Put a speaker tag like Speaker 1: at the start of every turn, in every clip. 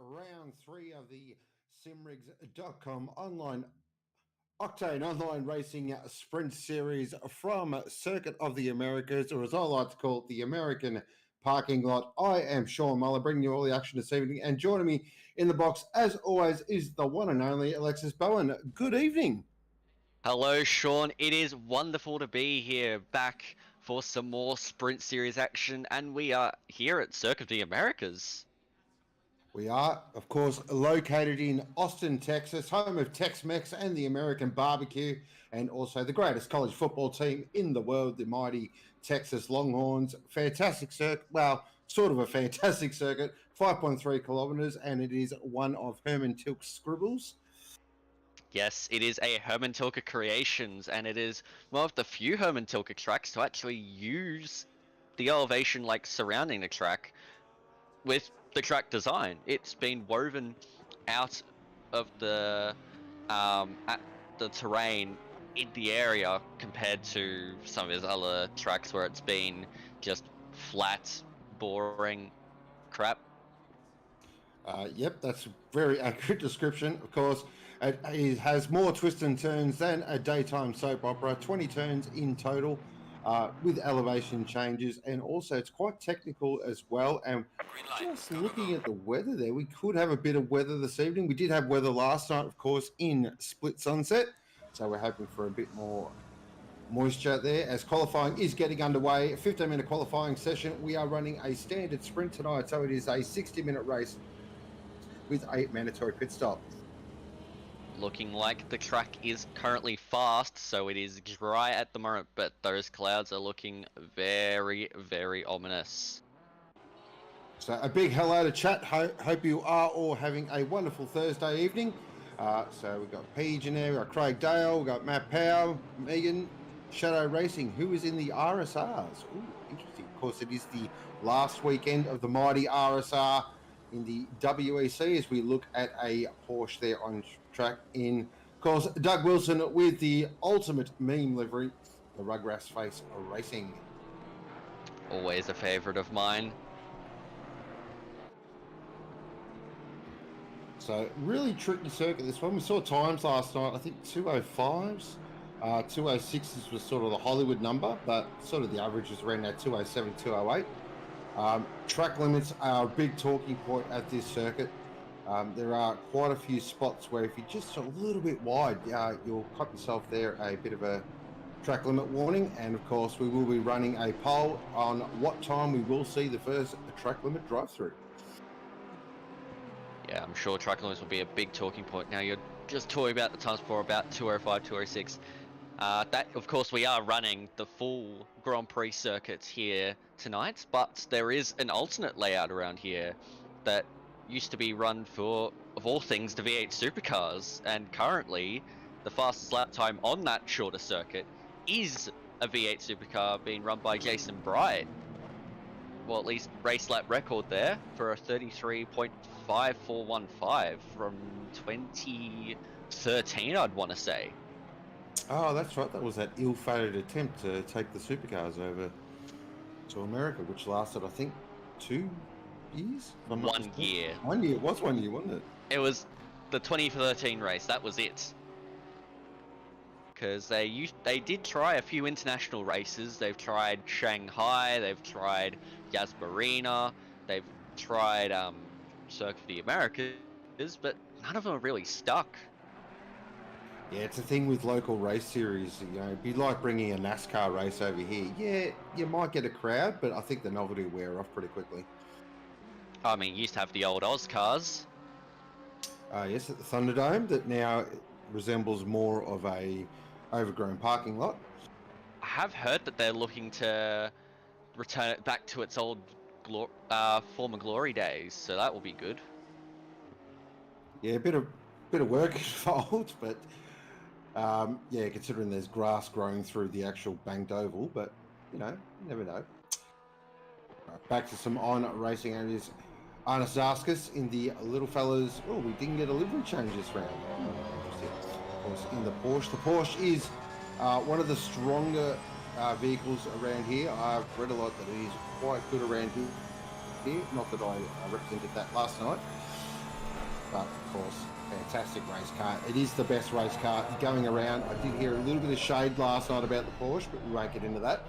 Speaker 1: round 3 of the Simrigs.com Octane Online Racing Sprint Series from Circuit of the Americas, or as I like to call it, the American Parking Lot. I am Sean Muller, bringing you all the action this evening, and joining me in the box, as always, is the one and only Alexis Bowen. Good evening.
Speaker 2: Hello, Sean. It is wonderful to be here, back for some more Sprint Series action, and we are here at Circuit of the Americas.
Speaker 1: We are, of course, located in Austin, Texas, home of Tex-Mex and the American barbecue, and also the greatest college football team in the world, the mighty Texas Longhorns. Fantastic circuit, well, sort of a fantastic circuit, 5.3 kilometers, and it is one of Herman Tilke's scribbles.
Speaker 2: Yes, it is a Herman Tilke Creations, and it is one of the few Herman Tilke tracks to actually use the elevation like surrounding the track with the track design. It's been woven out of the at the terrain in the area compared to some of his other tracks where it's been just flat, boring crap.
Speaker 1: Yep, that's a very accurate description. Of course, it has more twists and turns than a daytime soap opera, 20 turns in total. With elevation changes, and also it's quite technical as well. And just looking at the weather there, we could have a bit of weather this evening. We did have weather last night, of course, in Split Sunset, so we're hoping for a bit more moisture there as qualifying is getting underway. A 15-minute qualifying session. We are running a standard sprint tonight, so it is a 60-minute race with 8 mandatory pit stops.
Speaker 2: Looking like the track is currently fast, so it is dry at the moment, but those clouds are looking very, very ominous.
Speaker 1: So a big hello to chat. Hope you are all having a wonderful Thursday evening. So we've got Paige in there, we've got Craig Dale, we've got Matt Powell, Megan, Shadow Racing, who is in the RSRs. Ooh, interesting. Of course, it is the last weekend of the mighty RSR in the WEC as we look at a Porsche there on track in, of course, Doug Wilson with the ultimate meme livery, the Rugrats Face Racing.
Speaker 2: Always a favourite of mine.
Speaker 1: So really tricky circuit this one. We saw times last night, I think 205s, 206s was sort of the Hollywood number, but sort of the average is around that 207, 208. Track limits are a big talking point at this circuit. There are quite a few spots where if you're just a little bit wide, you'll cut yourself there a bit of a track limit warning. And of course, we will be running a poll on what time we will see the first track limit drive-through.
Speaker 2: Yeah, I'm sure track limits will be a big talking point. Now, you're just talking about the times for about 205, 206. That, of course, we are running the full Grand Prix circuits here tonight, but there is an alternate layout around here that used to be run for, of all things, the V8 supercars, and currently the fastest lap time on that shorter circuit is a V8 supercar being run by Jason Bright. Well, at least race lap record there for a 33.5415 from 2013, I'd want to say.
Speaker 1: Oh, that's right. That was that ill-fated attempt to take the supercars over to America, which lasted, I think, 2 years?
Speaker 2: 1 year.
Speaker 1: 1 year. It was 1 year, wasn't it?
Speaker 2: It was the 2013 race. That was it. Because they did try a few international races. They've tried Shanghai. They've tried Yas Marina. They've tried Circuit of the Americas, but none of them are really stuck.
Speaker 1: Yeah, it's a thing with local race series. You know, it'd be like bringing a NASCAR race over here. Yeah, you might get a crowd, but I think the novelty will wear off pretty quickly.
Speaker 2: I mean, you used to have the old Oz cars.
Speaker 1: Yes, at the Thunderdome, that now resembles more of a overgrown parking lot.
Speaker 2: I have heard that they're looking to return it back to its old former glory days, so that will be good.
Speaker 1: Yeah, a bit of work involved, but yeah, considering there's grass growing through the actual banked oval, but you know, you never know. Right, back to some on racing areas. Arnisaskus in the little fellas. Oh, we didn't get a livery change this round. Of course, in the Porsche. The Porsche is one of the stronger vehicles around here. I've read a lot that it is quite good around here. Not that I represented that last night. but of course, fantastic race car. It is the best race car going around. I did hear a little bit of shade last night about the Porsche, but we won't get into that.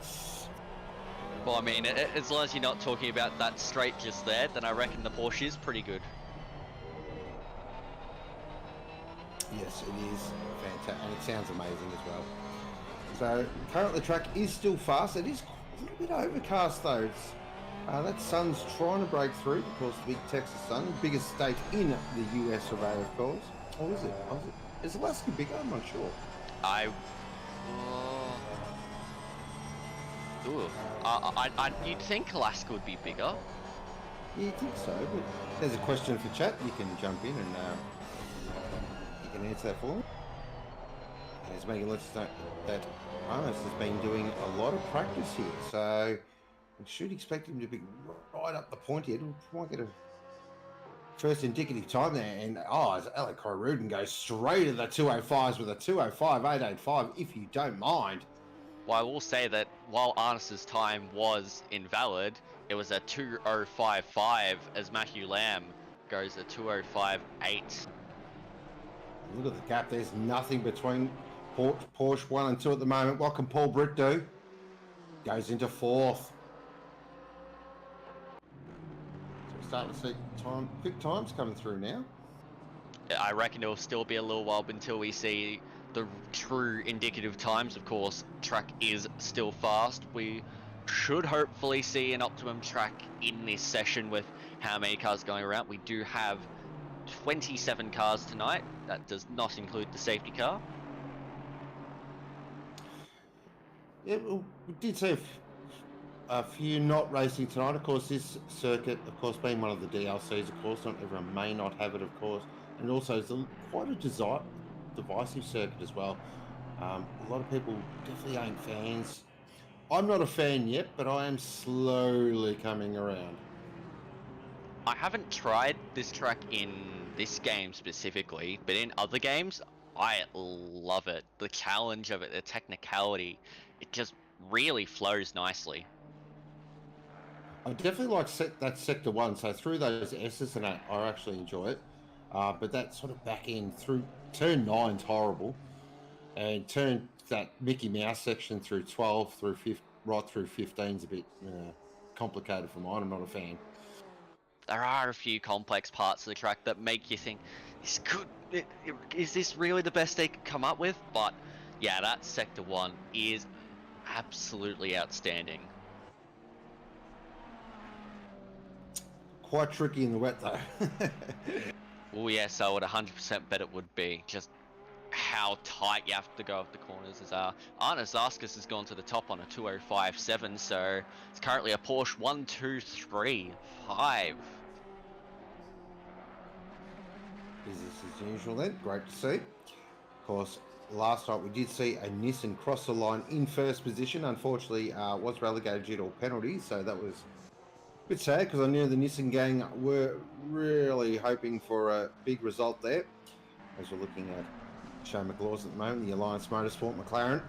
Speaker 2: Well, I mean, as long as you're not talking about that straight just there, then I reckon the Porsche is pretty good.
Speaker 1: Yes, it is fantastic, and it sounds amazing as well. So currently the track is still fast. It is a little bit overcast though. It's, that sun's trying to break through. Of course, the big Texas sun, biggest state in the US of A, of course. Or is it? Is Alaska bigger? I'm not sure.
Speaker 2: You'd think Alaska would be bigger.
Speaker 1: Yeah, you think so, but there's a question for chat. You can jump in and you can answer that for me. And as Megan lets us know that Arnes has been doing a lot of practice here, so we should expect him to be right up the point here. We might get a first indicative time there, and as Alec Rudin goes straight at the 205s with a 205.885, if you don't mind.
Speaker 2: Well, I will say that while Arnes's time was invalid, it was a 2:05.5 as Matthew Lamb goes a 2:05.8.
Speaker 1: Look at the gap. There's nothing between Porsche 1 and 2 at the moment. What can Paul Britt do? Goes into 4th. So we're starting to see quick times coming through now.
Speaker 2: I reckon it'll still be a little while until we see the true indicative times. Of course, track is still fast. We should hopefully see an optimum track in this session with how many cars going around. We do have 27 cars tonight. That does not include the safety car.
Speaker 1: Yeah, well, we did see a few not racing tonight. Of course, this circuit, of course, being one of the DLCs, of course, not everyone may not have it, of course. And also, it's quite a divisive circuit as well. A lot of people definitely ain't fans. I'm not a fan yet, but I am slowly coming around.
Speaker 2: I haven't tried this track in this game specifically, but in other games, I love it. The challenge of it, the technicality, it just really flows nicely.
Speaker 1: I definitely like that sector 1, so through those S's and that, I actually enjoy it. But that sort of back end through turn 9's horrible, and that Mickey Mouse section through 12 through 15, right through 15's a bit complicated for mine. I'm not a fan.
Speaker 2: There are a few complex parts of the track that make you think, is this really the best they could come up with? But yeah, that sector 1 is absolutely outstanding.
Speaker 1: Quite tricky in the wet though.
Speaker 2: Oh yes, I would 100% bet it would be. Just how tight you have to go up the corners. As Arnes Zaskas has gone to the top on a 2:05.7, so it's currently a Porsche 1-2-3-5.
Speaker 1: Business as usual then. Great to see. Of course, last night we did see a Nissan cross the line in first position. Unfortunately, was relegated due to a penalty, so that was a bit sad because I knew the Nissan gang were really hoping for a big result there. As we're looking at Shane McLaws at the moment, the Alliance Motorsport McLaren,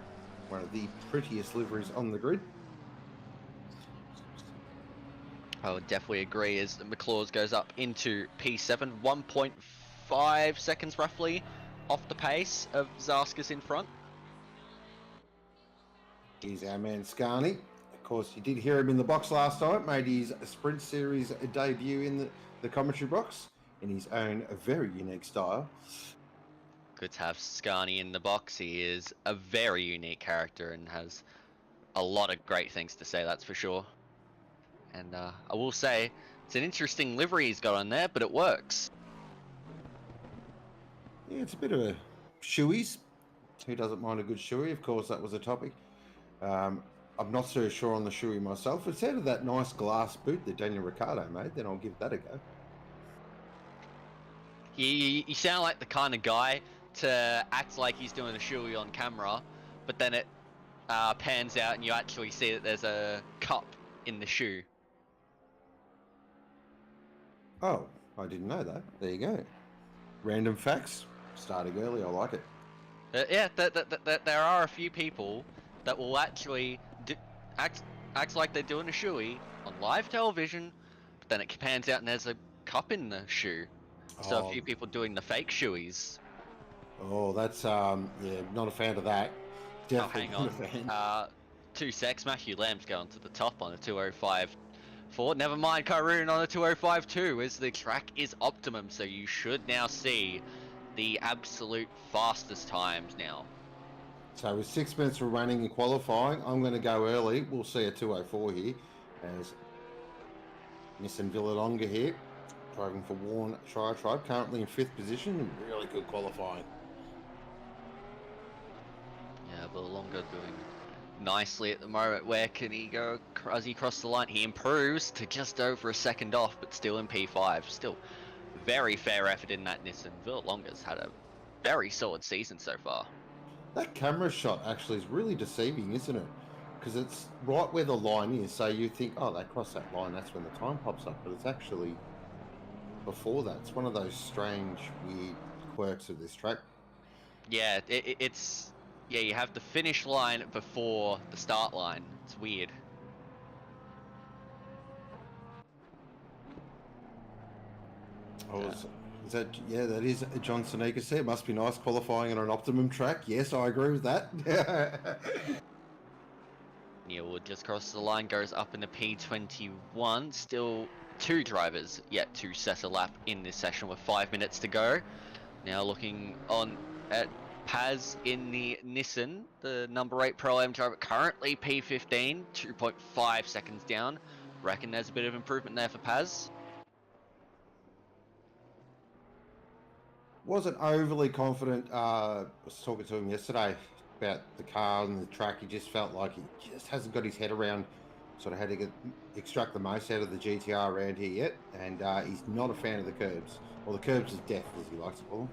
Speaker 1: one of the prettiest liveries on the grid.
Speaker 2: I would definitely agree as McLaws goes up into P7, 1.5 seconds roughly off the pace of Zaskas in front.
Speaker 1: Here's our man Ascari. Of course, you did hear him in the box last night, made his Sprint Series debut in the commentary box in his own very unique style.
Speaker 2: Good to have Ascari in the box. He is a very unique character and has a lot of great things to say, that's for sure. And I will say, it's an interesting livery he's got on there, but it works.
Speaker 1: Yeah, it's a bit of a shoeies. Who doesn't mind a good shoey? Of course, that was a topic. I'm not so sure on the shoey myself. It's out of that nice glass boot that Daniel Ricciardo made, then I'll give that a go.
Speaker 2: You sound like the kind of guy to act like he's doing a shoey on camera, but then it pans out and you actually see that there's a cup in the shoe.
Speaker 1: Oh, I didn't know that. There you go. Random facts. Starting early, I like it.
Speaker 2: Yeah, there are a few people that will actually act like they're doing a shoey on live television, but then it pans out and there's a cup in the shoe. So a
Speaker 1: Oh,
Speaker 2: few people doing the fake shoeies.
Speaker 1: oh, that's yeah, not a fan of that.
Speaker 2: Oh,
Speaker 1: Definitely
Speaker 2: hang
Speaker 1: not a
Speaker 2: on.
Speaker 1: fan.
Speaker 2: 2 secs. Matthew Lamb's going to the top on a 205.4. Never mind, Kyrune on a 205.2 as the track is optimum. So you should now see the absolute fastest times now.
Speaker 1: So with 6 minutes remaining in qualifying, I'm going to go early. We'll see a 204 here as Nissan Villalonga here, driving for Warren Shire Tribe, currently in 5th position. Really good qualifying.
Speaker 2: Yeah, Villalonga doing nicely at the moment. Where can he go as he crosses the line? He improves to just over a second off, but still in P5. Still very fair effort in that Nissan. Villalonga's had a very solid season so far.
Speaker 1: That camera shot actually is really deceiving, isn't it? Because it's right where the line is. So you think, oh, they cross that line, that's when the time pops up. But it's actually before that. It's one of those strange, weird quirks of this track.
Speaker 2: Yeah, it's yeah. You have the finish line before the start line. It's weird.
Speaker 1: Oh, is that, yeah, that is John Sonika said. Must be nice qualifying on an optimum track. Yes, I agree with that.
Speaker 2: Neil Wood just crosses the line, goes up in the P21. Still 2 drivers yet to set a lap in this session with 5 minutes to go. Now looking on at Paz in the Nissan, the number 8 Pro-Am driver, currently P15, 2.5 seconds down. Reckon there's a bit of improvement there for Paz.
Speaker 1: Wasn't overly confident. I was talking to him yesterday about the car and the track. He just felt like he just hasn't got his head around sort of how to extract the most out of the GTR around here yet. And he's not a fan of the curbs, or the curbs of death, as he likes to call them.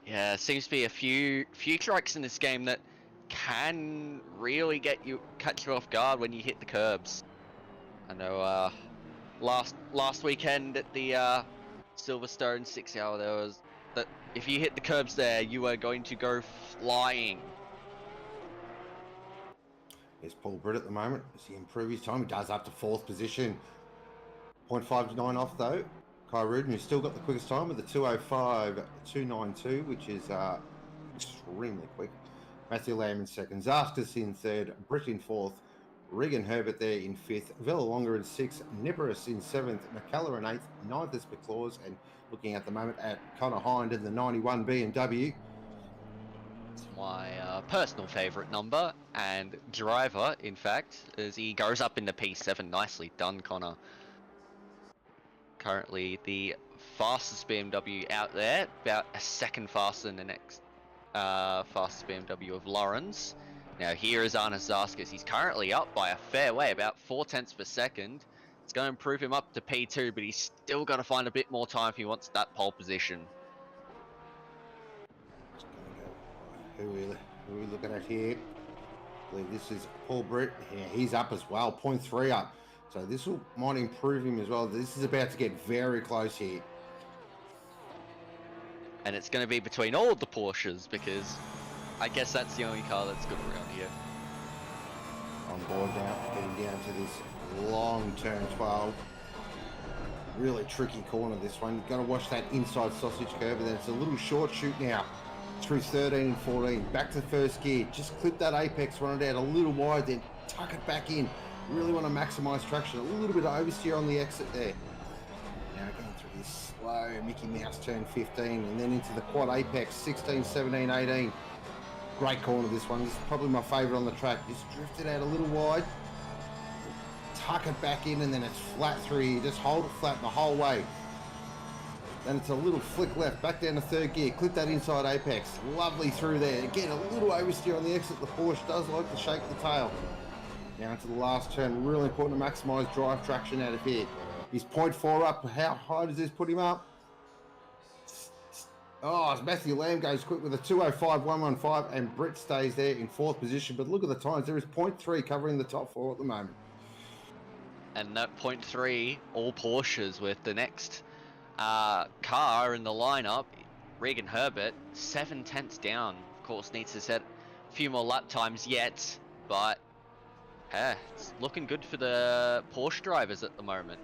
Speaker 2: Yeah, seems to be a few tracks in this game that can really catch you off guard when you hit the curbs. I know last weekend at the Silverstone 6 hour there was that if you hit the curbs there you were going to go flying.
Speaker 1: Here's Paul Britt at the moment. Does he improve his time? He does, up to 4th position. 0.59 off though. Kai Rudin, who's still got the quickest time with a 205.292, which is extremely quick. Matthew Lamb in 2nd. Zaskas in 3rd. Britt in 4th. Regan Herbert there in 5th. Villalonga in 6th. Nibiris in 7th. McKellar in 8th. 9th is McClaws. And looking at the moment at Connor Hind in the 91 BMW.
Speaker 2: It's my personal favourite number and driver, in fact, as he goes up in the P7. Nicely done, Connor. Currently the fastest BMW out there, about a second faster than the next fastest BMW of Lawrence. Now here is Arne Zaskas. He's currently up by a fair way, about 0.4 per second. It's going to improve him up to P2, but he's still got to find a bit more time if he wants that pole position.
Speaker 1: Who are we looking at here? I believe this is Paul Britt. Yeah, he's up as well, 0.3 up. So this might improve him as well. This is about to get very close here.
Speaker 2: And it's going to be between all of the Porsches because I guess that's the only car that's good around here.
Speaker 1: On board now, getting down to this long turn 12. Really tricky corner, this one. You've got to watch that inside sausage curve, and then it's a little short shoot now through 13 and 14. Back to first gear. Just clip that apex, run it out a little wide, then tuck it back in. Really want to maximise traction. A little bit of oversteer on the exit there. Now going through this slow Mickey Mouse turn 15, and then into the quad apex 16, 17, 18. Great corner, this one. This is probably my favourite on the track. Just drift it out a little wide. Tuck it back in, and then it's flat through here. Just hold it flat the whole way. Then it's a little flick left, back down to 3rd gear. Clip that inside apex. Lovely through there. Again, a little oversteer on the exit. The Porsche does like to shake the tail. Now into the last turn. Really important to maximise drive traction out of here. He's 0.4 up. How high does this put him up? Oh, as Matthew Lamb goes quick with a 205.115, and Britt stays there in 4th position. But look at the times. There is 0.3 covering the top 4 at the moment.
Speaker 2: And that 0.3, all Porsches with the next car in the lineup, Regan Herbert, 0.7 down. Of course, needs to set a few more lap times yet, but it's looking good for the Porsche drivers at the moment.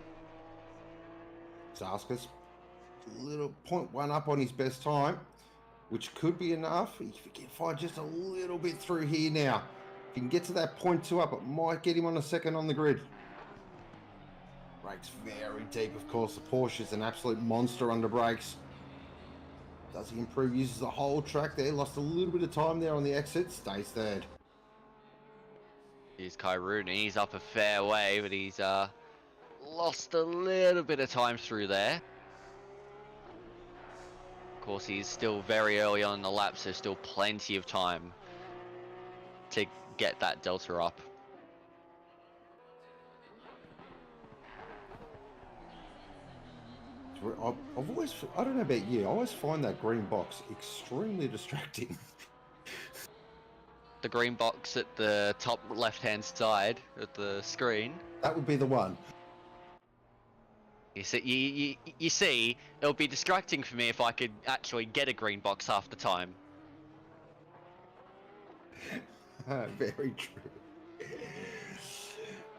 Speaker 1: Zaskas little 0.1 up on his best time, which could be enough. If he can find just a little bit through here now, if he can get to that 0.2 up, it might get him on a second on the grid. Brakes very deep, of course. The Porsche is an absolute monster under brakes. Does he improve? Uses the whole track there. Lost a little bit of time there on the exit. Stays third.
Speaker 2: Here's Kyrune. He's up a fair way, but he's lost a little bit of time through there. Of course, he's still very early on in the lap, so still plenty of time to get that delta up.
Speaker 1: I've always, I don't know about you, I always find that green box extremely distracting.
Speaker 2: The green box at the top left-hand side of the screen.
Speaker 1: That would be the one.
Speaker 2: You see, it would be distracting for me if I could actually get a green box half the time.
Speaker 1: Very true.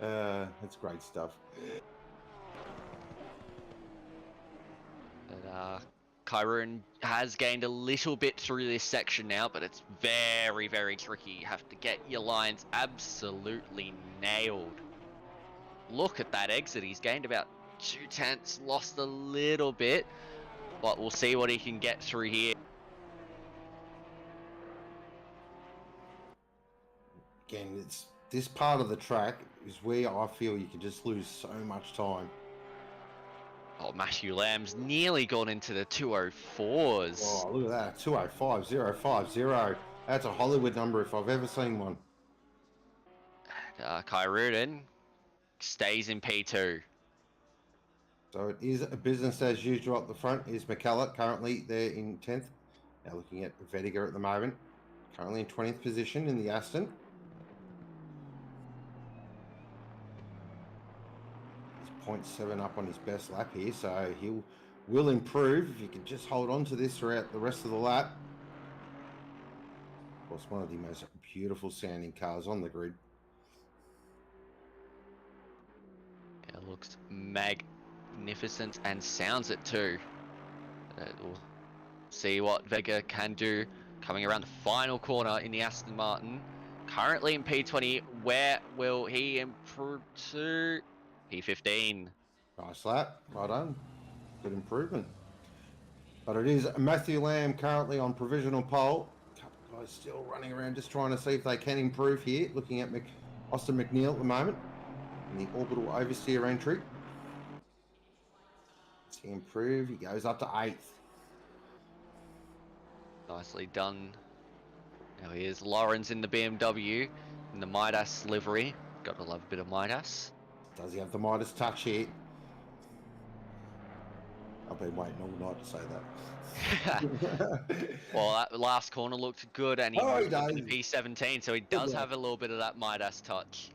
Speaker 1: That's great stuff.
Speaker 2: But Kyrune has gained a little bit through this section now, but it's very, very tricky. You have to get your lines absolutely nailed. Look at that exit. He's gained about 0.2, lost a little bit, but we'll see what he can get through here.
Speaker 1: Again, it's this part of the track is where I feel you can just lose so much time.
Speaker 2: Oh, Matthew Lamb's nearly gone into the 204s.
Speaker 1: Oh, look at that. 205.050. That's a Hollywood number if I've ever seen one.
Speaker 2: Kyrune stays in P2.
Speaker 1: So it is a business as usual up the front. Is McCullough currently there in 10th. Now looking at Vettiger at the moment. Currently in 20th position in the Aston. He's 0.7 up on his best lap here, so will improve if he can just hold on to this throughout the rest of the lap. Of course, one of the most beautiful sounding cars on the grid.
Speaker 2: It looks magnificent and sounds it too. We'll see what Vega can do coming around the final corner in the Aston Martin. Currently in P20, where will he improve to? P15.
Speaker 1: Nice lap, well done. Good improvement. But it is Matthew Lamb currently on provisional pole. A couple of guys still running around just trying to see if they can improve here. Looking at Austin McNeil at the moment in the orbital oversteer entry. Does he improve? He goes up to 8th.
Speaker 2: Nicely done. Now here's Lawrence in the BMW in the Midas livery. Got to love a bit of Midas.
Speaker 1: Does he have the Midas touch here? I've been waiting all night to say that.
Speaker 2: Well, that last corner looked good, and he moved into P17, so he does have a little bit of that Midas touch.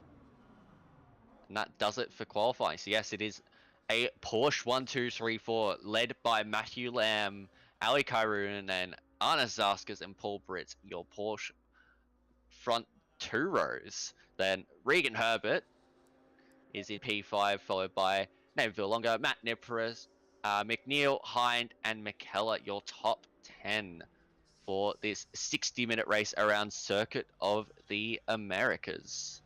Speaker 2: And that does it for qualifying. So yes, it is a Porsche 1, 2, 3, 4, led by Matthew Lamb, Ali Kyrune, and Arna Zaskas and Paul Britt, your Porsche front 2 rows. Then Regan Herbert is in P5, followed by Nate Villonga, Matt Nipres, McNeil, Hind, and McKellar, your top 10 for this 60-minute race around Circuit of the Americas.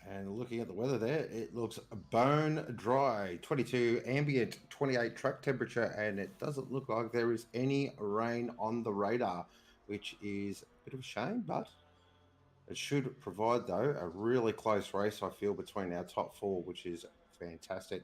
Speaker 1: And looking at the weather there, it looks bone dry. 22 ambient, 28 track temperature, and it doesn't look like there is any rain on the radar, which is a bit of a shame, but it should provide, though, a really close race, I feel, between our top 4, which is fantastic.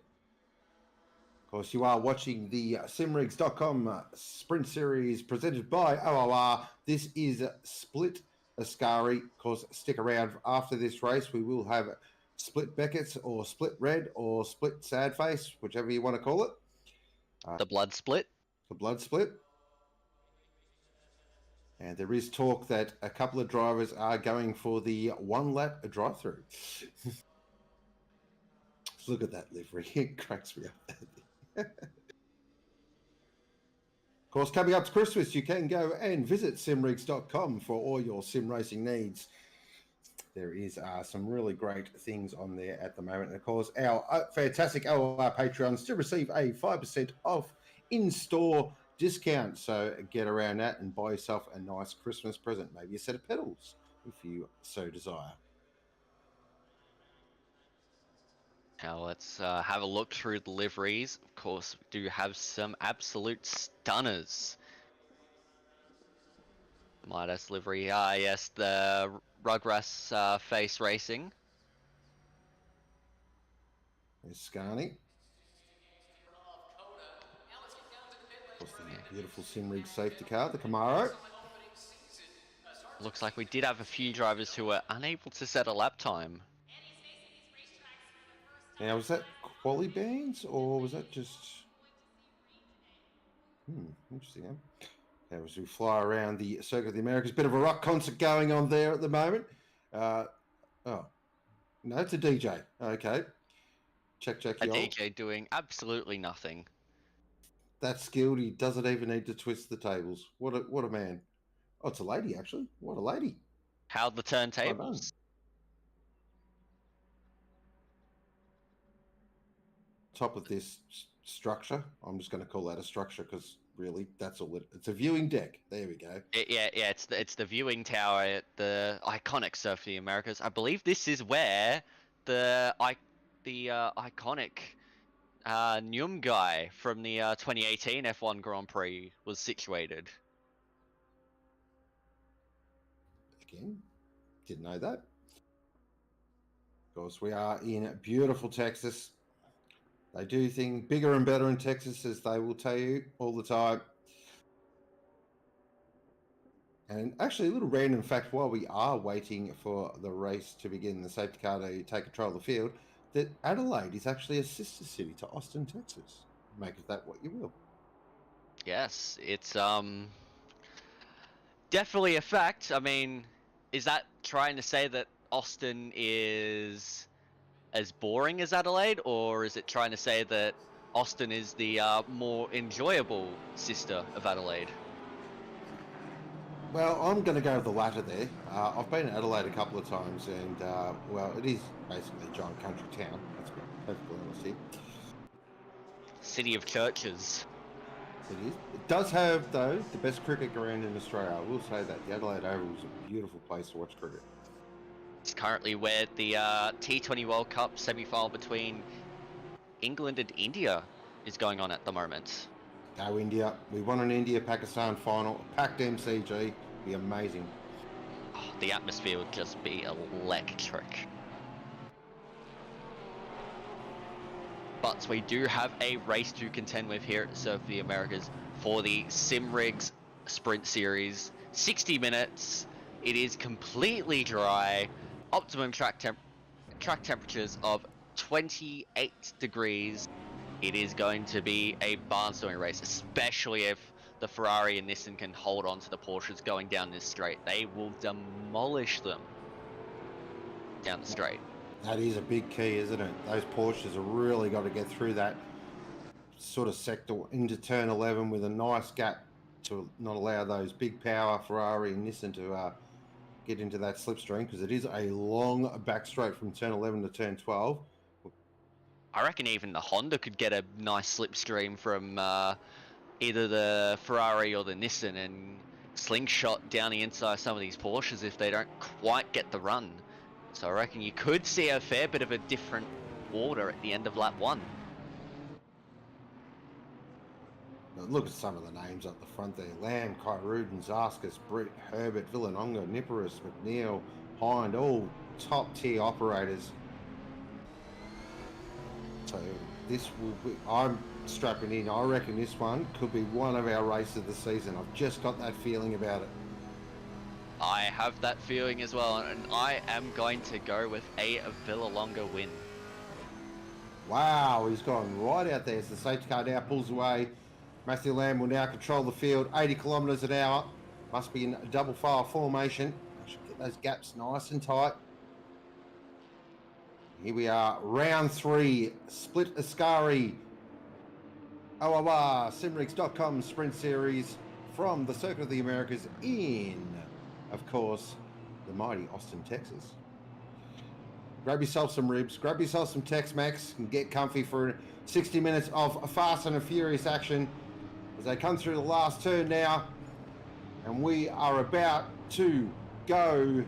Speaker 1: Of course, you are watching the Simrigs.com Sprint Series presented by OOR. This is Split Ascari. Of course, stick around after this race. We will have Split Becketts or Split Red or Split Sad Face, whichever you want to call it.
Speaker 2: The blood split.
Speaker 1: The blood split. And there is talk that a couple of drivers are going for the one-lap drive-through. Look at that livery. It cracks me up. Of course, coming up to Christmas, you can go and visit simrigs.com for all your sim racing needs. There is some really great things on there at the moment. And of course, our fantastic OR Patreons still receive a 5% off in-store discount. So get around that and buy yourself a nice Christmas present, maybe a set of pedals if you so desire.
Speaker 2: Now let's have a look through the liveries. Of course, we do have some absolute stunners. Midas livery, yes, the Rugras Face Racing.
Speaker 1: There's Ascari. Of course, the beautiful Simrigs safety car, the Camaro.
Speaker 2: Looks like we did have a few drivers who were unable to set a lap time.
Speaker 1: Now, was that quali bands or was that just... interesting, huh? As we fly around the Circuit of the Americas, bit of a rock concert going on there at the moment. Oh, no, it's a DJ. Okay. Check,
Speaker 2: A
Speaker 1: y'all.
Speaker 2: DJ doing absolutely nothing.
Speaker 1: That's skilled. He doesn't even need to twist the tables. What a man. Oh, it's a lady, actually. What a lady.
Speaker 2: How'd the turntables?
Speaker 1: Top of this structure. I'm just going to call that a structure because really that's all it's a viewing deck. There we go.
Speaker 2: Yeah, it's the viewing tower at the iconic Surf of the Americas. I believe this is where the iconic Nyum guy from the 2018 F1 Grand Prix was situated.
Speaker 1: Again, didn't know that. Of course, we are in beautiful Texas. They do things bigger and better in Texas, as they will tell you all the time. And actually, a little random fact, while we are waiting for the race to begin, the safety car to take control of the field, that Adelaide is actually a sister city to Austin, Texas. Make of that what you will.
Speaker 2: Yes, it's definitely a fact. I mean, is that trying to say that Austin is as boring as Adelaide, or is it trying to say that Austin is the more enjoyable sister of Adelaide?
Speaker 1: Well, I'm going to go with the latter there. I've been in Adelaide a couple of times, and well, it is basically a giant country town. That's perfectly honest here.
Speaker 2: City of churches.
Speaker 1: It is. It does have, though, the best cricket ground in Australia. I will say that. The Adelaide Oval is a beautiful place to watch cricket.
Speaker 2: It's currently where the T20 World Cup semi-final between England and India is going on at the moment.
Speaker 1: Go India. We want an India-Pakistan final. A packed MCG. Be amazing.
Speaker 2: Oh, the atmosphere would just be electric. But we do have a race to contend with here at the Surf of the Americas for the Simrigs Sprint Series. 60 minutes. It is completely dry. Optimum track temperatures of 28 degrees. It is going to be a barnstorming race, especially if the Ferrari and Nissan can hold on to the Porsches going down this straight. They will demolish them down the straight.
Speaker 1: That is a big key, isn't it? Those Porsches have really got to get through that sort of sector into turn 11 with a nice gap to not allow those big power Ferrari and Nissan to get into that slipstream, because it is a long back straight from turn 11 to turn 12.
Speaker 2: I reckon even the Honda could get a nice slipstream from either the Ferrari or the Nissan and slingshot down the inside of some of these Porsches if they don't quite get the run. So I reckon you could see a fair bit of a different order at the end of lap 1.
Speaker 1: Now look at some of the names up the front there. Lamb, Kyrudin, Zarskas, Britt, Herbert, Villanonga, Niparis, McNeil, Hind, all top tier operators. So this will be, I'm strapping in. I reckon this one could be one of our races of the season. I've just got that feeling about it.
Speaker 2: I have that feeling as well, and I am going to go with a Villalonga win.
Speaker 1: Wow, he's gone right out there as the safety car now pulls away. Matthew Lamb will now control the field, 80 kilometres an hour. Must be in a double file formation. Should get those gaps nice and tight. Here we are, round 3, split Ascari. Simrigs.com Sprint Series from the Circuit of the Americas in, of course, the mighty Austin, Texas. Grab yourself some ribs, grab yourself some Tex-Mex, and get comfy for 60 minutes of fast and furious action. as they come through the last turn now. And we are about to go.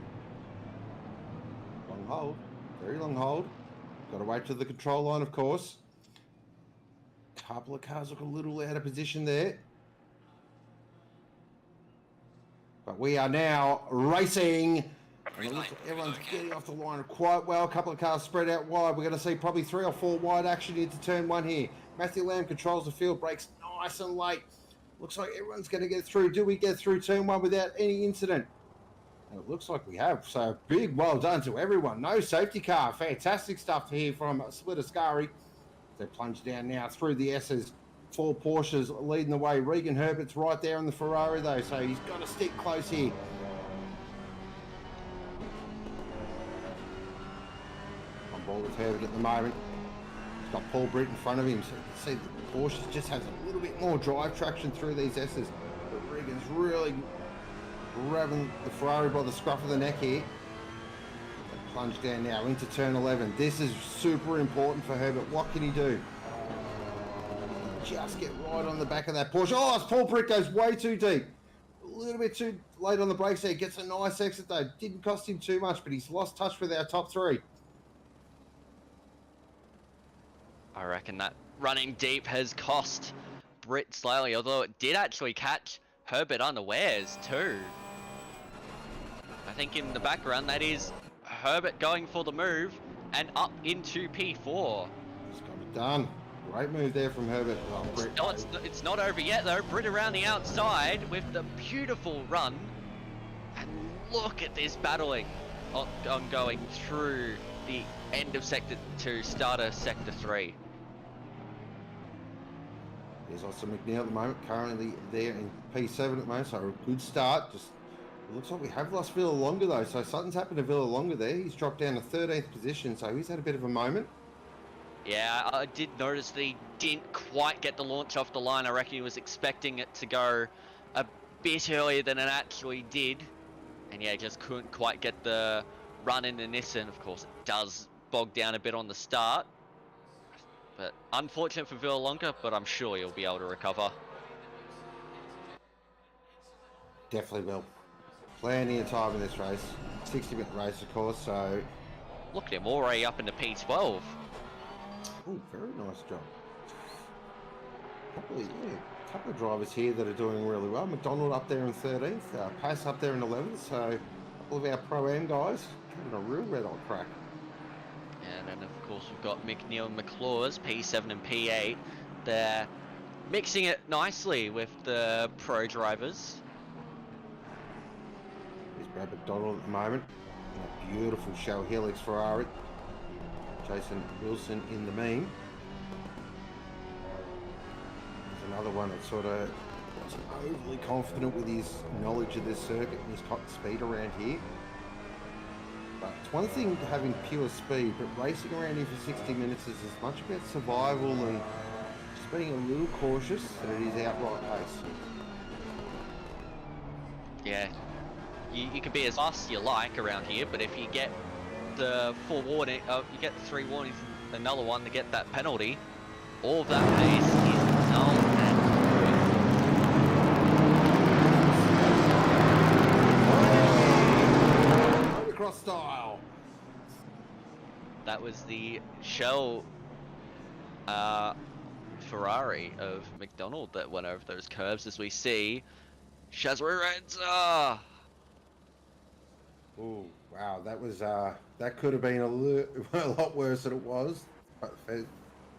Speaker 1: Long hold, very long hold. Got to wait to the control line, of course. Couple of cars look a little out of position there. But we are now racing. Everyone's getting off the line quite well. A couple of cars spread out wide. We're going to see probably 3 or 4 wide action into turn 1 here. Matthew Lamb controls the field, brakes nice and late. Looks like everyone's going to get through. Do we get through turn 1 without any incident? And it looks like we have. So big well done to everyone. No safety car. Fantastic stuff here from Split Ascari. They plunge down now through the S's. 4 Porsches leading the way. Regan Herbert's right there in the Ferrari though, so he's got to stick close here. On board with Herbert at the moment. He's got Paul Britt in front of him, so you can see the Porsche just has a little bit more drive traction through these S's. But Regan's really grabbing the Ferrari by the scruff of the neck here. They plunge down now into turn 11. This is super important for Herbert. What can he do? Just get right on the back of that Porsche. Oh, Paul Britt goes way too deep. A little bit too late on the brakes there. Gets a nice exit though. Didn't cost him too much, but he's lost touch with our top 3.
Speaker 2: I reckon that running deep has cost Britt slightly, although it did actually catch Herbert unawares too. I think in the background that is Herbert going for the move and up into P4.
Speaker 1: It's got it done. Great move there from Herbert. Oh, Britt.
Speaker 2: No, it's not over yet though. Britt around the outside with the beautiful run. And look at this battling ongoing through the end of Sector 2, start of Sector 3.
Speaker 1: There's also McNeil at the moment, currently there in P7 at the moment, so a good start. Just it looks like we have lost Villalonga though, so something's happened to Villalonga there. He's dropped down to 13th position, so he's had a bit of a moment.
Speaker 2: Yeah, I did notice that he didn't quite get the launch off the line. I reckon he was expecting it to go a bit earlier than it actually did. And yeah, just couldn't quite get the run in the Nissan. Of course, it does bog down a bit on the start. But unfortunate for Villalonga, but I'm sure he'll be able to recover.
Speaker 1: Definitely will. Plenty of time in this race. 60-minute race, of course, so...
Speaker 2: Look at him, already up into P12.
Speaker 1: Oh, very nice job. Couple of drivers here that are doing really well. McDonald up there in 13th, Pass up there in 11th, so a couple of our Pro-Am guys having a real red hot crack.
Speaker 2: And then of course we've got McNeil and McClaws, P7 and P8. They're mixing it nicely with the pro drivers.
Speaker 1: Here's Brad McDonald at the moment. A beautiful Shell Helix Ferrari. Jason Wilson in the mean. There's another one that sort of wasn't overly confident with his knowledge of this circuit and his top speed around here. But it's one thing having pure speed, but racing around here for 60 minutes is as much about survival and just being a little cautious than it is outright pace.
Speaker 2: Yeah, you can be as fast as you like around here, but if you get the 4 warning, you get the 3 warnings, and another one to get that penalty, all of that pace is null and
Speaker 1: void. Across style.
Speaker 2: That was the Shell Ferrari of McDonald that went over those curves, as we see Shazwa Renza.
Speaker 1: Oh wow, that was that could have been a lot worse than it was, but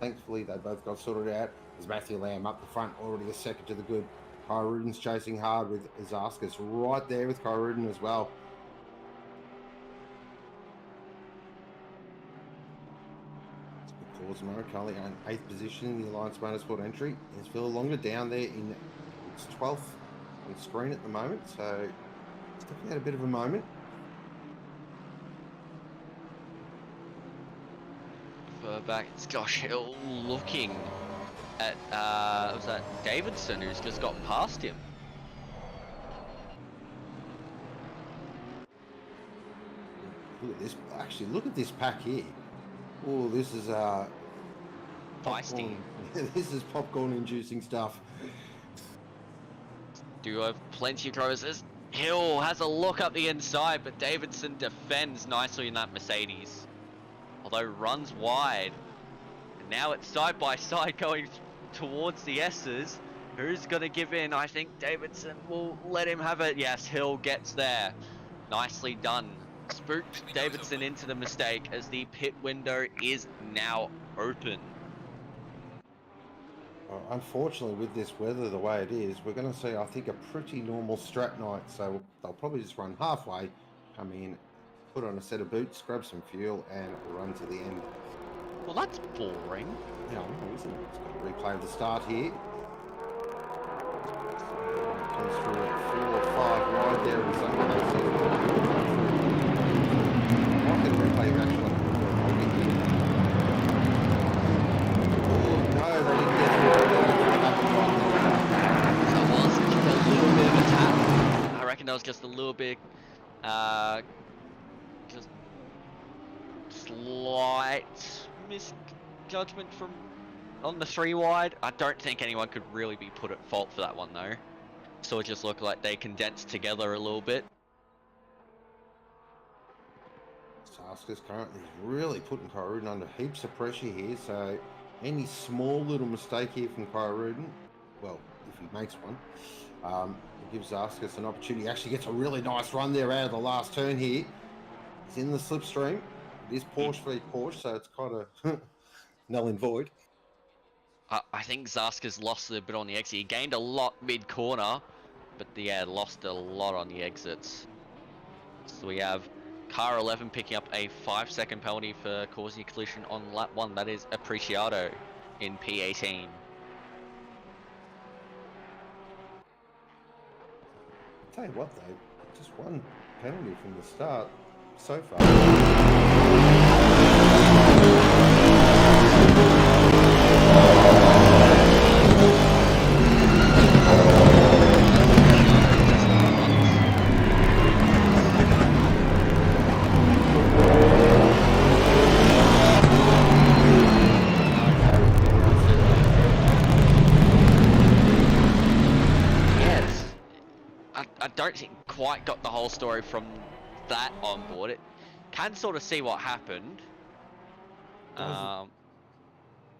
Speaker 1: thankfully they both got sorted out. There's Matthew Lamb up the front, already a second to the good. Kai Rudin's chasing hard with Zaskas right there with Kai Rudin as well. Cosmo currently on 8th position in the Alliance Motorsport entry. There's Villalonga down there in its 12th on screen at the moment, so it's definitely had a bit of a moment.
Speaker 2: Back, it's Josh Hill looking at was that Davidson, who's just got past him.
Speaker 1: Look at this, actually look at this pack here. Oh, this is
Speaker 2: feisty.
Speaker 1: This is popcorn inducing stuff.
Speaker 2: do have plenty of drivers. As Hill has a look up the inside, but Davidson defends nicely in that Mercedes. Although runs wide. And now it's side by side going towards the S's. Who's going to give in? I think Davidson will let him have it. Yes, Hill gets there. Nicely done. Spooked Davidson into the mistake as the pit window is now open.
Speaker 1: Unfortunately, with this weather the way it is, we're going to see, I think, a pretty normal strat night. So they'll probably just run halfway, come in, put on a set of boots, grab some fuel, and run to the end.
Speaker 2: Well, that's boring.
Speaker 1: Yeah, I know, isn't it? It's got a replay of the start here. Comes through at 4 or 5 wide there in some cases. I can replay actually. Oh, no, they didn't get through.
Speaker 2: So it was just a little bit of a tap. I reckon that was just a little bit, just slight misjudgment from on the 3 wide. I don't think anyone could really be put at fault for that one though. So it just looked like they condensed together a little bit.
Speaker 1: Saska's currently really putting Kyrudin under heaps of pressure here, so any small little mistake here from Kyrudin, well, if he makes one, it gives Zaskas an opportunity. He actually gets a really nice run there out of the last turn here. He's in the slipstream. It is Porsche v Porsche, so it's kind of null and void.
Speaker 2: I think Zaskas lost a bit on the exit. He gained a lot mid-corner, but yeah, lost a lot on the exits. So we have car 11 picking up a 5-second penalty for causing a collision on lap 1. That is Appreciado in P18.
Speaker 1: Tell you what though, just one penalty from the start so far.
Speaker 2: I don't think quite got the whole story from that on board. It can sort of see what happened.
Speaker 1: Yeah,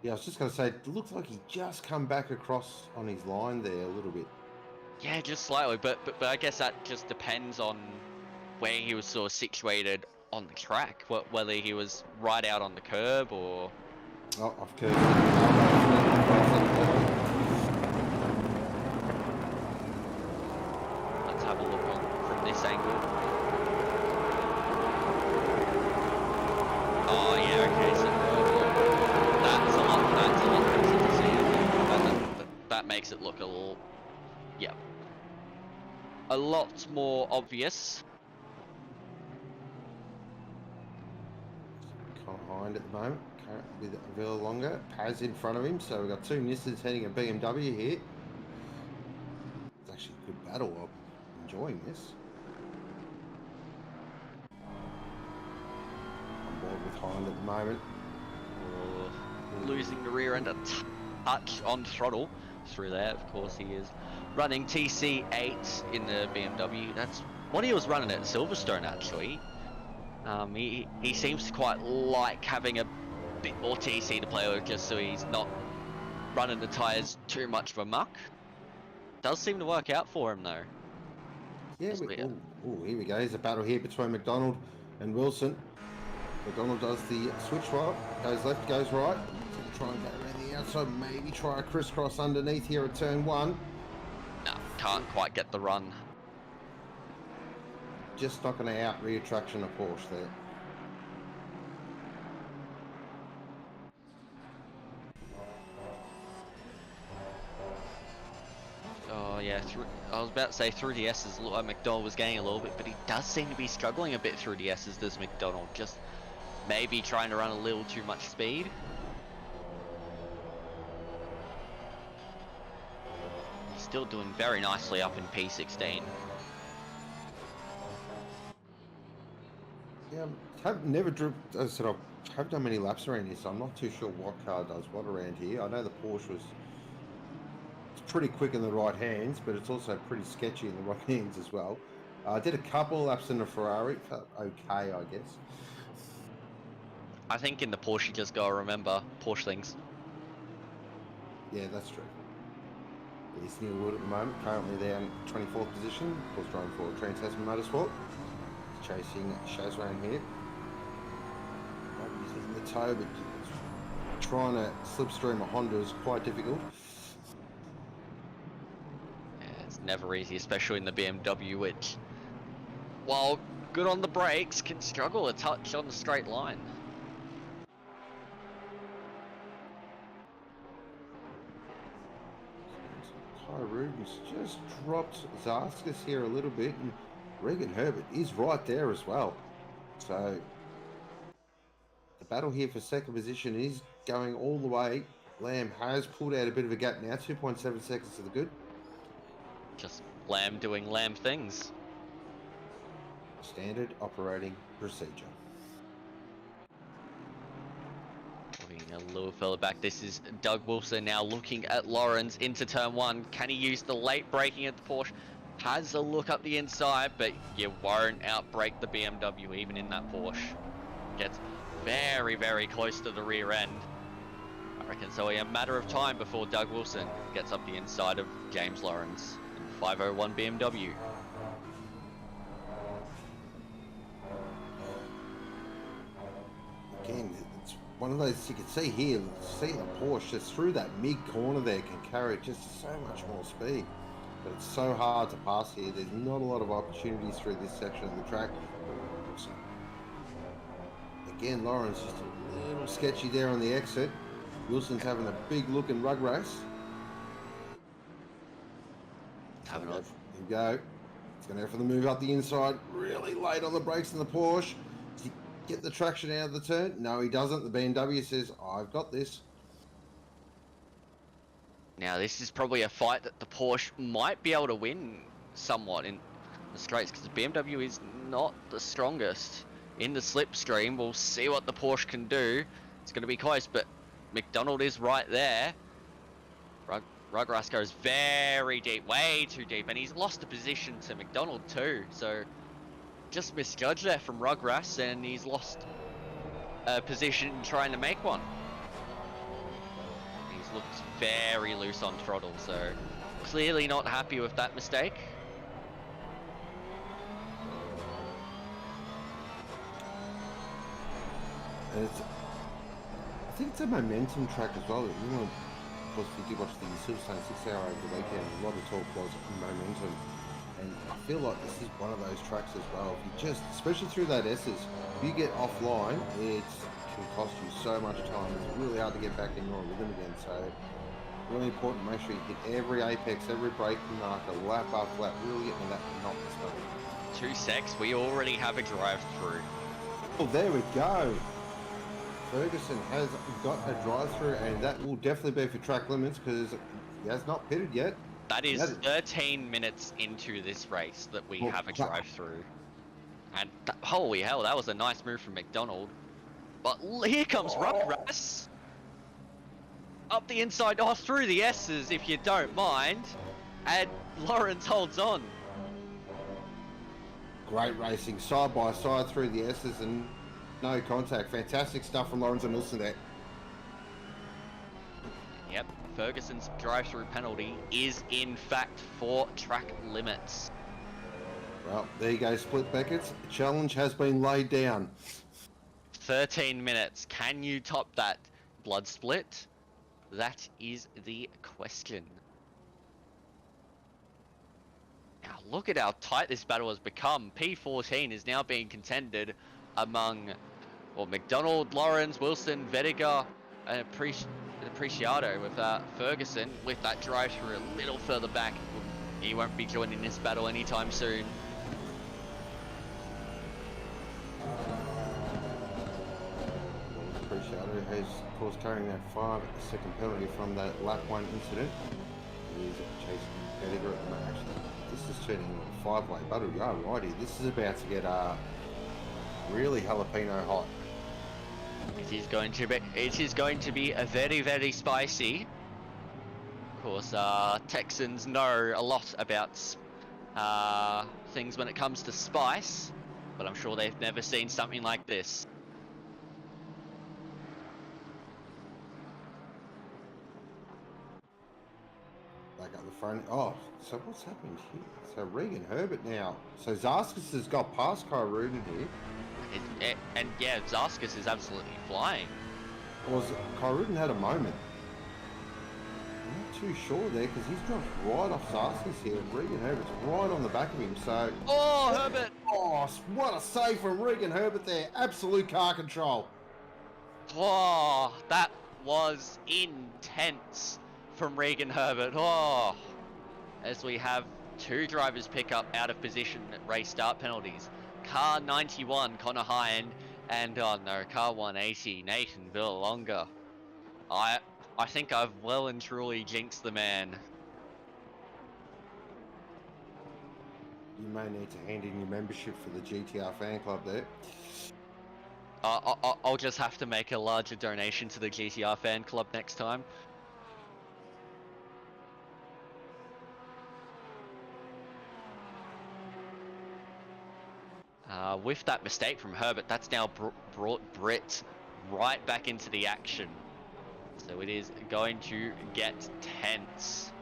Speaker 1: I was just going to say, it looks like he just come back across on his line there a little bit.
Speaker 2: Yeah, just slightly, but I guess that just depends on where he was sort of situated on the track, whether he was right out on the curb or...
Speaker 1: Oh, off curb.
Speaker 2: Let's have a look from this angle. Oh yeah, okay, so that's a lot easier to see. That makes it look a little, yeah, a lot more obvious.
Speaker 1: Kind of behind at the moment, currently with Villa Longa. Paz in front of him, so we've got 2 Nissans heading a BMW here. It's actually a good battle. I'm enjoying this. On board with Hind at the moment.
Speaker 2: Losing the rear end a touch on throttle through there. Of course, he is running TC8 in the BMW. That's what he was running at Silverstone, actually. He seems to quite like having a bit more TC to play with, just so he's not running the tyres too much of a muck. Does seem to work out for him, though.
Speaker 1: Yeah, here we go. There's a battle here between McDonald and Wilson. McDonald does the switch swap, goes left, goes right. Try and go around the outside, maybe try a crisscross underneath here at turn 1.
Speaker 2: No, can't quite get the run.
Speaker 1: Just not going to out rear traction a Porsche there.
Speaker 2: Oh yeah, I was about to say through the S's, looked like McDonald was gaining a little bit, but he does seem to be struggling a bit through the S's, does McDonald. Just maybe trying to run a little too much speed. He's still doing very nicely up in P16.
Speaker 1: Yeah, I've never driven, as I said, I haven't done many laps around here, so I'm not too sure what car does what around here. I know the Porsche was pretty quick in the right hands, but it's also pretty sketchy in the right hands as well. Did a couple laps in the Ferrari, felt okay, I guess.
Speaker 2: I think in the Porsche you just gotta remember Porsche things.
Speaker 1: Yeah, that's true. He's Neil Wood at the moment, currently there in 24th position. Of course, driving for Trans-Tasman Motorsport. He's chasing Shazwan here. He's hitting the toe, but trying to slipstream a Honda is quite difficult.
Speaker 2: Yeah, it's never easy, especially in the BMW, which, while good on the brakes, can struggle a touch on the straight line.
Speaker 1: Ty Rubens just dropped Zarskas here a little bit, and Regan Herbert is right there as well. So the battle here for second position is going all the way. Lamb has pulled out a bit of a gap now, 2.7 seconds to the good.
Speaker 2: Just Lamb doing Lamb things.
Speaker 1: Standard operating procedure.
Speaker 2: Moving a little further back, this is Doug Wilson now looking at Lawrence into turn one. Can he use the late braking at the Porsche? Has a look up the inside, but you won't outbrake the BMW even in that Porsche. Gets very, very close to the rear end. I reckon it's only a matter of time before Doug Wilson gets up the inside of James Lawrence in 501 BMW.
Speaker 1: Again, it's one of those you can see here, see the Porsche just through that mid corner there can carry just so much more speed. But it's so hard to pass here. There's not a lot of opportunities through this section of the track. So, again, Lawrence just a little sketchy there on the exit. Wilson's having a big look in rug race.
Speaker 2: Having a
Speaker 1: Here we go. He's going to go for the move up the inside. Really late on the brakes in the Porsche. Does he get the traction out of the turn? No, he doesn't. The BMW says, I've got this.
Speaker 2: Now this is probably a fight that the Porsche might be able to win somewhat in the straights, because the BMW is not the strongest in the slipstream. We'll see what the Porsche can do. It's going to be close, but McDonald is right there. Rugras goes very deep, way too deep, and he's lost a position to McDonald too. So just misjudged there from Rugras, and he's lost a position trying to make one. He's looked very loose on throttle, so clearly not happy with that mistake.
Speaker 1: And I think it's a momentum track as well. You know, of course, if you did watch the Silverstone 6 hour over the weekend, a lot of talk was momentum. And I feel like this is one of those tracks as well. If you just, especially through that S's, if you get offline, it can cost you so much time. It's really hard to get back in your rhythm again. So really important to make sure you hit every apex, every braking marker, lap after lap, really getting that not mistake.
Speaker 2: 2 secs, we already have a drive through.
Speaker 1: Oh, there we go. Ferguson has got a drive-through, and that will definitely be for track limits because he has not pitted yet.
Speaker 2: That is 13 minutes into this race that we have a drive-through. And holy hell, that was a nice move from McDonald. But here comes Rugras. Up the inside, through the S's if you don't mind. And Lawrence holds on.
Speaker 1: Great racing, side by side through the S's and no contact. Fantastic stuff from Lawrence and Wilson there.
Speaker 2: Yep, Ferguson's drive-through penalty is in fact for track limits.
Speaker 1: Well, there you go, split Becketts. The challenge has been laid down.
Speaker 2: 13 minutes. Can you top that blood split? That is the question. Now look at how tight this battle has become. P14 is now being contended among McDonald, Lawrence, Wilson, Vediger, and Appreciado, with Ferguson with that drive through a little further back. He won't be joining this battle anytime soon.
Speaker 1: Appreciado has, of course, carrying that 5-second penalty from that lap 1 incident. He is chasing Vediger at the moment. Actually, this is turning into a 5-way battle. Yeah, righty. This is about to get really jalapeno hot.
Speaker 2: It is going to be a very, very spicy. Of course, Texans know a lot about things when it comes to spice, but I'm sure they've never seen something like this.
Speaker 1: Back up the front. Oh, so what's happened here? So Regan Herbert now. So Zarskas has got past Kyruden here.
Speaker 2: And yeah, Zarskas is absolutely flying.
Speaker 1: Was Kyruden had a moment? I'm not too sure there because he's dropped right off Zarskas here. Regan Herbert's right on the back of him. So.
Speaker 2: Oh, Herbert!
Speaker 1: Oh, what a save from Regan Herbert there. Absolute car control.
Speaker 2: Oh, that was intense from Regan Herbert. Oh, as we have two drivers pick up out of position at race start penalties. Car 91, Connor Hine, and oh no, car 180, Nathan Villalonga. I think I've well and truly jinxed the man.
Speaker 1: You may need to hand in your membership for the GTR fan club there.
Speaker 2: I'll just have to make a larger donation to the GTR fan club next time. With that mistake from Herbert, that's now brought Britt right back into the action. So it is going to get tense.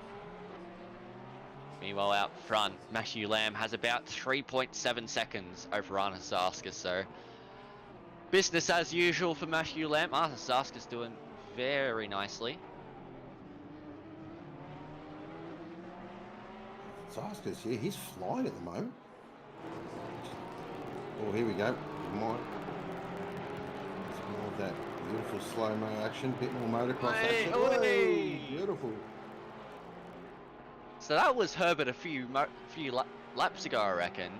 Speaker 2: Meanwhile, out front, Matthew Lamb has about 3.7 seconds over Arna Zarskas, so business as usual for Matthew Lamb. Arna Zarskas doing very nicely.
Speaker 1: Zarskas, yeah, he's flying at the moment. Oh, here we go. More. It's more of that beautiful slow-mo action, bit more motocross action. Whoa, beautiful.
Speaker 2: So that was Herbert a few laps ago, I reckon.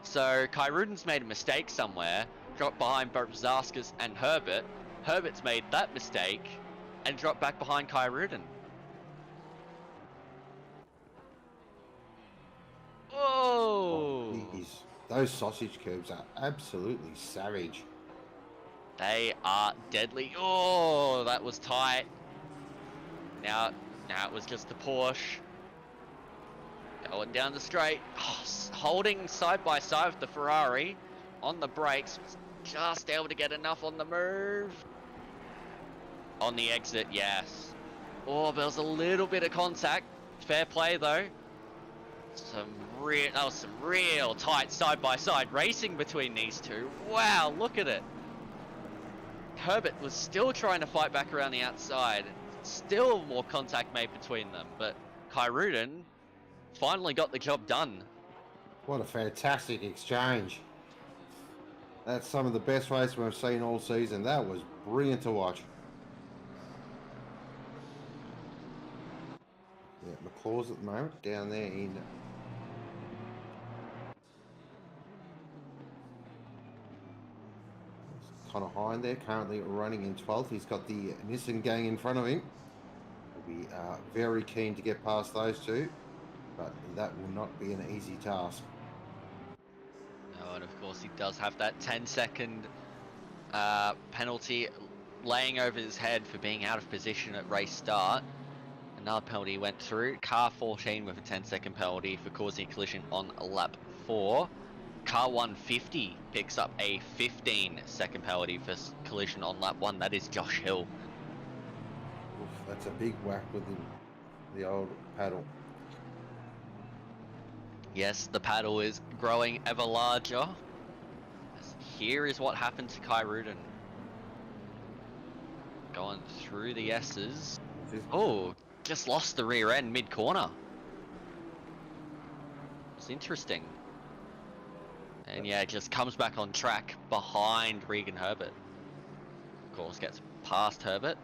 Speaker 2: So Kyruden's made a mistake somewhere, dropped behind both Zarskas and Herbert. Herbert's made that mistake and dropped back behind Kyruden. Whoa!
Speaker 1: Oh, those sausage curbs are absolutely savage.
Speaker 2: They are deadly. Oh, that was tight. Now it was just the Porsche. Going down the straight, holding side by side with the Ferrari on the brakes, just able to get enough on the move. On the exit, yes. Oh, there was a little bit of contact. Fair play though. That was some real tight side by side racing between these two. Wow, look at it. Herbert was still trying to fight back around the outside. Still more contact made between them, but Kyruden finally got the job done.
Speaker 1: What a fantastic exchange. That's some of the best racing we've seen all season. That was brilliant to watch. Yeah, McClaw's at the moment, down there in... Connor Hine there, currently running in 12th. He's got the Nissan gang in front of him. We'll be very keen to get past those two, but that will not be an easy task.
Speaker 2: Oh, and of course he does have that 10-second penalty laying over his head for being out of position at race start. Another penalty went through. Car 14 with a 10-second penalty for causing a collision on lap 4. Car 150 picks up a 15-second penalty for collision on lap 1. That is Josh Hill.
Speaker 1: Oof, that's a big whack with the old paddle.
Speaker 2: Yes, the paddle is growing ever larger. Here is what happened to Kyruden. Going through the S's. Oh, just lost the rear end mid-corner. It's interesting. And yeah, it just comes back on track behind Regan Herbert. Of course, gets past Herbert.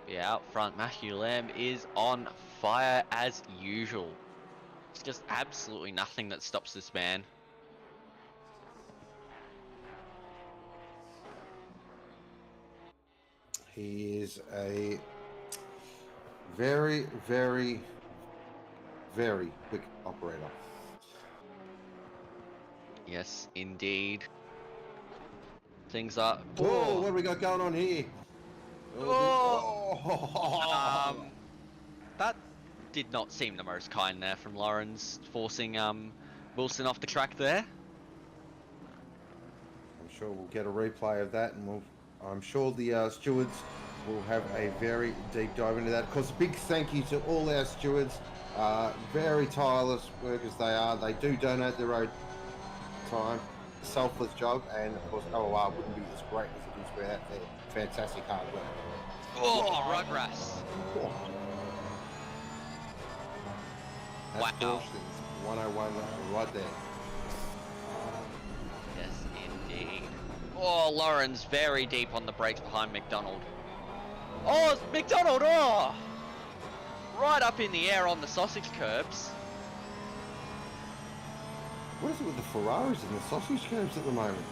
Speaker 2: Yeah, out front, Matthew Lamb is on fire as usual. It's just absolutely nothing that stops this man.
Speaker 1: He is a very, very, very quick operator.
Speaker 2: Yes, indeed. Things are...
Speaker 1: Whoa, what do we got going on here? Oh, Oh,
Speaker 2: That did not seem the most kind there from Lawrence, forcing Wilson off the track there.
Speaker 1: I'm sure we'll get a replay of that, and I'm sure the stewards will have a very deep dive into that. Of course, a big thank you to all our stewards. Very tireless workers they are. They do donate their own time, selfless job, and of course OOR wouldn't be as great as it is without their fantastic hard work.
Speaker 2: Oh, Rugras.
Speaker 1: That's
Speaker 2: Wow.
Speaker 1: 101 right there.
Speaker 2: Yes, indeed. Oh, Lawrence very deep on the brakes behind McDonald. Oh, it's McDonald! Oh! Right up in the air on the sausage curbs.
Speaker 1: What is it with the Ferraris and the sausage curbs at the moment?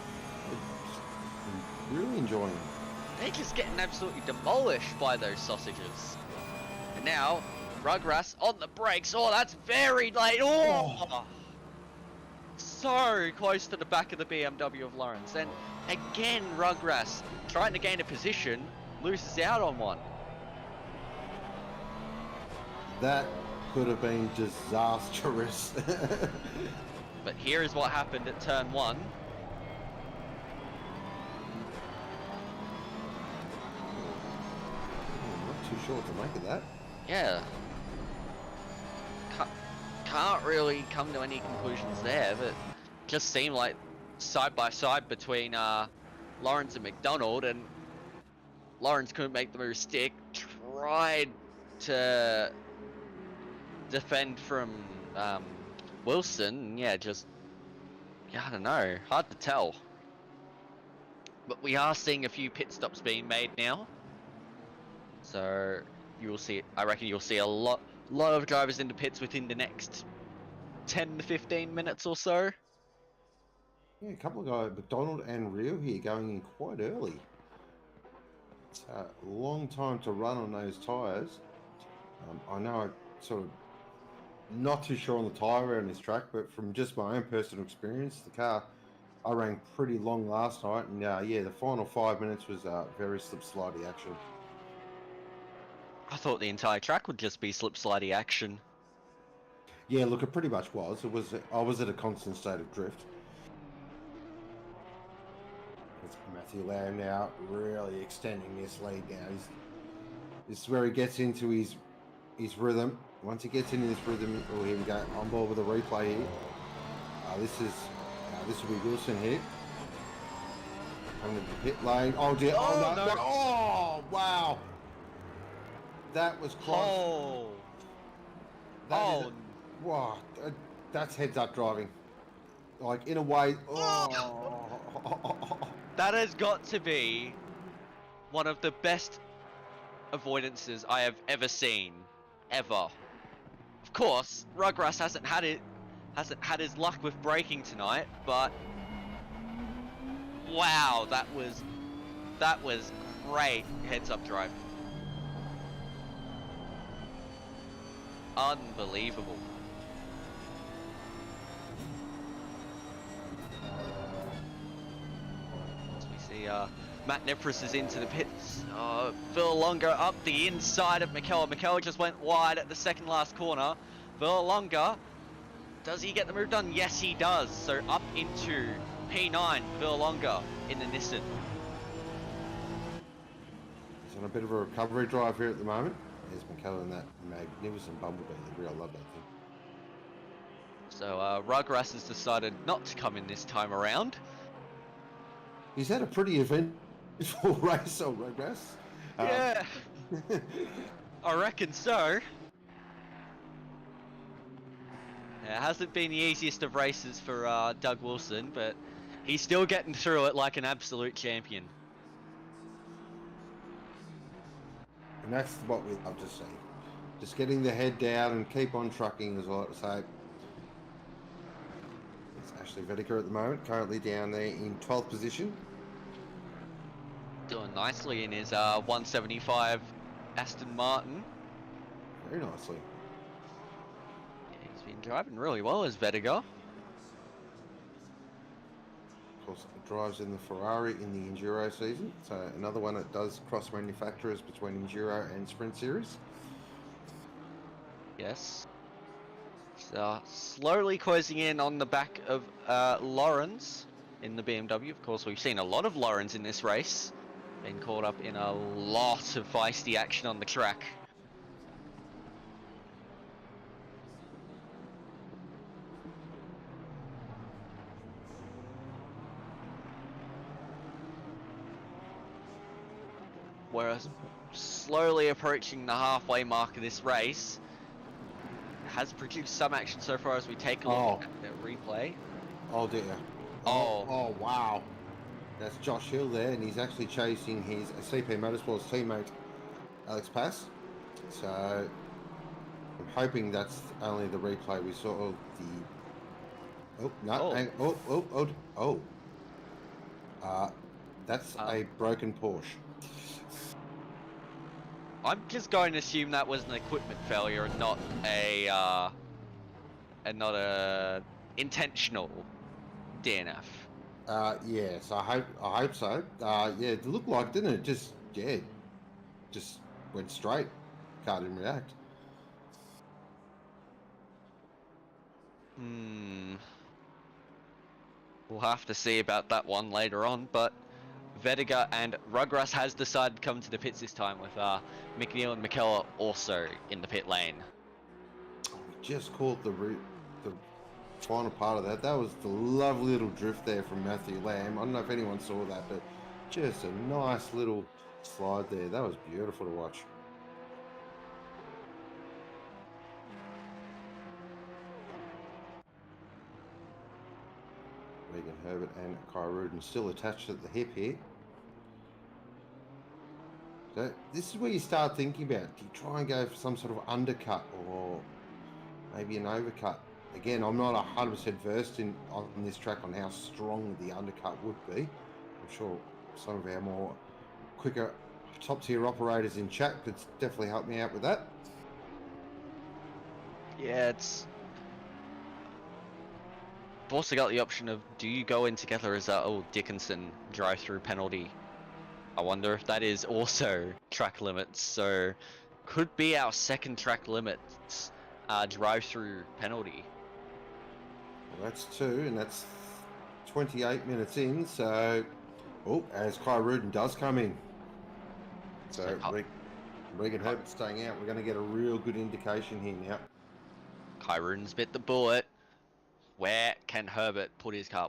Speaker 1: I'm really enjoying them.
Speaker 2: They're just getting absolutely demolished by those sausages. And now, Rugras on the brakes. Oh, that's very late. Oh! So close to the back of the BMW of Lawrence. And again, Rugras trying to gain a position, loses out on one.
Speaker 1: That could have been disastrous.
Speaker 2: But here is what happened at turn 1.
Speaker 1: I'm not too sure what to make of that.
Speaker 2: Yeah. Can't really come to any conclusions there, but just seemed like side by side between Lawrence and McDonald, and Lawrence couldn't make the move stick, tried to defend from Wilson. Yeah, I don't know, hard to tell. But we are seeing a few pit stops being made now, so you will see. I reckon you'll see a lot of drivers into pits within the next 10 to 15 minutes or so.
Speaker 1: Yeah, a couple of guys, McDonald and Rio here, going in quite early. It's a long time to run on those tyres. I know I'm sort of not too sure on the tyre around this track, but from just my own personal experience, the car I ran pretty long last night, and yeah, the final 5 minutes was very slip-slidey action.
Speaker 2: I thought the entire track would just be slip-slidey action.
Speaker 1: Yeah, look, it pretty much was. I was at a constant state of drift. It's Matthew Lamb now really extending this lead now. This is where he gets into his rhythm. Once he gets into this rhythm, oh, here we go, on board with a replay here. This will be Wilson here. Coming to the pit lane. Oh dear, oh no. Oh, wow. That was close. Wow, that's heads up driving. Like, in a way,
Speaker 2: That has got to be one of the best avoidances I have ever seen, ever. Of course, Rugras hasn't had his luck with braking tonight, but wow, that was great heads up drive. Unbelievable. As we see Matt Nepris is into the pits. Villalonger up the inside of Mikel. Mikel just went wide at the second last corner. Villalonger, does he get the move done? Yes, he does. So up into P9, Villalonger in the Nissan.
Speaker 1: He's on a bit of a recovery drive here at the moment. There's Mikel in that magnificent bumblebee. I really love that thing.
Speaker 2: So Rugras has decided not to come in this time around.
Speaker 1: He's had a pretty eventful race on Rugras.
Speaker 2: Yeah, I reckon so. It hasn't been the easiest of races for Doug Wilson, but he's still getting through it like an absolute champion.
Speaker 1: And that's what we love to see. Just getting the head down and keep on trucking is what I say. It's Ashley Vedica at the moment, currently down there in 12th position.
Speaker 2: Doing nicely in his 175 Aston Martin.
Speaker 1: Very nicely.
Speaker 2: Yeah, he's been driving really well as Vedica.
Speaker 1: Of course, drives in the Ferrari in the Enduro season. So another one that does cross manufacturers between Enduro and Sprint Series.
Speaker 2: Yes. So slowly closing in on the back of Lawrence in the BMW. Of course, we've seen a lot of Lawrence in this race. Been caught up in a lot of feisty action on the track. Whereas slowly approaching the halfway mark of this race, has produced some action so far as we take a look at replay.
Speaker 1: Oh dear.
Speaker 2: Oh.
Speaker 1: Oh wow. That's Josh Hill there, and he's actually chasing his CP Motorsports teammate, Alex Pass. So I'm hoping that's only the replay we saw of the... Oh, no, that's a broken Porsche.
Speaker 2: I'm just going to assume that was an equipment failure and not a intentional DNF.
Speaker 1: Yes, I hope so. Yeah, it looked like, didn't it? Just went straight. Car didn't react.
Speaker 2: We'll have to see about that one later on, but Vediga and Rugras has decided to come to the pits this time with McNeil and McKellar also in the pit lane.
Speaker 1: We just caught the final part of that. That was the lovely little drift there from Matthew Lamb. I don't know if anyone saw that, but just a nice little slide there. That was beautiful to watch. Regan Herbert and Kai Rudin still attached at the hip here. So this is where you start thinking about, do you try and go for some sort of undercut or maybe an overcut? Again, I'm not 100% versed on this track on how strong the undercut would be. I'm sure some of our more quicker top tier operators in chat could definitely help me out with that.
Speaker 2: Yeah, I've also got the option of, do you go in together as a Dickinson drive-through penalty? I wonder if that is also track limits, so could be our second track limits drive-through penalty.
Speaker 1: Well, that's 2, and that's 28 minutes in, so... Oh, as Kai Rudin does come in. So Regan Herbert staying out. We're going to get a real good indication here now.
Speaker 2: Kai Rudin's bit the bullet. Where can Herbert put his car?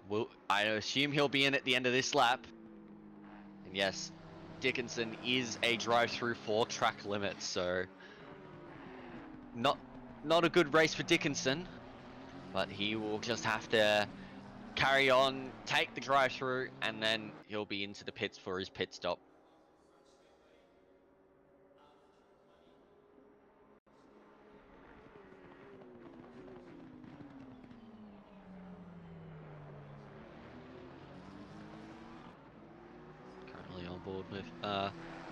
Speaker 2: I assume he'll be in at the end of this lap. And yes, Dickinson is a drive-through for track limits, so not a good race for Dickinson, but he will just have to carry on, take the drive-through, and then he'll be into the pits for his pit stop. Currently on board with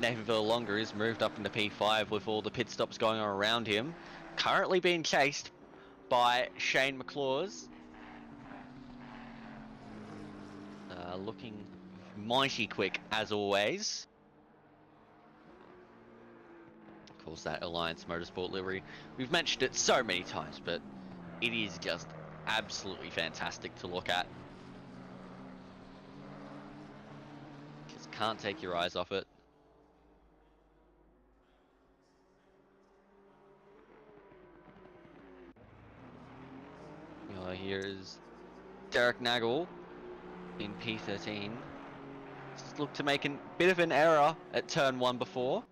Speaker 2: Naperville Longer is moved up into P5 with all the pit stops going on around him. Currently being chased by Shane McClaws. Looking mighty quick as always. Of course, that Alliance Motorsport livery. We've mentioned it so many times, but it is just absolutely fantastic to look at. Just can't take your eyes off it. Here's Derek Nagel in P13. Just looked to make a bit of an error at turn 1 before.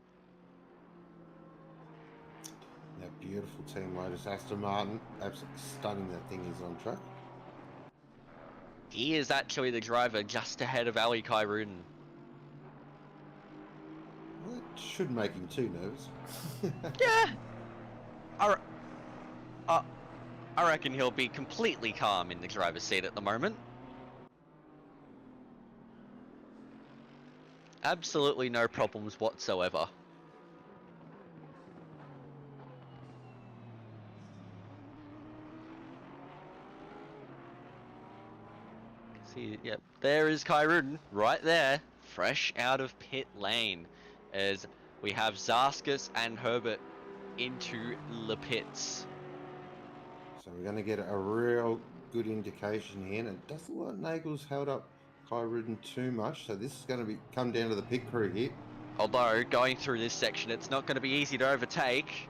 Speaker 1: That beautiful team Lotus Aston Martin. Absolutely stunning that thing is on track.
Speaker 2: He is actually the driver just ahead of Ali Kai Rudin.
Speaker 1: Well, that shouldn't make him too nervous.
Speaker 2: Yeah. I reckon he'll be completely calm in the driver's seat at the moment. Absolutely no problems whatsoever. Yep, there is Kyruden right there, fresh out of pit lane, as we have Zarskus and Herbert into the pits.
Speaker 1: So we're going to get a real good indication here, and it doesn't look like Nagel's held up Kyruden too much, so this is going to come down to the pit crew here.
Speaker 2: Although, going through this section, it's not going to be easy to overtake,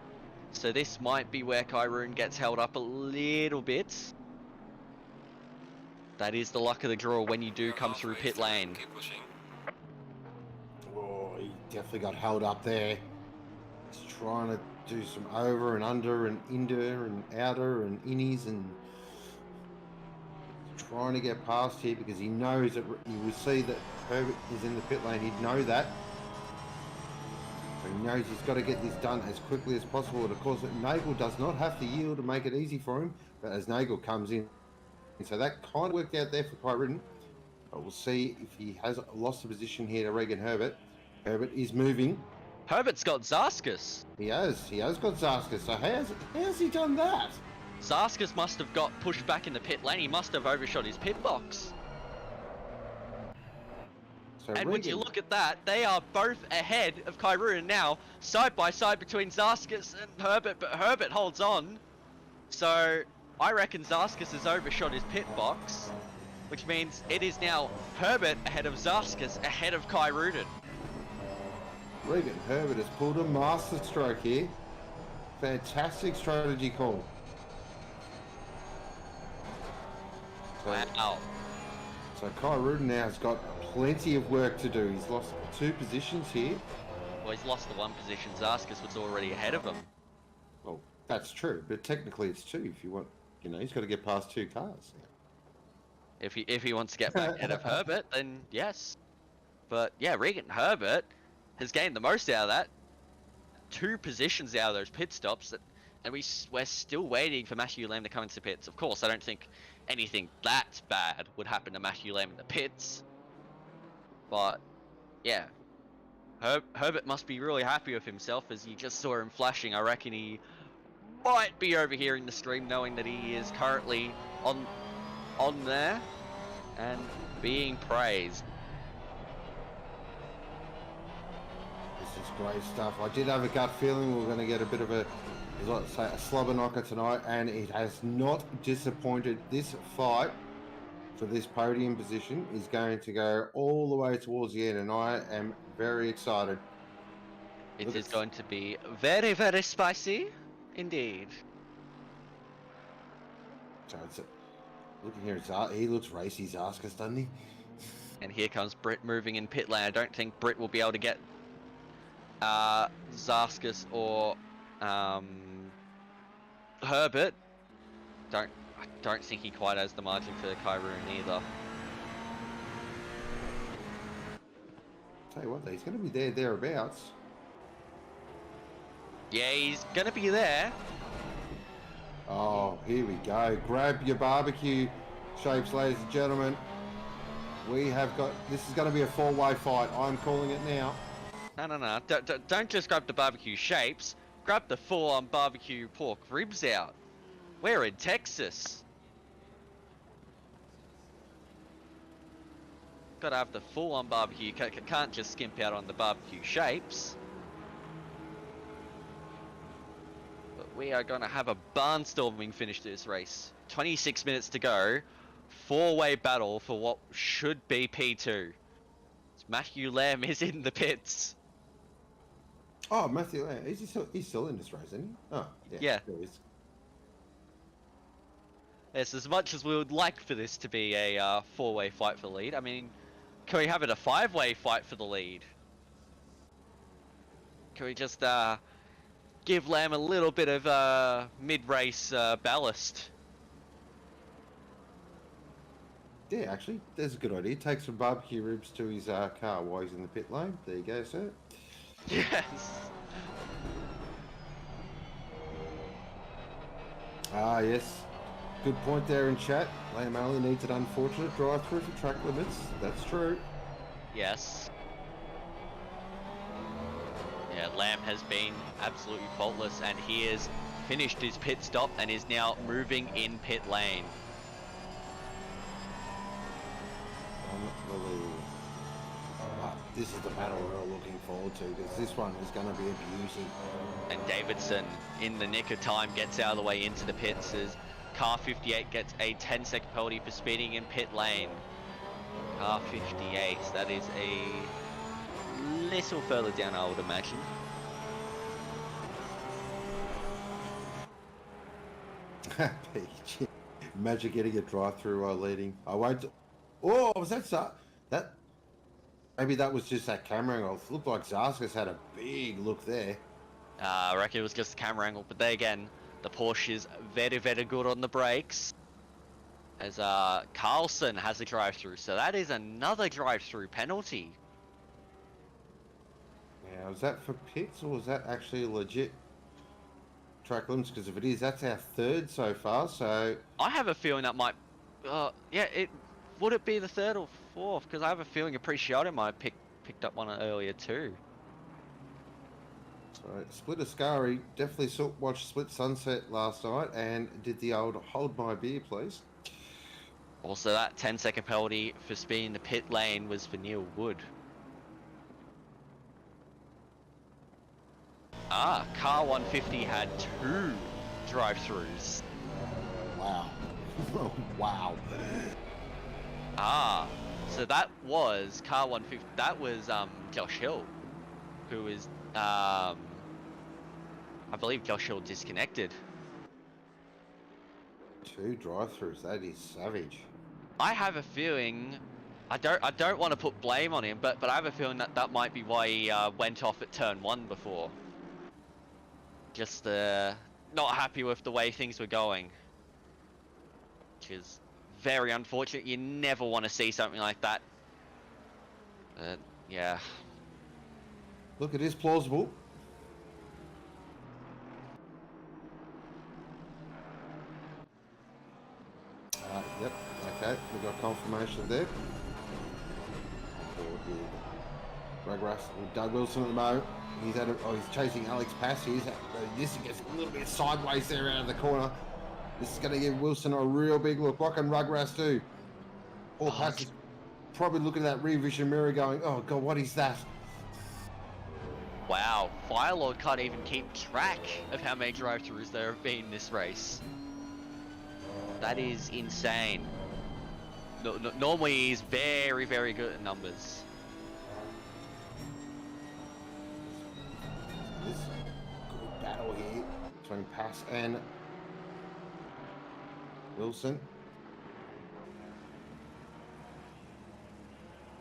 Speaker 2: so this might be where Kyruden gets held up a little bit. That is the luck of the draw when you do come through pit lane.
Speaker 1: Oh, he definitely got held up there. He's trying to do some over and under and inter and outer and innies and trying to get past here because he knows that you will see that Herbert is in the pit lane. He'd know that. So he knows he's got to get this done as quickly as possible. And of course, Nagel does not have to yield to make it easy for him. But as Nagel comes in, so that kind of worked out there for Kyruden. But we'll see if he has lost the position here to Regan Herbert. Herbert is moving.
Speaker 2: Herbert's got Zarskus.
Speaker 1: He has got Zarskus. So how's he done that?
Speaker 2: Zarskus must have got pushed back in the pit lane. He must have overshot his pit box.
Speaker 1: So
Speaker 2: and when you look at that, they are both ahead of Kyruden now, side by side between Zarskus and Herbert, but Herbert holds on. So I reckon Zarskus has overshot his pit box, which means it is now Herbert ahead of Zarskus, ahead of Kyruden.
Speaker 1: Regan Herbert has pulled a master stroke here. Fantastic strategy call.
Speaker 2: Wow.
Speaker 1: So Kyruden now has got plenty of work to do. He's lost 2 positions here.
Speaker 2: Well, he's lost the 1 position. Zarskus was already ahead of him.
Speaker 1: Well, that's true, but technically it's 2 if you want. You know, he's got to get past 2 cars.
Speaker 2: If he wants to get back ahead of Herbert, then yes. But yeah, Regan Herbert has gained the most out of that. 2 positions out of those pit stops, and we're still waiting for Matthew Lamb to come into pits. Of course, I don't think anything that bad would happen to Matthew Lamb in the pits. But yeah, Herbert must be really happy with himself as you just saw him flashing. I reckon he might be overhearing the stream, knowing that he is currently on there and being praised.
Speaker 1: This is great stuff. I did have a gut feeling we were going to get a bit of a slobber knocker tonight, and it has not disappointed. This fight for this podium position is going to go all the way towards the end, and I am very excited.
Speaker 2: It is going to be very, very spicy indeed.
Speaker 1: So looking here, he looks racy, Zarskus, doesn't he?
Speaker 2: And here comes Britt moving in pit lane. I don't think Britt will be able to get Zarskus or Herbert. I don't think he quite has the margin for Kyruden either.
Speaker 1: Tell you what, though, he's going to be thereabouts.
Speaker 2: Yeah, he's going to be there.
Speaker 1: Oh, here we go. Grab your barbecue shapes, ladies and gentlemen. We have got... This is going to be a 4-way fight. I'm calling it now.
Speaker 2: No. Don't just grab the barbecue shapes. Grab the full-on barbecue pork ribs out. We're in Texas. Gotta have the full-on barbecue. Can't just skimp out on the barbecue shapes. But we are gonna have a barnstorming finish to this race. 26 minutes to go. 4-way battle for what should be P2. Matthew Lamb is in the pits.
Speaker 1: Oh, Matthew Lamb. He's still in this race, isn't he? Oh,
Speaker 2: yeah.
Speaker 1: There he is.
Speaker 2: Yes, as much as we would like for this to be a 4-way fight for the lead, I mean, can we have it a 5-way fight for the lead? Can we just give Lamb a little bit of mid-race ballast?
Speaker 1: Yeah, actually, that's a good idea. Take some barbecue ribs to his car while he's in the pit lane. There you go, sir.
Speaker 2: Yes.
Speaker 1: Ah, yes. Good point there in chat. Lamb only needs an unfortunate drive-through for track limits. That's true.
Speaker 2: Yes. Yeah, Lamb has been absolutely faultless, and he has finished his pit stop and is now moving in pit lane.
Speaker 1: This is the battle we're all looking forward to, because this one is going to be a beauty.
Speaker 2: And Davidson, in the nick of time, gets out of the way into the pits as car 58 gets a 10-second penalty for speeding in pit lane. Car 58, that is a little further down, I would imagine.
Speaker 1: Imagine getting a drive-through while leading. I won't. Oh, was that? Maybe that was just that camera angle. It looked like Zarskas had a big look there.
Speaker 2: I reckon it was just the camera angle, but there again, the Porsche is very, very good on the brakes. As Carlson has a drive-through, so that is another drive-through penalty.
Speaker 1: Yeah, was that for pits or was that actually a legit track limits? Because if it is, that's our third so far. So
Speaker 2: I have a feeling that might, yeah, would it be the third or fourth? Because I have a feeling Appreciato might have picked up one earlier too.
Speaker 1: So Split Ascari definitely watched Split Sunset last night and did the old hold my beer, please.
Speaker 2: Also, that 10-second penalty for speeding the pit lane was for Neil Wood. Car 150 had 2 drive-throughs.
Speaker 1: Wow. Wow.
Speaker 2: So that was car 150. That was Josh Hill, who is I believe Josh Hill disconnected.
Speaker 1: 2 drive-throughs. That is savage.
Speaker 2: I have a feeling, I don't want to put blame on him, but I have a feeling that might be why he went off at turn 1 before. Just not happy with the way things were going, which is very unfortunate. You never want to see something like that. Yeah.
Speaker 1: Look, it is plausible. Yep. Okay, we got confirmation there. Ragras with Doug Wilson at the moment. He's chasing Alex Pass. This gets a little bit sideways there out of the corner. This is going to give Wilson a real big look. What can Ragras do? Paul Pass is probably looking at that rear vision mirror going, oh God, what is that?
Speaker 2: Wow, Firelord can't even keep track of how many drive-thrus there have been in this race. That is insane. Normally he's very, very good at numbers.
Speaker 1: This good battle here between Pass and Wilson.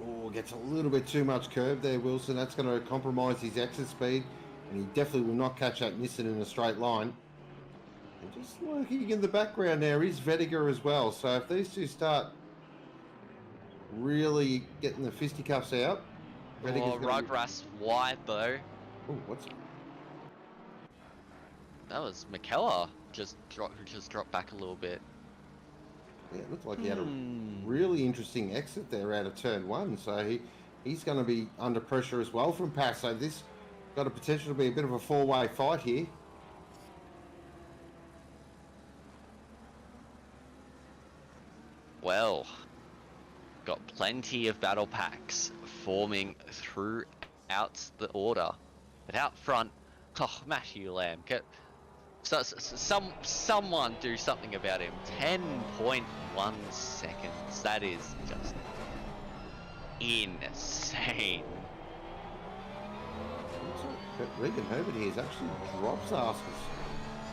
Speaker 1: Oh, gets a little bit too much curve there, Wilson. That's going to compromise his exit speed, and he definitely will not catch that Nissan in a straight line. And just lurking in the background there is Vediger as well. So if these two start really getting the fisticuffs out,
Speaker 2: Rugras wide though.
Speaker 1: Oh, what's
Speaker 2: that? Was McKellar who just dropped back a little bit.
Speaker 1: Yeah, it looked like he had a really interesting exit there out of turn 1. So he's going to be under pressure as well from Pass. So this got a potential to be a bit of a 4-way fight here.
Speaker 2: Well, got plenty of battle packs forming throughout the order. But out front, Matthew Lamb. Someone do something about him. 10.1 seconds. That is just insane.
Speaker 1: But Regan Herbert here has actually dropped Zarskas.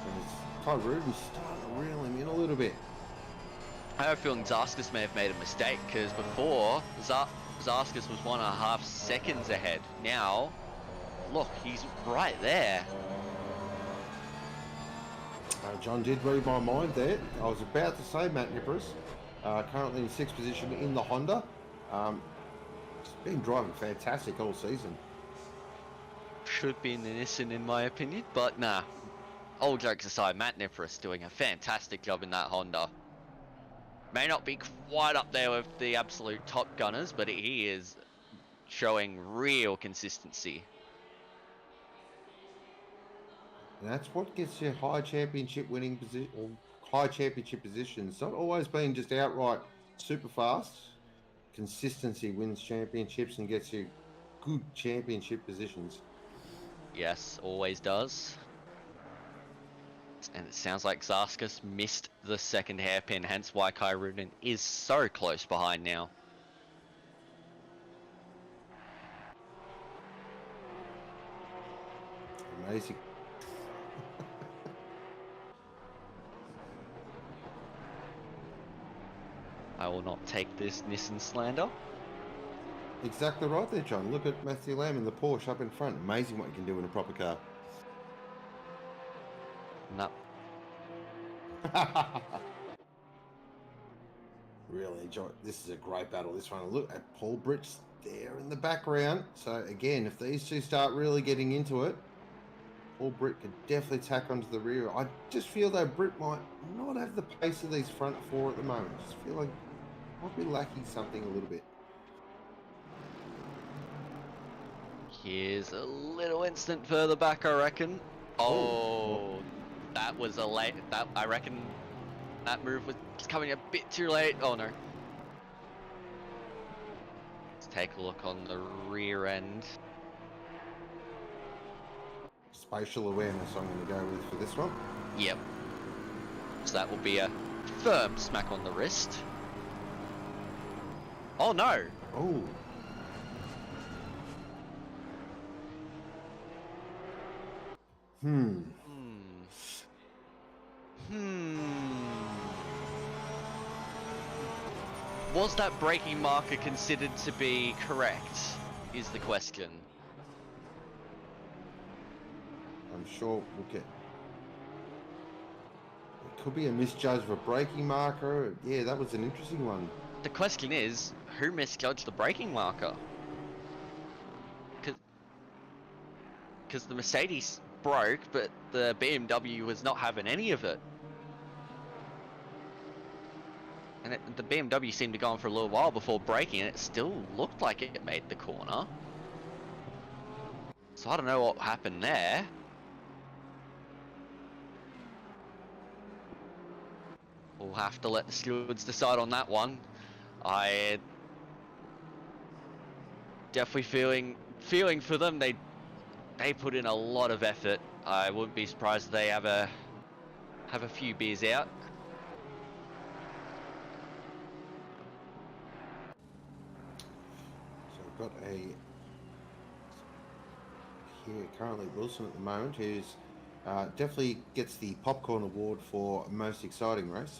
Speaker 1: And Ty Ruben's starting to reel him in a little bit.
Speaker 2: I have a feeling Zarskas may have made a mistake, because before, Zarskas was 1.5 seconds ahead. Now, look, he's right there.
Speaker 1: John did read my mind there. I was about to say Matt Nippers, currently in 6th position in the Honda. He's been driving fantastic all season.
Speaker 2: Should be in the Nissan in my opinion, but nah. All jokes aside, Matt Nippers doing a fantastic job in that Honda. May not be quite up there with the absolute top gunners, but he is showing real consistency.
Speaker 1: And that's what gets you high championship winning position or high championship positions. Not always being just outright super fast. Consistency wins championships and gets you good championship positions.
Speaker 2: Yes, always does. And it sounds like Zaskus missed the second hairpin, hence why Kai Rudin is so close behind now.
Speaker 1: Amazing.
Speaker 2: I will not take this Nissan slander.
Speaker 1: Exactly right there, John. Look at Matthew Lamb in the Porsche up in front. Amazing what you can do in a proper car.
Speaker 2: No.
Speaker 1: Really enjoy it. This is a great battle, this one. Look at Paul Britt's there in the background. So again, if these two start really getting into it, Paul Britt could definitely tack onto the rear. I just feel though Britt might not have the pace of these front four at the moment. I just feel like might be lacking something a little bit.
Speaker 2: Here's a little instant further back, I reckon. Oh, that was a late. That I reckon that move was coming a bit too late. Oh no. Let's take a look on the rear end.
Speaker 1: Spatial awareness I'm going to go with for this one.
Speaker 2: Yep. So that will be a firm smack on the wrist. Oh no.
Speaker 1: Oh.
Speaker 2: Was that braking marker considered to be correct, is the question.
Speaker 1: I'm sure we'll get... It could be a misjudge of a braking marker. Yeah, that was an interesting one.
Speaker 2: The question is, who misjudged the braking marker? Because the Mercedes broke, but the BMW was not having any of it. And the BMW seemed to go on for a little while before braking, and it still looked like it made the corner. So I don't know what happened there. We'll have to let the stewards decide on that one. I definitely feeling for them. They put in a lot of effort. I wouldn't be surprised if they have a few beers out.
Speaker 1: So we've got here currently Wilson at the moment, who's definitely gets the popcorn award for most exciting race.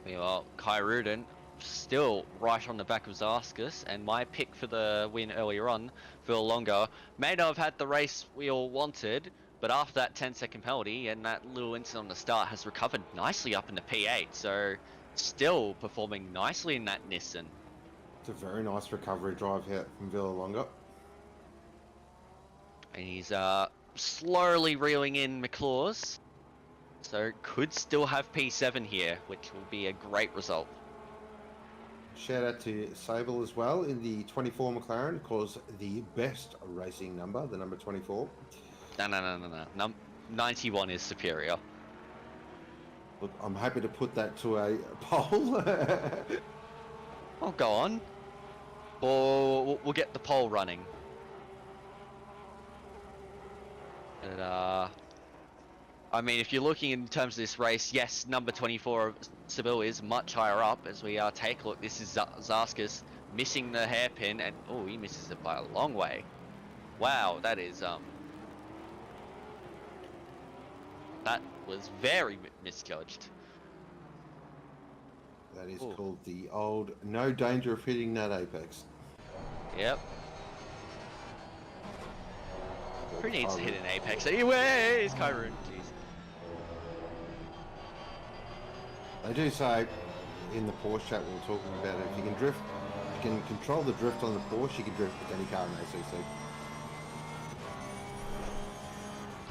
Speaker 2: Well, Kai Rudin still right on the back of Zaskus, and my pick for the win earlier on, Phil Longo, may not have had the race we all wanted, but after that 10-second penalty and that little incident on the start has recovered nicely up in the P8, so still performing nicely in that Nissan.
Speaker 1: It's a very nice recovery drive here from Villalonga.
Speaker 2: And he's slowly reeling in McClaws, so could still have P7 here, which will be a great result.
Speaker 1: Shout out to Sable as well in the 24 McLaren, of course, the best racing number, the number 24.
Speaker 2: No. 91 is superior.
Speaker 1: Look, I'm happy to put that to a poll.
Speaker 2: Oh, go on. Or we'll get the poll running. But, I mean, if you're looking in terms of this race, yes, number 24 of Seville is much higher up as we take a look. This is Zaskus missing the hairpin, and oh, he misses it by a long way. Wow, that is that was very misjudged.
Speaker 1: That is called the old no danger of hitting that apex.
Speaker 2: Yep. Who needs to hit an apex anyways? Kyrun, jeez.
Speaker 1: They do say in the Porsche chat we were talking about it, if you can drift, if you can control the drift on the Porsche, you can drift with any car in ACC.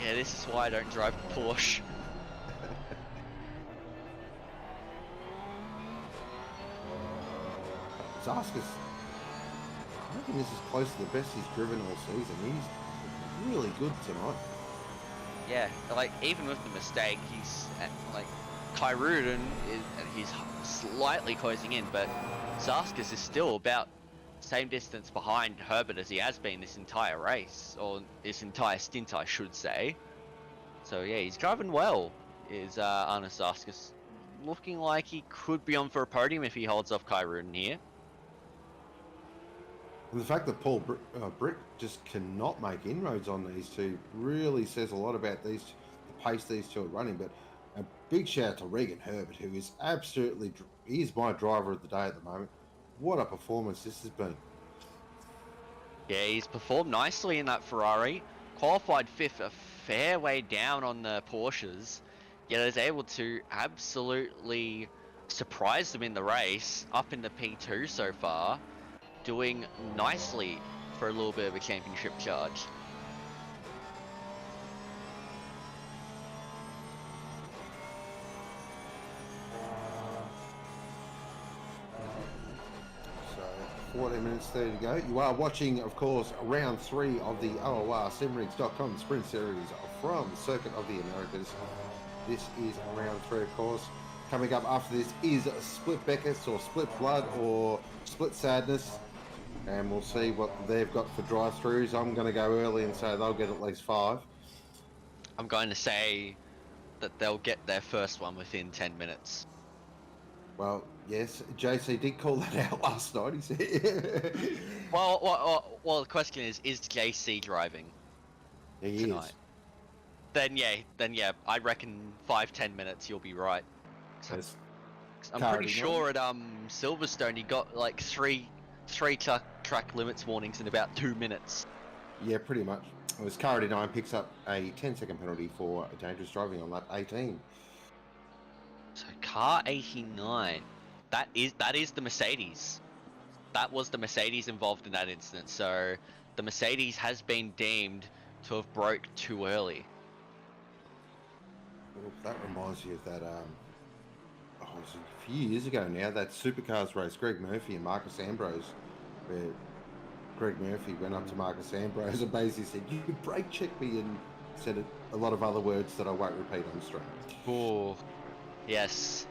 Speaker 2: Yeah, this is why I don't drive a Porsche.
Speaker 1: Zaskus, I reckon this is close to the best he's driven all season. He's really good tonight.
Speaker 2: Yeah, like even with the mistake, he's like Kai Rudin he's slightly closing in, but Zaskus is still about same distance behind Herbert as he has been this entire race, or this entire stint, I should say. So yeah, he's driving well. Is Anastaskas looking like he could be on for a podium if he holds off Kai Ruden here?
Speaker 1: And the fact that Paul Brick just cannot make inroads on these two really says a lot about the pace these two are running. But a big shout out to Regan Herbert, who is absolutely, he's my driver of the day at the moment. What a performance this has been.
Speaker 2: Yeah, he's performed nicely in that Ferrari. Qualified 5th, a fair way down on the Porsches, yet is able to absolutely surprise them in the race, up in the P2 so far, doing nicely for a little bit of a championship charge.
Speaker 1: So 14 minutes, 30 to go. You are watching, of course, round 3 of the OOR Simrigs.com Sprint Series from the Circuit of the Americas. This is round 3, of course. Coming up after this is Split Becketts, or Split Blood, or Split Sadness. And we'll see what they've got for drive-throughs. I'm going to go early and say they'll get at least 5.
Speaker 2: I'm going to say that they'll get their first one within 10 minutes.
Speaker 1: Well, yes, JC did call that out last night. He said,
Speaker 2: well, the question is JC driving
Speaker 1: he
Speaker 2: tonight?
Speaker 1: is.
Speaker 2: Then yeah, I reckon 5-10 minutes you'll be right.
Speaker 1: Yes.
Speaker 2: I'm pretty sure at Silverstone he got like three track limits warnings in about 2 minutes.
Speaker 1: Yeah, pretty much. It was car 89 picks up a 10-second penalty for dangerous driving on lap 18.
Speaker 2: So car 89, that is the Mercedes. That was the Mercedes involved in that incident. So the Mercedes has been deemed to have broke too early.
Speaker 1: Well, that reminds me of that, it was a few years ago now, that supercars race, Greg Murphy and Marcus Ambrose, where Greg Murphy went up to Marcus Ambrose and basically said, "You could brake check me," and said a lot of other words that I won't repeat on stream.
Speaker 2: Oh, yes.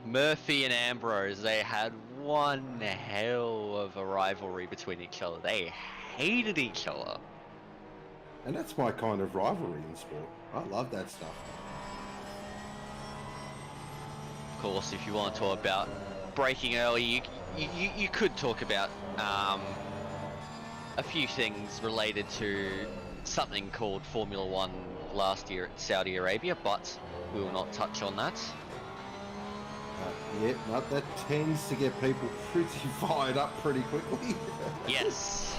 Speaker 2: Murphy and Ambrose, they had one hell of a rivalry between each other. They hated each other.
Speaker 1: And that's my kind of rivalry in sport. I love that stuff.
Speaker 2: Of course, if you want to talk about braking early, you could talk about a few things related to something called Formula One last year at Saudi Arabia, but we will not touch on that.
Speaker 1: Yeah, no, that tends to get people pretty fired up pretty quickly.
Speaker 2: Yes.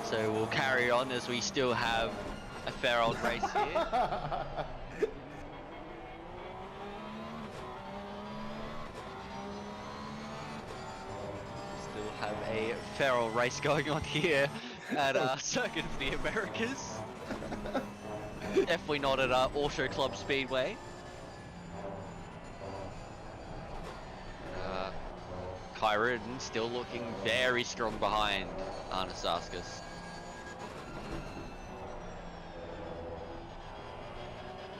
Speaker 2: So we'll carry on as we still have a fair old race here. Still have a fair old race going on here at Circuit of the Americas. Definitely not at Auto Club Speedway. Kai Ruden still looking very strong behind Anastaskas.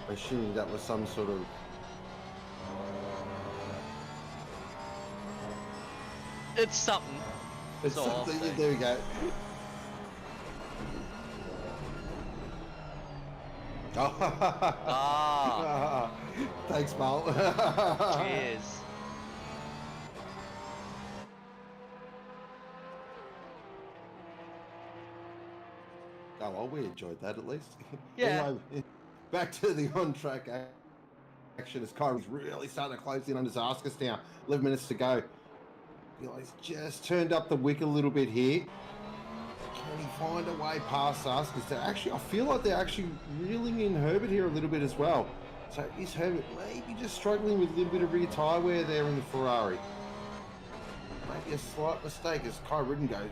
Speaker 1: Assuming that was some sort of...
Speaker 2: It's something.
Speaker 1: It's
Speaker 2: So I'll
Speaker 1: something.
Speaker 2: say.
Speaker 1: There we go.
Speaker 2: Ah,
Speaker 1: Thanks, Mal.
Speaker 2: cheers.
Speaker 1: Oh, well, we enjoyed that at least.
Speaker 2: Yeah.
Speaker 1: Anyway, back to the on-track action as Kyrie's really starting to close in on Zaskas now. 11 minutes to go. He's just turned up the wick a little bit here. Can he find a way past Zaskas? Actually, I feel like they're actually reeling in Herbert here a little bit as well. So is Herbert maybe just struggling with a little bit of rear tyre wear there in the Ferrari? Maybe a slight mistake as Kai Ruden goes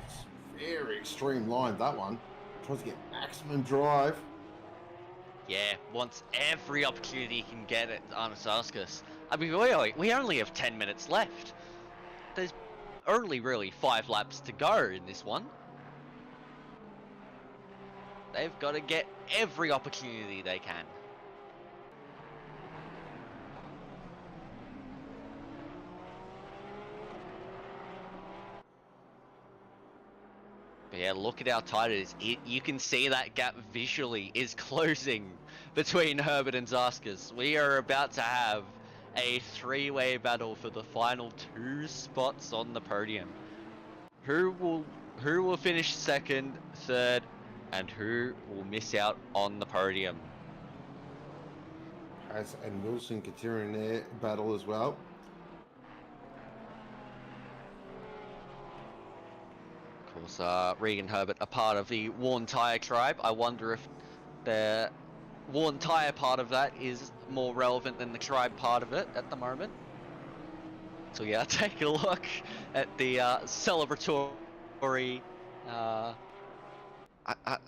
Speaker 1: very extreme line, that one. Tries to get maximum drive.
Speaker 2: Yeah, wants every opportunity he can get at Anastaskas. I mean, we only have 10 minutes left. There's only really 5 laps to go in this one. They've got to get every opportunity they can. But yeah, look at how tight it is. You can see that gap visually is closing between Herbert and Zaskas. We are about to have a three-way battle for the final 2 spots on the podium. Who will finish second, third, and who will miss out on the podium?
Speaker 1: Has and Wilson continuing their battle as well.
Speaker 2: Of course, Regan Herbert, a part of the Worn Tyre tribe. I wonder if the Worn Tyre part of that is more relevant than the tribe part of it at the moment. So yeah, take a look at the celebratory. I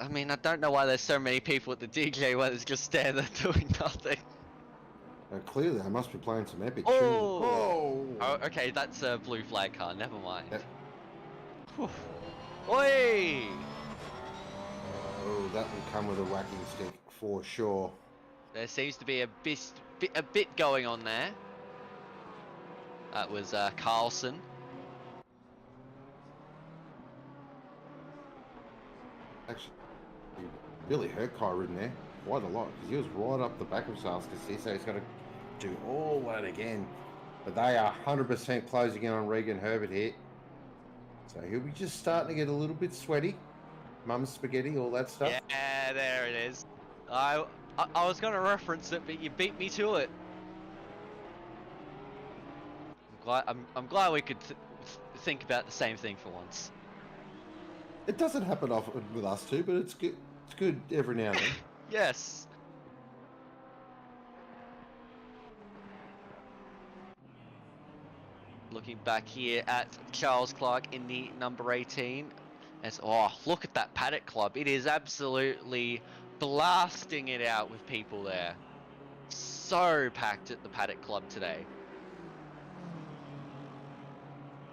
Speaker 2: mean, I don't know why there's so many people at the DJ where there's just stand there doing nothing.
Speaker 1: Clearly, I must be playing some epic
Speaker 2: Oh!
Speaker 1: tunes.
Speaker 2: Oh, okay, that's a blue flag car. Never mind.
Speaker 1: Yep.
Speaker 2: Whew. Oi!
Speaker 1: Oh, that will come with a whacking stick for sure.
Speaker 2: There seems to be a bit going on there. That was Carlson.
Speaker 1: Actually, he really hurt Kyron there quite a lot because he was right up the back of Zaskas, so he's got to do all that again. But they are 100% closing in on Regan Herbert here. So he'll be just starting to get a little bit sweaty. Mum's spaghetti, all that stuff.
Speaker 2: Yeah, there it is. I was going to reference it, but you beat me to it. I'm glad we could think about the same thing for once.
Speaker 1: It doesn't happen often with us two, but it's good. It's good every now and then.
Speaker 2: Yes. Looking back here at Charles Clark in the number 18. As, oh, look at that paddock club. It is absolutely blasting it out with people there. So packed at the paddock club today.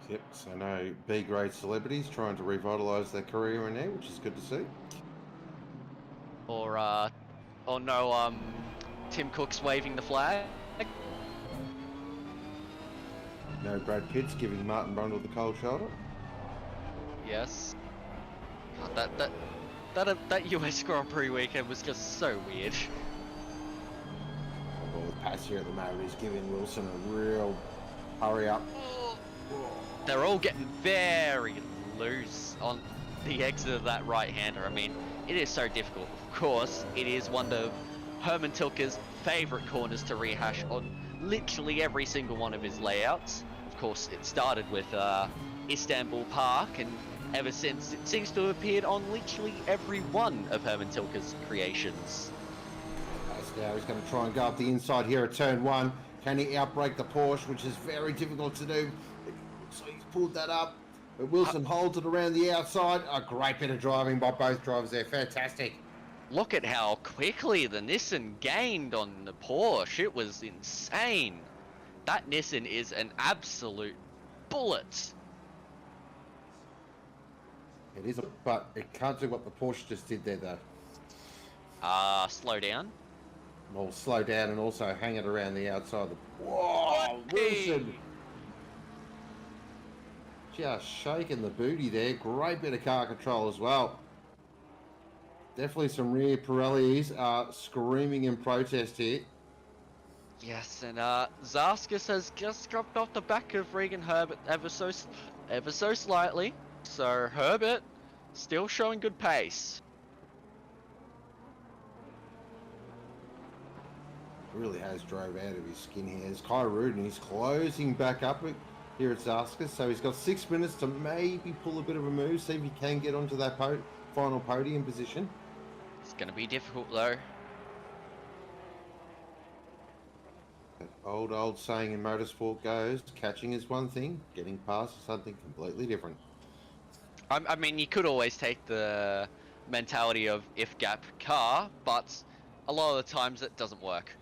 Speaker 1: Yep, so no B-grade celebrities trying to revitalise their career in there, which is good to see.
Speaker 2: Or no, Tim Cook's waving the flag.
Speaker 1: No Brad Pitt's giving Martin Brundle the cold shoulder.
Speaker 2: Yes. God, that US Grand Prix weekend was just so weird.
Speaker 1: Well, with Passier at the moment, he's giving Wilson a real hurry up.
Speaker 2: They're all getting very loose on the exit of that right-hander. I mean, it is so difficult. Of course, it is one of Herman Tilke's favourite corners to rehash on literally every single one of his layouts. Of course, it started with Istanbul Park, and ever since, it seems to have appeared on literally every one of Herman Tilke's creations.
Speaker 1: Now he's going to try and go up the inside here at turn 1. Can he outbrake the Porsche, which is very difficult to do. So he's pulled that up. But Wilson holds it around the outside. A great bit of driving by both drivers there. Fantastic.
Speaker 2: Look at how quickly the Nissan gained on the Porsche. It was insane. That Nissan is an absolute bullet.
Speaker 1: It is, but it can't do what the Porsche just did there, though.
Speaker 2: Slow down.
Speaker 1: Well, slow down and also hang it around the outside. Whoa, Wilson! Just shaking the booty there. Great bit of car control as well. Definitely some rear Pirellis screaming in protest here.
Speaker 2: Yes, and Zaskas has just dropped off the back of Regan Herbert ever so slightly. So Herbert still showing good pace.
Speaker 1: Really has drove out of his skin here. It's Kai Rudin. He's closing back up here at Zaskas. So he's got 6 minutes to maybe pull a bit of a move, see if he can get onto that final podium position.
Speaker 2: It's going to be difficult though.
Speaker 1: That old saying in motorsport goes, catching is one thing, getting past is something completely different.
Speaker 2: I mean, you could always take the mentality of if gap car, but a lot of the times it doesn't work.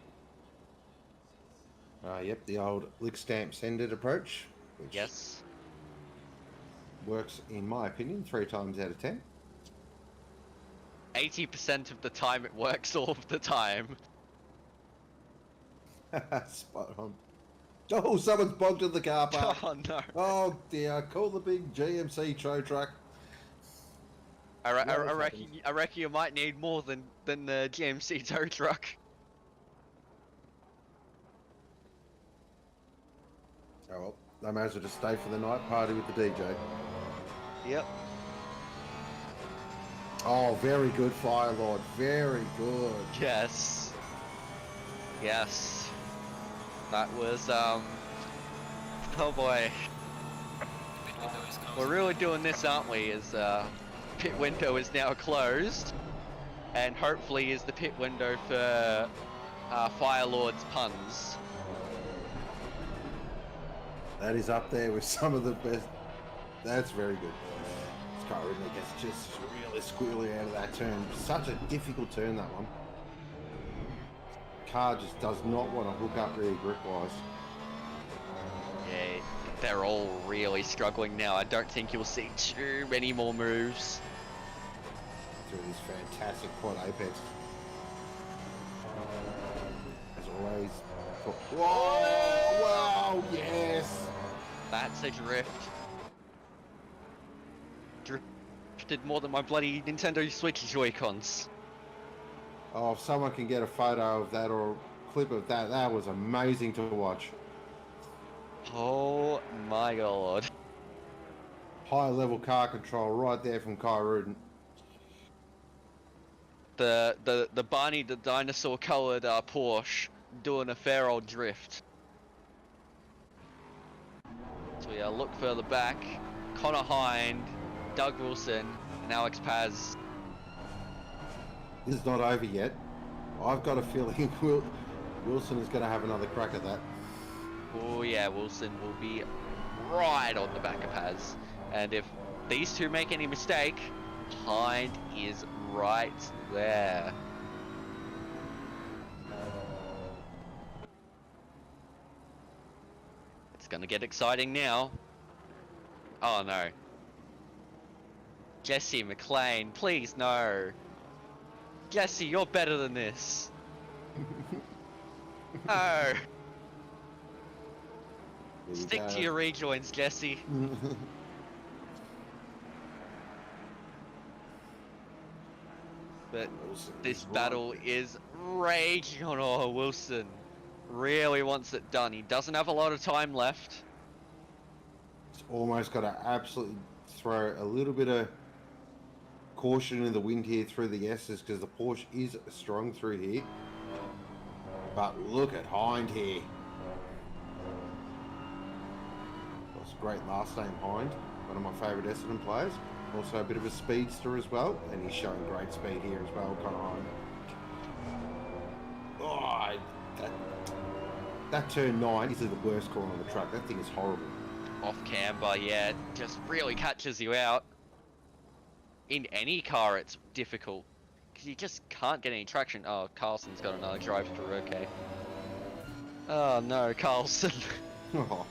Speaker 1: Yep, the old lick stamp sended approach. Which
Speaker 2: yes.
Speaker 1: Works, in my opinion, 3 times out of 10.
Speaker 2: 80% of the time it works all of the time.
Speaker 1: Spot on. Oh, someone's bogged in the car park.
Speaker 2: Oh no.
Speaker 1: Oh dear, call the big GMC tow truck.
Speaker 2: I reckon you might need more than the GMC tow truck.
Speaker 1: Oh well, they may as well just stay for the night party with the DJ.
Speaker 2: Yep.
Speaker 1: Oh, very good, Fire Lord. Very good.
Speaker 2: Yes. Yes. That was oh boy. We're really doing this, aren't we? As pit window is now closed, and hopefully is the pit window for Fire Lord's puns.
Speaker 1: That is up there with some of the best. That's very good. Sky Ridley gets just really squealy out of that turn. Such a difficult turn, that one. Car just does not want to hook up really grip-wise.
Speaker 2: Yeah, they're all really struggling now. I don't think you'll see too many more moves.
Speaker 1: Through this fantastic quad apex. As always. Whoa! Wow! Yes!
Speaker 2: That's a drift. Drifted more than my bloody Nintendo Switch Joy-Cons.
Speaker 1: Oh, if someone can get a photo of that or a clip of that, that was amazing to watch.
Speaker 2: Oh my god.
Speaker 1: High level car control right there from Kai Rudin.
Speaker 2: The Barney the dinosaur coloured Porsche doing a fair old drift. So yeah, look further back. Connor Hind, Doug Wilson, and Alex Paz.
Speaker 1: This is not over yet. I've got a feeling Wilson is going to have another crack at that.
Speaker 2: Oh yeah, Wilson will be right on the back of Paz. And if these two make any mistake, Hind is right there. It's gonna get exciting now. Oh no. Jesse McLean, please no. Jesse, you're better than this. No. Stick to your rejoins, Jesse. But this battle is raging on. Oh, Wilson really wants it done. He doesn't have a lot of time left.
Speaker 1: It's almost got to absolutely throw a little bit of caution in the wind here through the S's because the Porsche is strong through here. But look at Hind here. That's a great last name, Hind. One of my favourite Essendon players. Also a bit of a speedster as well, and he's showing great speed here as well, Connor Hind. Oh, that turn 9 is the worst corner on the track. That thing is horrible.
Speaker 2: Off camber, yeah, just really catches you out. In any car, it's difficult because you just can't get any traction. Oh, Carlson's got another drive-through. Okay. Oh no, Carlson.
Speaker 1: Oh.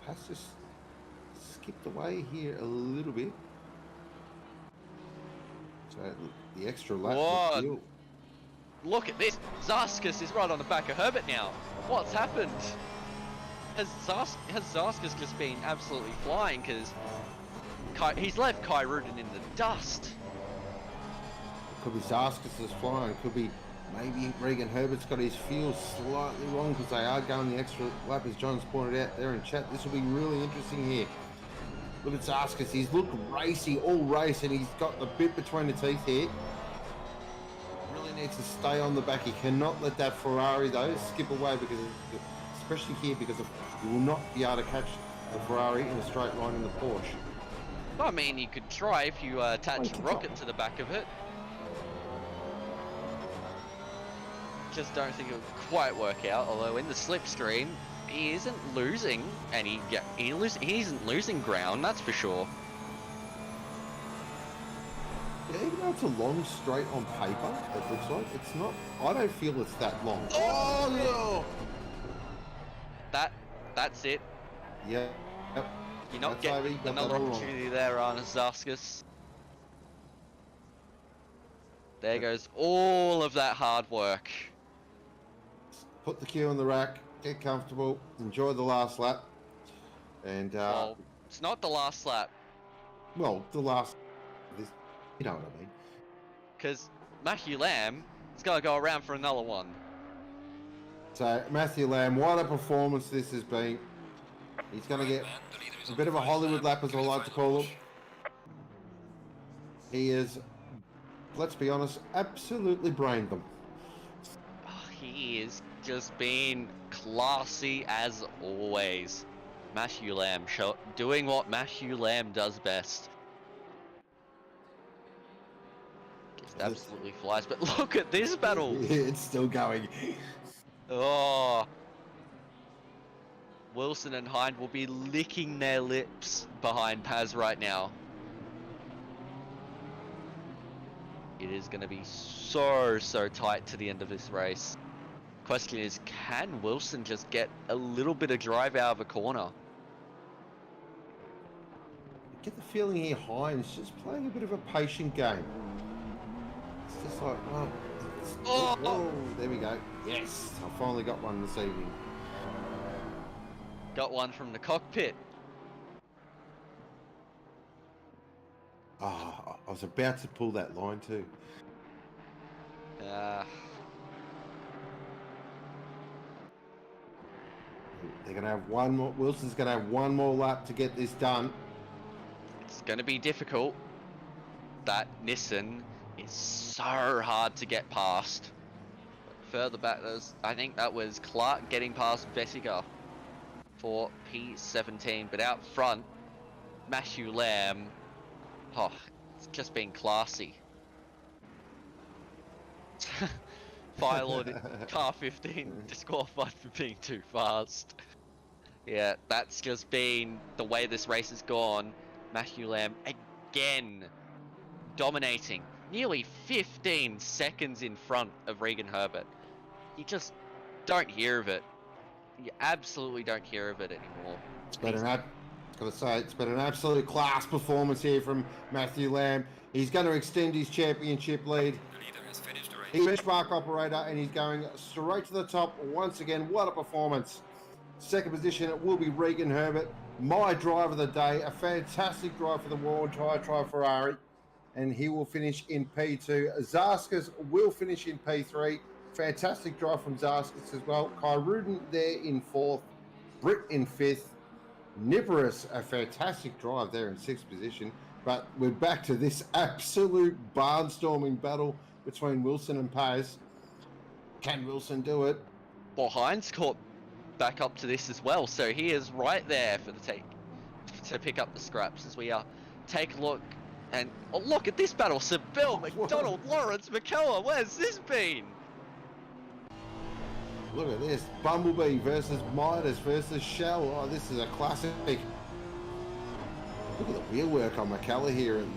Speaker 1: Has just skipped away here a little bit. So the extra lap.
Speaker 2: What? Look at this. Zaskas is right on the back of Herbert now. What's happened? Has Zaskas just been absolutely flying because he's left Kai Rudin in the dust?
Speaker 1: It could be Zaskas is flying. It could be maybe Regan Herbert's got his fuel slightly wrong because they are going the extra lap, as John's pointed out there in chat. This will be really interesting here. Look at Zaskas. He's looked racy all race, and he's got the bit between the teeth here. Really needs to stay on the back. He cannot let that Ferrari, though, skip away, because especially here, because you will not be able to catch the Ferrari in a straight line in the Porsche.
Speaker 2: I mean, you could try if you attach a rocket to the back of it. Just don't think it would quite work out, although in the slipstream he isn't losing any he isn't losing ground, that's for sure.
Speaker 1: Yeah, even though it's a long straight on paper, it looks like it's not. I don't feel it's that long. Oh
Speaker 2: no! That's it.
Speaker 1: Yeah. Yep.
Speaker 2: You're not getting another opportunity there, Zaskas. There goes all of that hard work.
Speaker 1: Put the cue on the rack, get comfortable, enjoy the last lap, and
Speaker 2: Well, it's not the last lap.
Speaker 1: well, the last, this, you know what I mean.
Speaker 2: Because Matthew Lamb is going to go around for another one.
Speaker 1: So Matthew Lamb, what a performance this has been. He's going to get a bit of a Hollywood lap, as I like to call him. He is, let's be honest, absolutely brained them.
Speaker 2: He is just being classy as always. Matthew Lamb doing what Matthew Lamb does best. Just absolutely flies. But look at this battle.
Speaker 1: It's still going.
Speaker 2: Oh. Wilson and Hind will be licking their lips behind Paz right now. It is going to be so tight to the end of this race. Question is, can Wilson just get a little bit of drive out of a corner?
Speaker 1: I get the feeling here Hind's just playing a bit of a patient game. It's just like, oh, there we go. Yes, I finally got one this evening.
Speaker 2: Got one from the cockpit.
Speaker 1: Oh, I was about to pull that line too. They're going to have one more. Wilson's going to have one more lap to get this done.
Speaker 2: It's going to be difficult. That Nissan is so hard to get past. Further back, I think that was Clark getting past Vesiger for P17. But out front, Matthew Lamb, it's just being classy. Firelord car 15 disqualified for being too fast. Yeah, that's just been the way this race has gone. Matthew Lamb again dominating, nearly 15 seconds in front of Regan Herbert. You just don't hear of it. You absolutely don't hear of it anymore.
Speaker 1: It's been an absolute class performance here from Matthew Lamb. He's going to extend his championship lead. He's a benchmark operator and he's going straight to the top once again. What a performance. Second position, it will be Regan Herbert, my driver of the day. A fantastic drive for the World Tri Ferrari, and he will finish in P2. Zarskas will finish in P3. Fantastic drive from Zarskas as well. Kai Rudin there in 4th. Britt in 5th. Niparis, a fantastic drive there in 6th position. But we're back to this absolute barnstorming battle between Wilson and Paz. Can Wilson do it?
Speaker 2: Well, Hind's caught back up to this as well, so he is right there for the to pick up the scraps as we take a look. And look at this battle. Seville, McDonald, Lawrence, McKellar, where's this been?
Speaker 1: Look at this. Bumblebee versus Midas versus Shell. Oh, this is a classic. Look at the wheel work on McKellar here in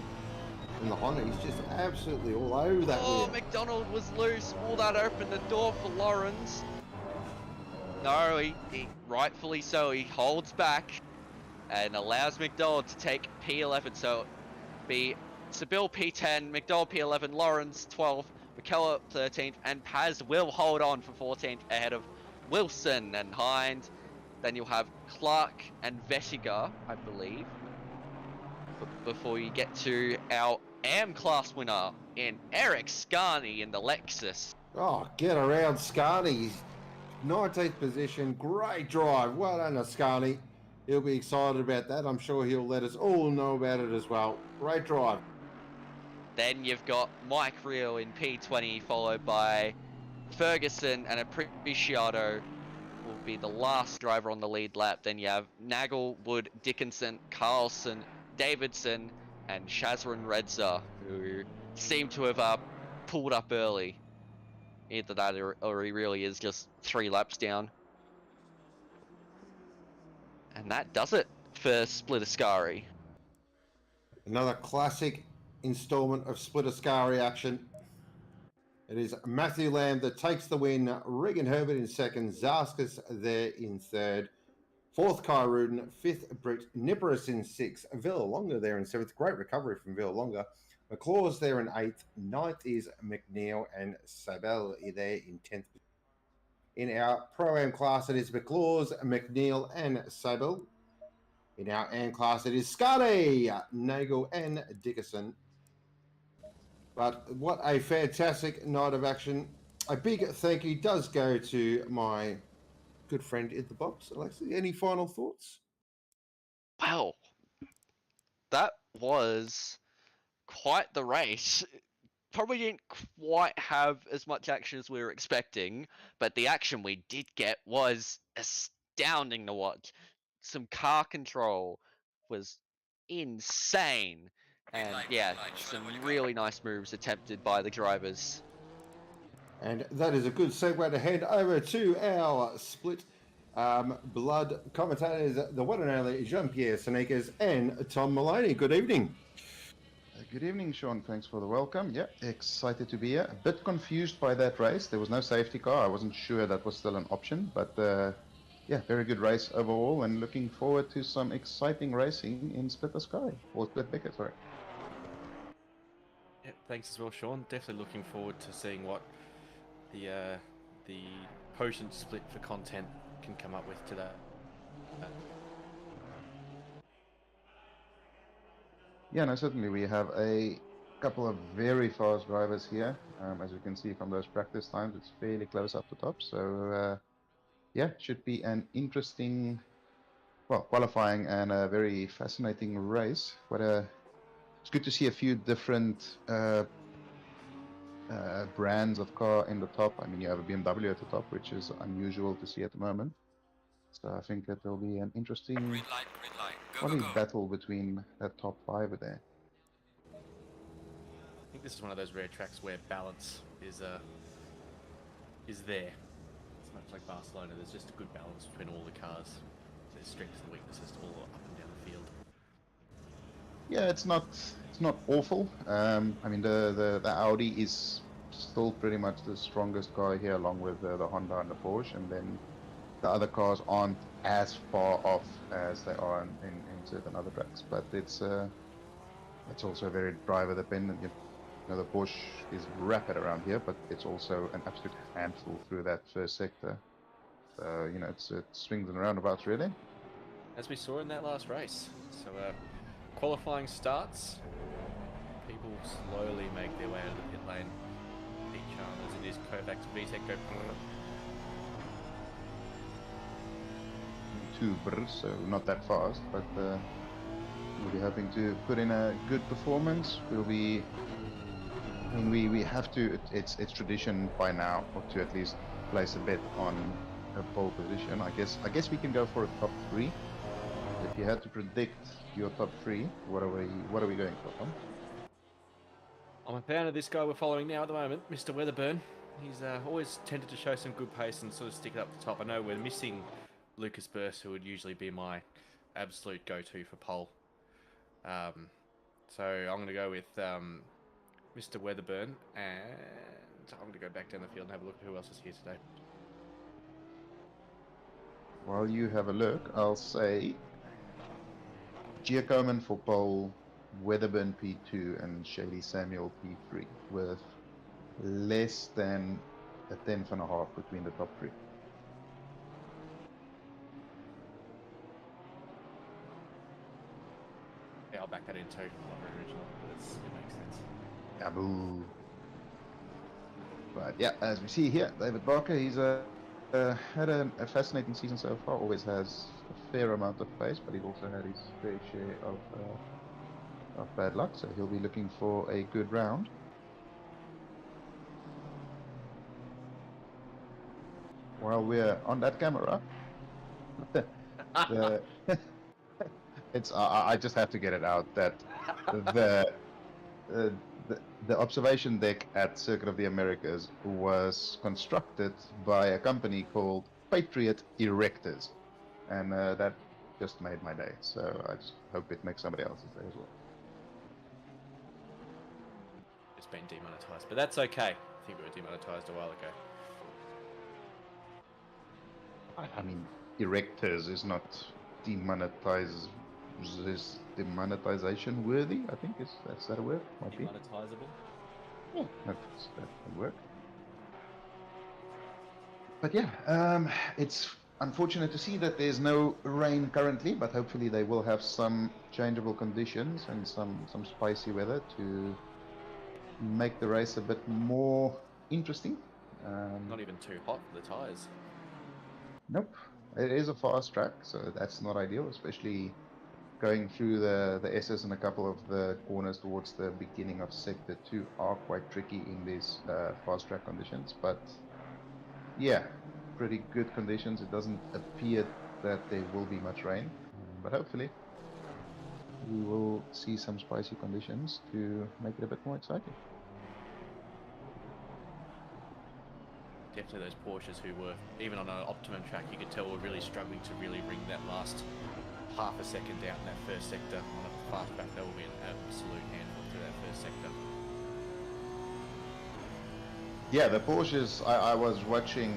Speaker 1: the Honda. He's just absolutely all over that wheel.
Speaker 2: McDonald was loose. Will that open the door for Lawrence? No, he rightfully so. He holds back and allows McDonald to take P11. So it'll be Seville P10, McDonald P11, Lawrence 12th, McKellar 13th, and Paz will hold on for 14th ahead of Wilson and Hind. Then you'll have Clark and Vesiger, I believe, before you get to our AM class winner in Eric Scarney in the Lexus.
Speaker 1: Oh, get around Scarney. 19th position, great drive. Well done, Ascari. He'll be excited about that. I'm sure he'll let us all know about it as well. Great drive.
Speaker 2: Then you've got Mike Rio in P20, followed by Ferguson and Appreciato will be the last driver on the lead lap. Then you have Nagel, Wood, Dickinson, Carlson, Davidson, and Shazran Redza, who seem to have pulled up early. Either that or he really is just 3 laps down. And that does it for Split Ascari.
Speaker 1: Another classic installment of Split Ascari action. It is Matthew Lamb that takes the win. Regan Herbert in 2nd. Zarskas there in 3rd. 4th, Kai Rudin. 5th, Britt Niparis in 6th. Villalonga there in 7th. Great recovery from Villalonga. McClaw's there in 8th. 9th is McNeil and Sabel there in 10th. In our Pro-Am class, it is McLaws, McNeil, and Sable. In our AM class, it is Scotty, Nagel, and Dickerson. But what a fantastic night of action. A big thank you does go to my good friend in the box. Alexi, any final thoughts?
Speaker 2: Wow, that was quite the race. Probably didn't quite have as much action as we were expecting, but the action we did get was astounding to watch. Some car control was insane, and yeah, some really nice moves attempted by the drivers.
Speaker 1: And that is a good segue to head over to our split blood commentators, the one and only Jean-Pierre Sneakers and Tom Maloney. Good evening.
Speaker 3: Good evening, Sean. Thanks for the welcome. Yeah, excited to be here. A bit confused by that race. There was no safety car. I wasn't sure that was still an option, but yeah, very good race overall, and looking forward to some exciting racing in Split Ascari, or Split Becketts, sorry.
Speaker 4: Yeah, thanks as well, Sean. Definitely looking forward to seeing what the potent split for content can come up with today.
Speaker 3: Yeah, no, certainly we have a couple of very fast drivers here. As you can see from those practice times, it's fairly close up the top. So yeah, should be an interesting, well, qualifying and a very fascinating race. It's good to see a few different brands of car in the top. I mean, you have a BMW at the top, which is unusual to see at the moment. So I think that will be an interesting
Speaker 5: Green light,
Speaker 3: probably battle between that top five there.
Speaker 4: I think this is one of those rare tracks where balance is there. It's much like Barcelona. There's just a good balance between all the cars. There's strengths and weaknesses all up and down the field.
Speaker 3: Yeah, it's not awful. I mean, the Audi is still pretty much the strongest car here, along with the Honda and the Porsche, and then the other cars aren't as far off as they are in certain other tracks. But it's also very driver dependent. You know, the Porsche is rapid around here, but it's also an absolute handful through that first sector. So you know, it swings and roundabouts really.
Speaker 4: As we saw in that last race. So qualifying starts. People slowly make their way out of the pit lane. Each as it is Kovacs VTEC go.
Speaker 3: So not that fast, but we'll be hoping to put in a good performance. We have to. It's tradition by now, or to at least place a bet on a pole position. I guess we can go for a top 3. If you had to predict your top 3, what are we going for, Tom?
Speaker 4: I'm a fan of this guy we're following now at the moment, Mr. Weatherburn. He's always tended to show some good pace and sort of stick it up the top. I know we're missing Lucas Burst, who would usually be my absolute go-to for pole. So I'm going to go with Mr. Weatherburn, and I'm going to go back down the field and have a look at who else is here today.
Speaker 3: While you have a look, I'll say Giacomin for pole, Weatherburn P2, and Shady Samuel P3, with less than a tenth and a half between the top 3.
Speaker 4: Yeah, I'll back that in too. Not very original, but it makes sense.
Speaker 3: Yaboo. But yeah, as we see here, David Barker, he's had a fascinating season so far. Always has a fair amount of pace, but he's also had his fair share of bad luck. So he'll be looking for a good round. While we're on that camera, I just have to get it out that the observation deck at Circuit of the Americas was constructed by a company called Patriot Erectors, and that just made my day. So I just hope it makes somebody else's day as well.
Speaker 4: It's been demonetized, but that's okay. I think we were demonetized a while ago.
Speaker 3: I mean, Erectors is not demonetized. Is demonetization worthy? I think is that a word? Might be.
Speaker 4: Demonetizable?
Speaker 3: Yeah, that can work. But yeah, it's unfortunate to see that there's no rain currently, but hopefully they will have some changeable conditions and some spicy weather to make the race a bit more interesting.
Speaker 4: Not even too hot for the tyres.
Speaker 3: Nope, it is a fast track, so that's not ideal, especially going through the S's and a couple of the corners towards the beginning of sector 2 are quite tricky in these fast track conditions. But yeah, pretty good conditions. It doesn't appear that there will be much rain, but hopefully we will see some spicy conditions to make it a bit more exciting.
Speaker 4: Definitely those Porsches who were, even on an optimum track, you could tell were really struggling to really bring that last half a second down in that first sector. On a fast track, that will be an absolute handful through that first sector.
Speaker 3: Yeah, the Porsches, I was watching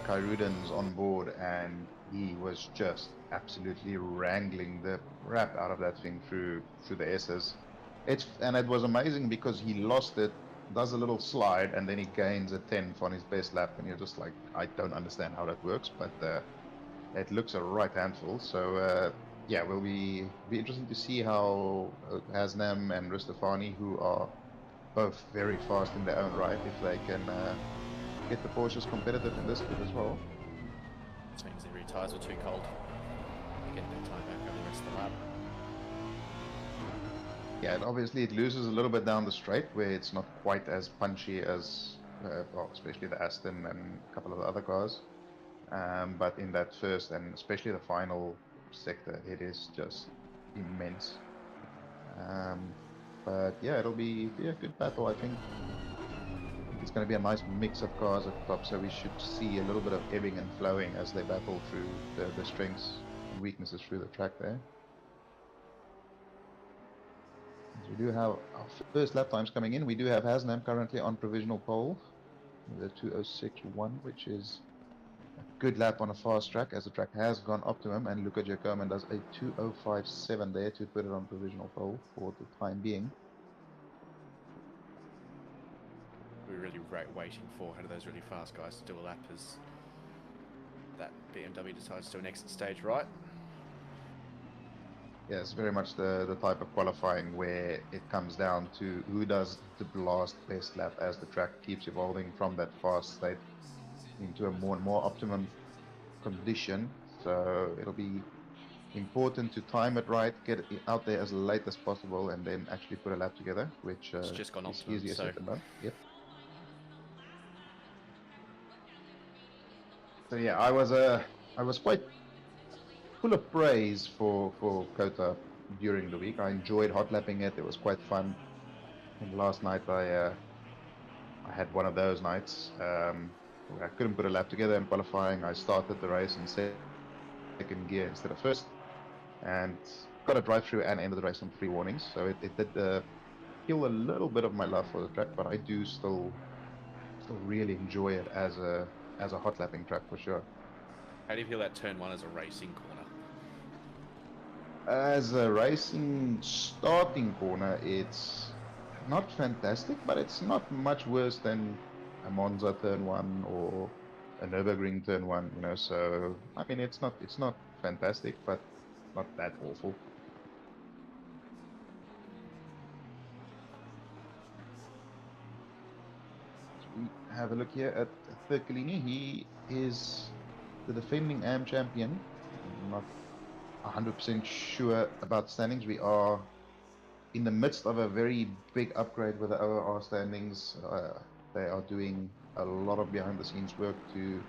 Speaker 3: Kairuden's on board, and he was just absolutely wrangling the crap out of that thing through the S's. And it was amazing because he lost it, does a little slide, and then he gains a 10th on his best lap, and you're just like, I don't understand how that works, but it looks a right handful. So yeah, will be interesting to see how Hasnam and Ristofani, who are both very fast in their own right, if they can get the Porsches competitive in this bit as well.
Speaker 4: Which means their rear tyres were too cold. They get their time back over the rest of the lap.
Speaker 3: Yeah, and obviously it loses a little bit down the straight where it's not quite as punchy as, well, especially the Aston and a couple of the other cars. But in that first and especially the final sector, it is just immense. But yeah, it'll be a good battle, I think. It's going to be a nice mix of cars at the top, so we should see a little bit of ebbing and flowing as they battle through the strengths and weaknesses through the track there. As we do have our first lap times coming in. We do have Hasnam currently on provisional pole with a 2:06.1, which is a good lap on a fast track, as the track has gone optimum, and Luca Giacomo does a 2:05.7 there to put it on provisional pole for the time being.
Speaker 4: We were really waiting for one of those really fast guys to do a lap as that BMW decides to do an exit stage right.
Speaker 3: Yeah, it's very much the type of qualifying where it comes down to who does the last best lap as the track keeps evolving from that fast state into a more and more optimum condition. So it'll be important to time it right, get it out there as late as possible, and then actually put a lap together, which
Speaker 4: It's just gone
Speaker 3: is
Speaker 4: optimum,
Speaker 3: easier
Speaker 4: so
Speaker 3: said than done. Yep. So yeah, I was quite full of praise for COTA during the week. I enjoyed hot lapping it. It was quite fun. And last night I had one of those nights where I couldn't put a lap together in qualifying. I started the race in second gear instead of first, and got a drive through and ended the race on 3 warnings. So it did kill a little bit of my love for the track, but I do still really enjoy it as a hot lapping track for sure.
Speaker 4: how do you feel that turn 1 as a racing corner?
Speaker 3: As a racing starting corner, it's not fantastic, but it's not much worse than a Monza turn 1 or a Nürburgring turn 1, you know. So I mean, it's not fantastic, but not that awful. So we have a look here at Thircolini. He is the defending AM champion. I'm not 100% sure about standings. We are in the midst of a very big upgrade with the ORR standings. They are doing a lot of behind the scenes work to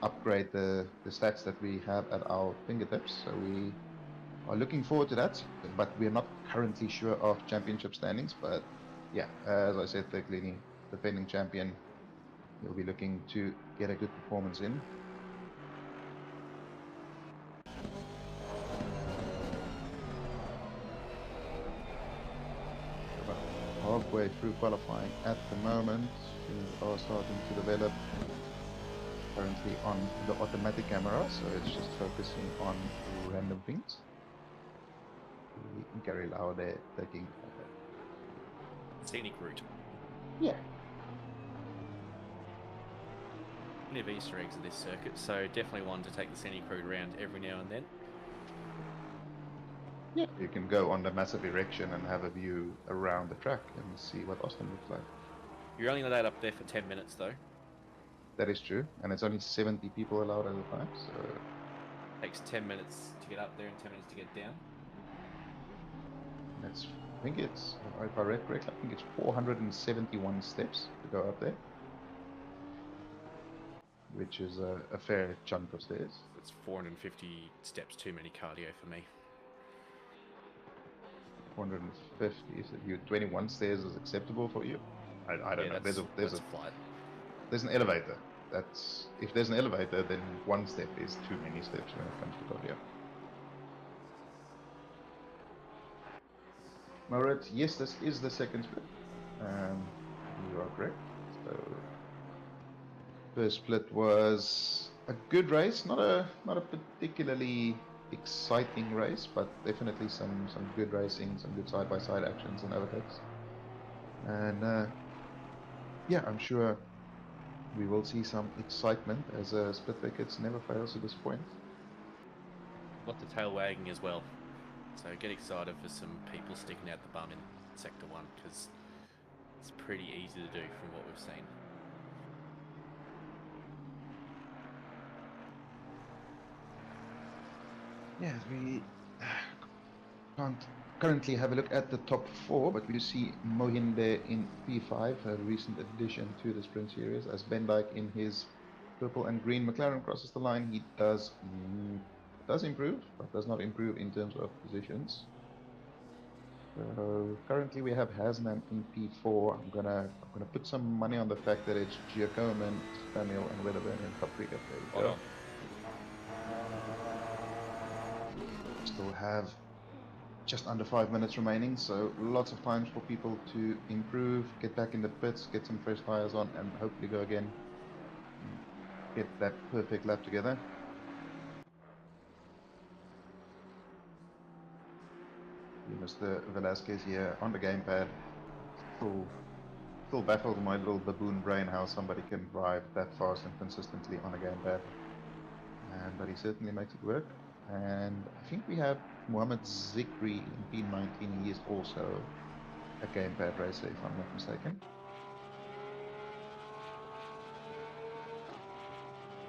Speaker 3: upgrade the stats that we have at our fingertips. So we are looking forward to that, but we're not currently sure of championship standings. But yeah, as I said, Thircolini, defending champion, he'll be looking to get a good performance in. Halfway through qualifying at the moment. Things are starting to develop. Currently on the automatic camera, so it's just focusing on random things. Gary Lau there taking
Speaker 4: Scenic route.
Speaker 3: yeah.
Speaker 4: plenty of Easter eggs at this circuit, so definitely one to take the scenic route around every now and then.
Speaker 3: Yeah, you can go on the massive erection and have a view around the track and see what Austin looks like.
Speaker 4: You're only allowed up there for 10 minutes though.
Speaker 3: That is true, and it's only 70 people allowed at a time, so
Speaker 4: Takes 10 minutes to get up there and 10 minutes to get down.
Speaker 3: that's, I think it's, if I read correctly, I think it's 471 steps to go up there, which is a fair chunk of stairs.
Speaker 4: It's 450 steps too many cardio for me.
Speaker 3: 450, so you 21 stairs is acceptable for you? I don't know.
Speaker 4: That's
Speaker 3: There's
Speaker 4: flight.
Speaker 3: there's an elevator. That's, if there's an elevator, then one step is too many steps when it comes to cardio. Alright, yes, this is the second split. You are correct. So first split was a good race, not a particularly exciting race, but definitely some good racing, some good side-by-side actions and overtakes. And yeah, I'm sure we will see some excitement, as split Becketts never fails to disappoint.
Speaker 4: Lots of tail wagging as well. So get excited for some people sticking out the bum in Sector 1, because it's pretty easy to do from what we've seen.
Speaker 3: Yes, we can't currently have a look at the top four, but we do see Mohinde in P5, a recent addition to the Sprint Series, as Ben Dyke in his purple and green McLaren crosses the line. He does improve, but does not improve in terms of positions. So currently we have Hasnan in P4. I'm gonna put some money on the fact that it's Giacomo, Samuel, and Weatherburn in top 3. There we go. Still have just under 5 minutes remaining, so lots of times for people to improve, get back in the pits, get some fresh tires on, and hopefully go again. Get that perfect lap together. Mr. Velasquez here on the gamepad. Still baffled in my little baboon brain how somebody can drive that fast and consistently on a gamepad. But he certainly makes it work. And I think we have Mohammed Zikri in P19. He is also a gamepad racer, if I'm not mistaken.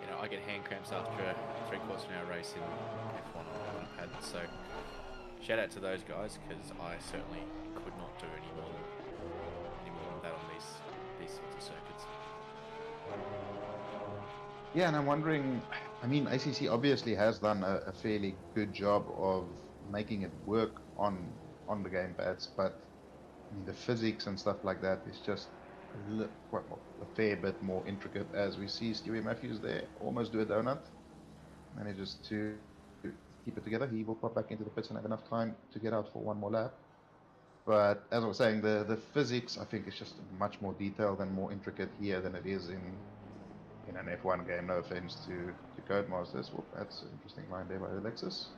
Speaker 4: You know, I get hand cramps after a 3/4 of an hour race in F1 on a pad, so shout out to those guys, because I certainly could not do any more than that on these sorts of circuits.
Speaker 3: Yeah, and I'm wondering, I mean, ACC obviously has done a fairly good job of making it work on the gamepads, but I mean, the physics and stuff like that is just a fair bit more intricate, as we see Stewie Matthews there almost do a donut. Manages to keep it together. He will pop back into the pits and have enough time to get out for one more lap. But as I was saying, the physics, I think, is just much more detailed and more intricate here than it is in an F1 game. No offense to Codemasters. Well, that's an interesting line there by Alexis.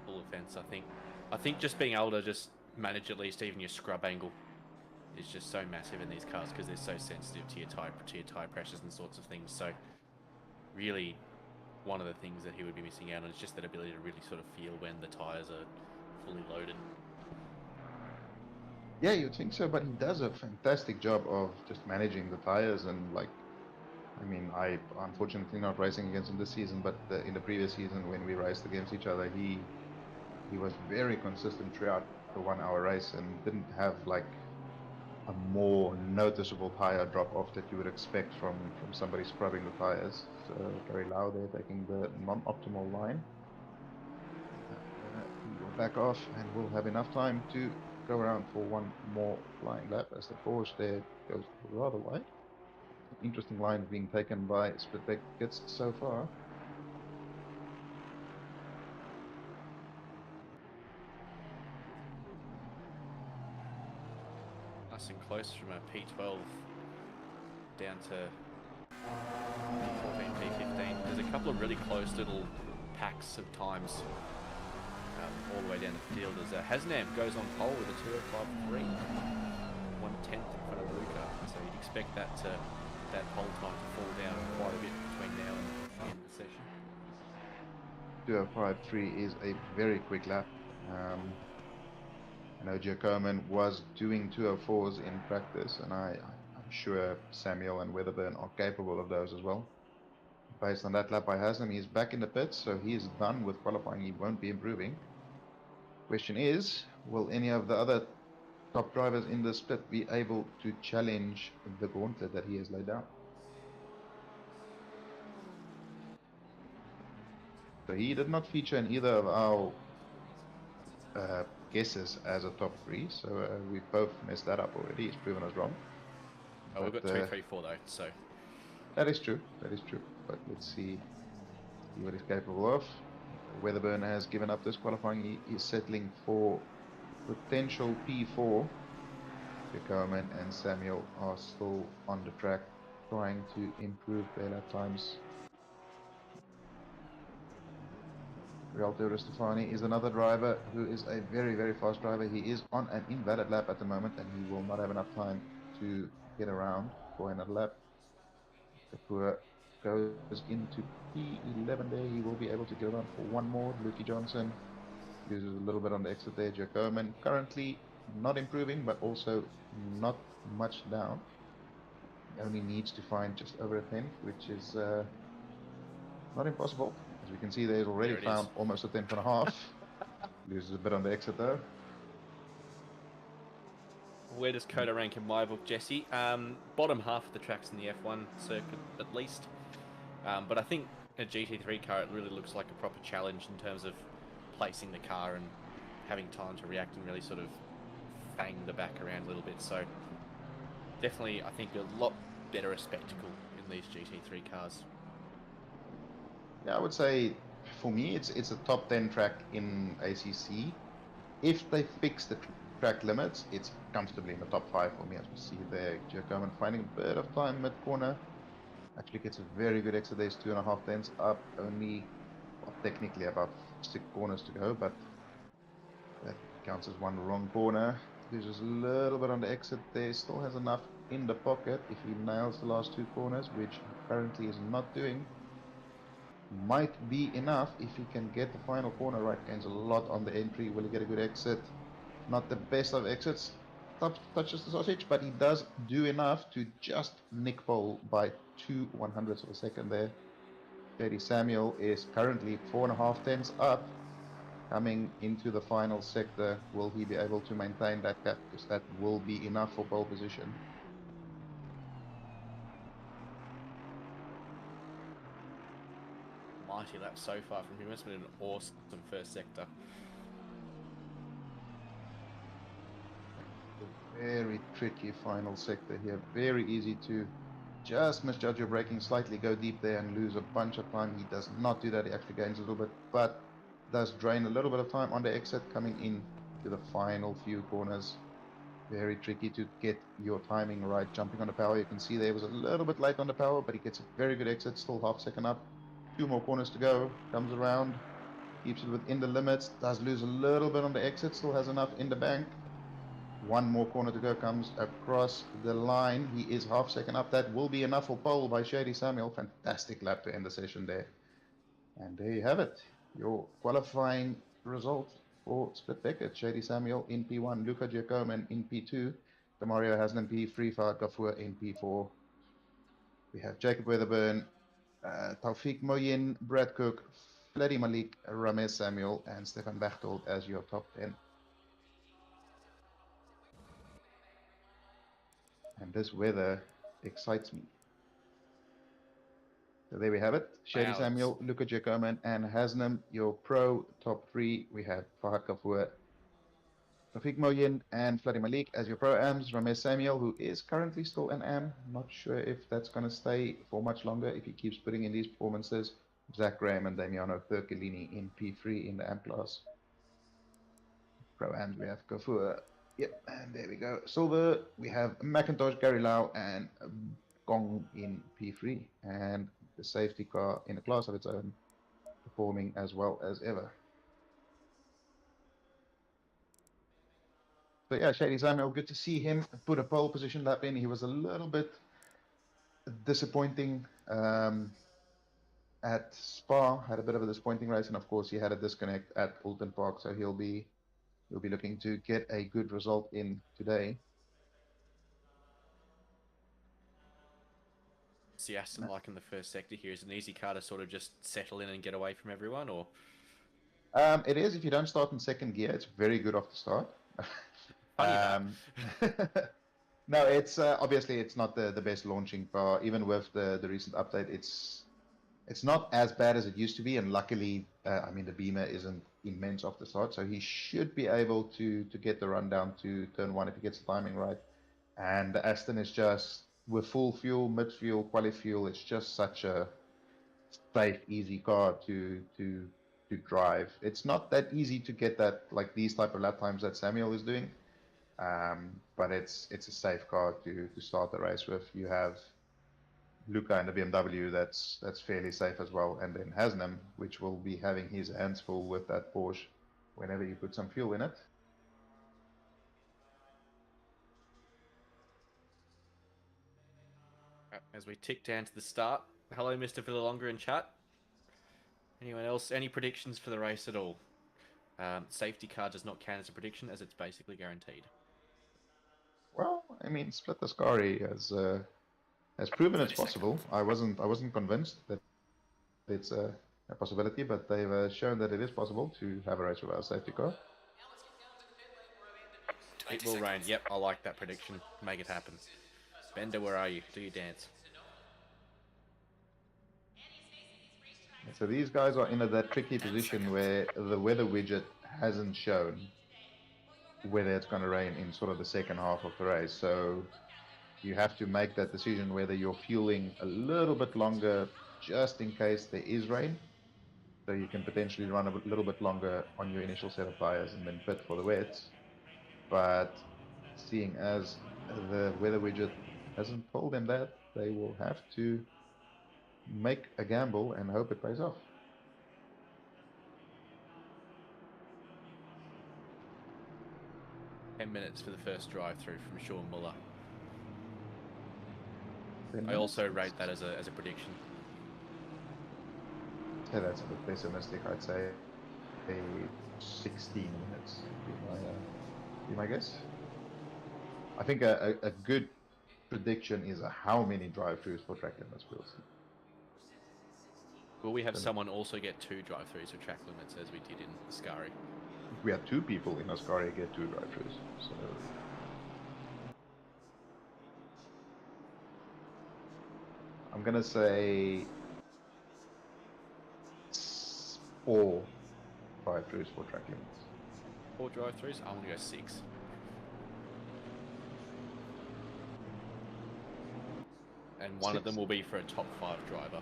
Speaker 4: Full offense, I think just being able to just manage at least even your scrub angle is just so massive in these cars, because they're so sensitive to your tire pressures and sorts of things. So really, one of the things that he would be missing out on is just that ability to really sort of feel when the tires are fully loaded.
Speaker 3: Yeah, you'd think so, but he does a fantastic job of just managing the tires. And like, I mean, I unfortunately not racing against him this season, but in the previous season when we raced against each other, he was very consistent throughout the 1 hour race and didn't have like a more noticeable tire drop off that you would expect from somebody scrubbing the tires. So Gary Lau there taking the non-optimal line. He will back off and we'll have enough time to go around for one more flying lap, as the Porsche there goes rather wide. Interesting line being taken by Split Becketts so far.
Speaker 4: Nice and close from a P12 down to P14, P15. There's a couple of really close little packs of times all the way down the field, as Hasnam goes on pole with a 2:05.3, 1/10 in front of Luca. So you'd expect expect that whole time to fall down quite a bit between now and the end of the session.
Speaker 3: 2:05.3 is a very quick lap. I know Giacomin was doing 2:04s in practice, and I'm sure Samuel and Weatherburn are capable of those as well. Based on that lap by Haslam, he's back in the pits, so he is done with qualifying. He won't be improving. Question is, will any of the other top drivers in the split be able to challenge the gauntlet that he has laid down? So he did not feature in either of our guesses as a top 3, so we've both messed that up already. He's proven us wrong.
Speaker 4: Oh, we've got 2, 3, 4 though, so
Speaker 3: that is true. That is true. But let's see what he's capable of. Weatherburn has given up this qualifying. He is settling for potential P4. Giacomin and Samuel are still on the track trying to improve their lap times. Rialto Ristofani is another driver who is a very, very fast driver. He is on an invalid lap at the moment, and he will not have enough time to get around for another lap. Kapua goes into P11 there. He will be able to get around for one more. Lukey Johnson loses a little bit on the exit there. Giacomin currently not improving, but also not much down. He only needs to find just over a 10th, which is not impossible. As we can see, there's already found almost a 10th and a half. Loses a bit on the exit though.
Speaker 4: Where does COTA rank in my book, Jesse? Bottom half of the tracks in the F1 circuit, at least. But I think a GT3 car, it really looks like a proper challenge in terms of placing the car and having time to react and really sort of fang the back around a little bit. So definitely, I think a lot better a spectacle in these GT3 cars.
Speaker 3: Yeah, I would say for me, it's a top 10 track in ACC. If they fix the track limits, it's comfortably in the top 5 for me, as we see there. Giacomin finding a bit of time mid-corner. Actually gets a very good exit there. 2.5 tenths up. Only, well, technically about 6 corners to go, but that counts as one wrong corner. Loses a little bit on the exit there. Still has enough in the pocket if he nails the last 2 corners, which he currently is not doing. Might be enough if he can get the final corner right. Gains a lot on the entry. Will he get a good exit? Not the best of exits. Touches the sausage, but he does do enough to just nick pole by 2/100ths of a second there. Shady Samuel is currently 4.5 tenths up. Coming into the final sector, will he be able to maintain that gap? Because that will be enough for pole position.
Speaker 4: Mighty lap so far from him. It's been an awesome first sector.
Speaker 3: Very tricky final sector here. Very easy to just misjudge your braking, slightly go deep there and lose a bunch of time. He does not do that. He actually gains a little bit, but does drain a little bit of time on the exit coming in to the final few corners. Very tricky to get your timing right. Jumping on the power, you can see there he was a little bit late on the power, but he gets a very good exit. Still half second up. 2 more corners to go. Comes around, keeps it within the limits. Does lose a little bit on the exit. Still has enough in the bank. 1 more corner to go. Comes across the line. He is half second up. That will be enough for pole by Shady Samuel. Fantastic lap to end the session there. And there you have it. Your qualifying result for Split Beckett. Shady Samuel in P1. Luca Giacomin in P2. Demario Haslam P3. Fahad Ghafour in P4. We have Jacob Weatherburn, Taufik Moyin, Brad Cook, Fleddy Malik, Ramez Samuel, and Stefan Bechtold as your top 10. And this weather excites me. So there we have it. Shady Samuel, Luca Giacomin, and Haslam, your pro top 3. We have Fahad Ghafour, Taufik Moyin, and Fleddy Malik as your pro-ams. Ramez Samuel, who is currently still an am. Not sure if that's going to stay for much longer if he keeps putting in these performances. Zach Graham and Damiano Percolini in P3 in the AM class. Pro-ams, we have Ghafour. Yep, and there we go. Silver, we have McIntosh, Gary Lau, and Gong in P3. And the safety car in a class of its own, performing as well as ever. So yeah, Shady Samuel, good to see him put a pole position lap in. He was a little bit disappointing at Spa. Had a bit of a disappointing race, and of course he had a disconnect at Alton Park, so he'll be looking to get a good result in today.
Speaker 4: What's the Aston like in the first sector here? Is it an easy car to sort of just settle in and get away from everyone, or?
Speaker 3: It is. If you don't start in second gear, it's very good off the start.
Speaker 4: Funny that.
Speaker 3: No, it's obviously it's not the best launching car. Even with the recent update, it's not as bad as it used to be. And luckily, I mean the Beamer isn't immense off the start, so he should be able to get the run down to turn one if he gets the timing right. And the Aston is just with full fuel, mid fuel, quali fuel. It's just such a safe, easy car to drive. It's not that easy to get that like these type of lap times that Samuel is doing. But it's a safe car to start the race with. You have Luca in the BMW that's fairly safe as well, and then Hasnam, which will be having his hands full with that Porsche whenever you put some fuel in it.
Speaker 4: As we tick down to the start, hello, Mr. Villalonga in chat. Anyone else? Any predictions for the race at all? Safety car does not count as a prediction, as it's basically guaranteed.
Speaker 3: Well, I mean, Split Ascari has proven it's possible. I wasn't convinced that it's a possibility, but they've shown that it is possible to have a race without a safety car.
Speaker 4: It will rain. Yep, I like that prediction. Make it happen. Bender, where are you? Do your dance.
Speaker 3: So these guys are in that tricky position where the weather widget hasn't shown whether it's going to rain in sort of the second half of the race. So you have to make that decision whether you're fueling a little bit longer just in case there is rain. So you can potentially run a little bit longer on your initial set of tires and then pit for the wets. But seeing as the weather widget hasn't told them that, they will have to make a gamble and hope it pays off.
Speaker 4: $10 for the first drive-through from Sean Muller.
Speaker 3: 10
Speaker 4: I also
Speaker 3: minutes?
Speaker 4: rate that as a prediction.
Speaker 3: Yeah, that's a bit pessimistic. I'd say 16 minutes would be my guess. I think a good prediction is how many drive-throughs for track limits we'll see.
Speaker 4: Will we have someone also get 2 drive-throughs for track limits as we did in Ascari?
Speaker 3: We had 2 people in Ascari get 2 drive-throughs. So I'm gonna say 4 drive-throughs for track limits.
Speaker 4: 4 drive-throughs? I'm gonna go 6. And one of them will be for a top 5 driver.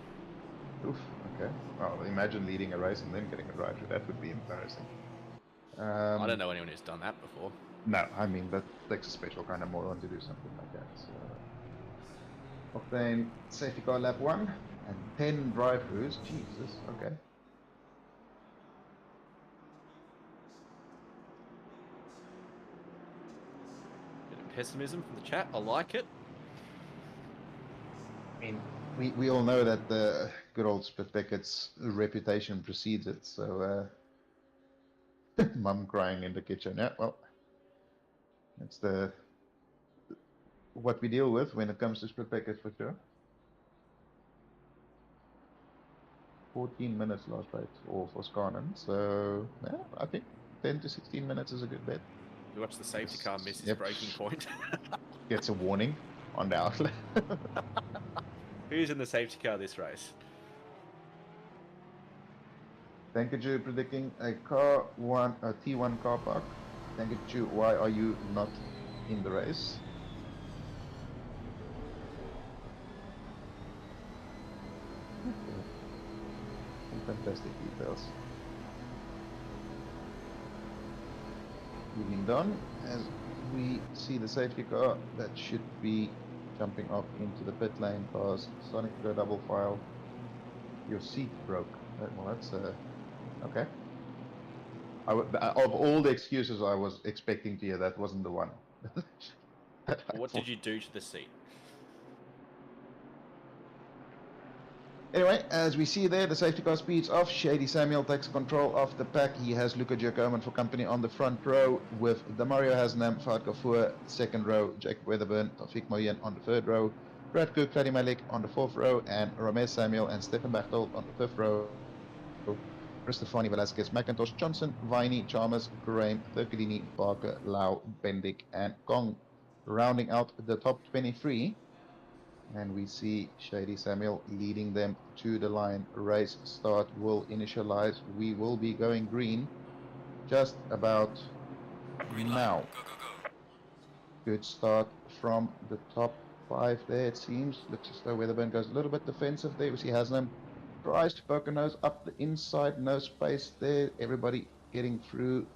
Speaker 3: Oof, okay. Well, imagine leading a race and then getting a drive-through. That would be embarrassing.
Speaker 4: I don't know anyone who's done that before.
Speaker 3: No, I mean, that takes a special kind of moron to do something like that. So, Octane, safety car lap 1, and 10 drive-throughs. Jesus, okay.
Speaker 4: Bit of pessimism from the chat. I like it.
Speaker 3: I mean, we all know that the good old Split Becketts reputation precedes it, so mum crying in the kitchen. Yeah, well, it's what we deal with when it comes to Split Becketts for sure. 14 minutes last race for Scarnan, so yeah, I think 10 to 16 minutes is a good bet.
Speaker 4: We watch the safety car miss its
Speaker 3: Yep.
Speaker 4: braking point.
Speaker 3: Gets a warning on the outlet.
Speaker 4: Who's in the safety car this race?
Speaker 3: Thank you, predicting a T1 car park. Thank you, why are you not in the race? Some fantastic details. Moving down, as we see the safety car that should be jumping off into the pit lane because Sonic go double file. Your seat broke. Well, that's okay. Of all the excuses I was expecting to hear, that wasn't the one.
Speaker 4: What did you do to the seat?
Speaker 3: Anyway, as we see there, the safety car speeds off. Shady Samuel takes control of the pack. He has Luca Giacomin for company on the front row with Damario Hasnam, Fahad Kafur, second row, Jacob Weatherburn, Tawfiq Moyen on the third row, Brad Cook, Fadi Malik on the fourth row, and Ramez Samuel and Stefan Bechtold on the fifth row. Cristofani, Velasquez, McIntosh, Johnson, Viney, Chalmers, Graham, Thurkelini, Barker, Lau, Bendick, and Kong rounding out the top 23. And we see Shady Samuel leading them to the line. Race start will initialize. We will be going green just about
Speaker 5: Green
Speaker 3: now.
Speaker 5: light. Go, go, go.
Speaker 3: Good start from the top 5 there, it seems. Looks as though Weatherburn goes a little bit defensive there. We see Haslam tries to poke a nose up the inside, no space there. Everybody getting through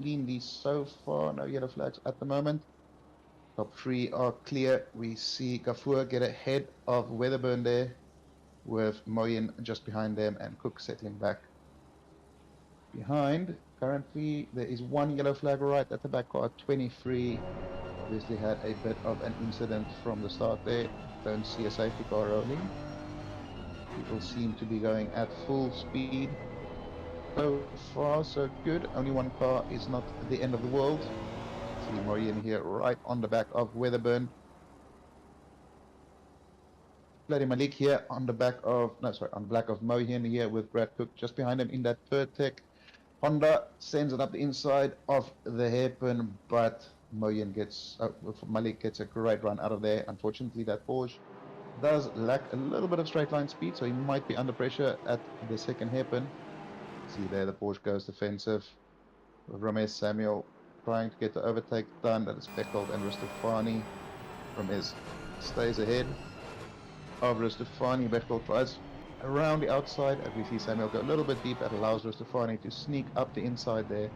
Speaker 3: cleanly so far. No yellow flags at the moment. Top 3 are clear. We see Gafur get ahead of Weatherburn there, with Moyen just behind them and Cook settling back behind. Currently, there is one yellow flag right at the back, car 23. Obviously had a bit of an incident from the start there. Don't see a safety car rolling. People seem to be going at full speed. So far, so good. Only one car is not the end of the world. See Moyen here right on the back of Weatherburn. Bloody Malik here on the back of, no, sorry, on the back of Moyen here with Brad Cook just behind him in that third tech. Honda sends it up the inside of the hairpin, but Moyen gets, Malik gets a great run out of there. Unfortunately, that Porsche does lack a little bit of straight line speed, so he might be under pressure at the second hairpin. See there, the Porsche goes defensive. Ramez Samuel trying to get the overtake done. That is Bechtold and Ristofani. Ramez stays ahead of Ristofani. Bechtold tries around the outside, as we see Samuel go a little bit deep. That allows Ristofani to sneak up the inside there.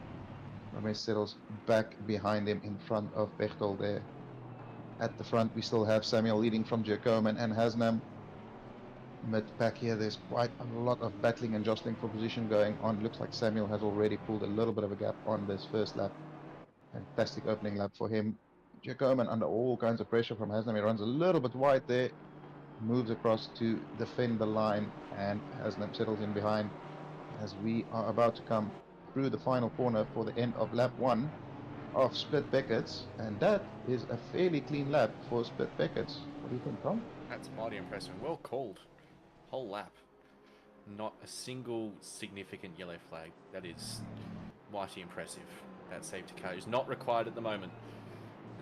Speaker 3: Ramez settles back behind him in front of Bechtold there. At the front, we still have Samuel leading from Giacomin and Hasnam. Mid-pack here, there's quite a lot of battling and jostling for position going on. Looks like Samuel has already pulled a little bit of a gap on this first lap. Fantastic opening lap for him. Giacomin under all kinds of pressure from Hasnam. He runs a little bit wide there, moves across to defend the line, and Hasnam settles in behind as we are about to come through the final corner for the end of lap 1 of Split Becketts, and that is a fairly clean lap for Split Becketts. What do you think, Tom?
Speaker 4: That's mighty impressive. Well called. Whole lap. Not a single significant yellow flag. That is mighty impressive. That safety car is not required at the moment,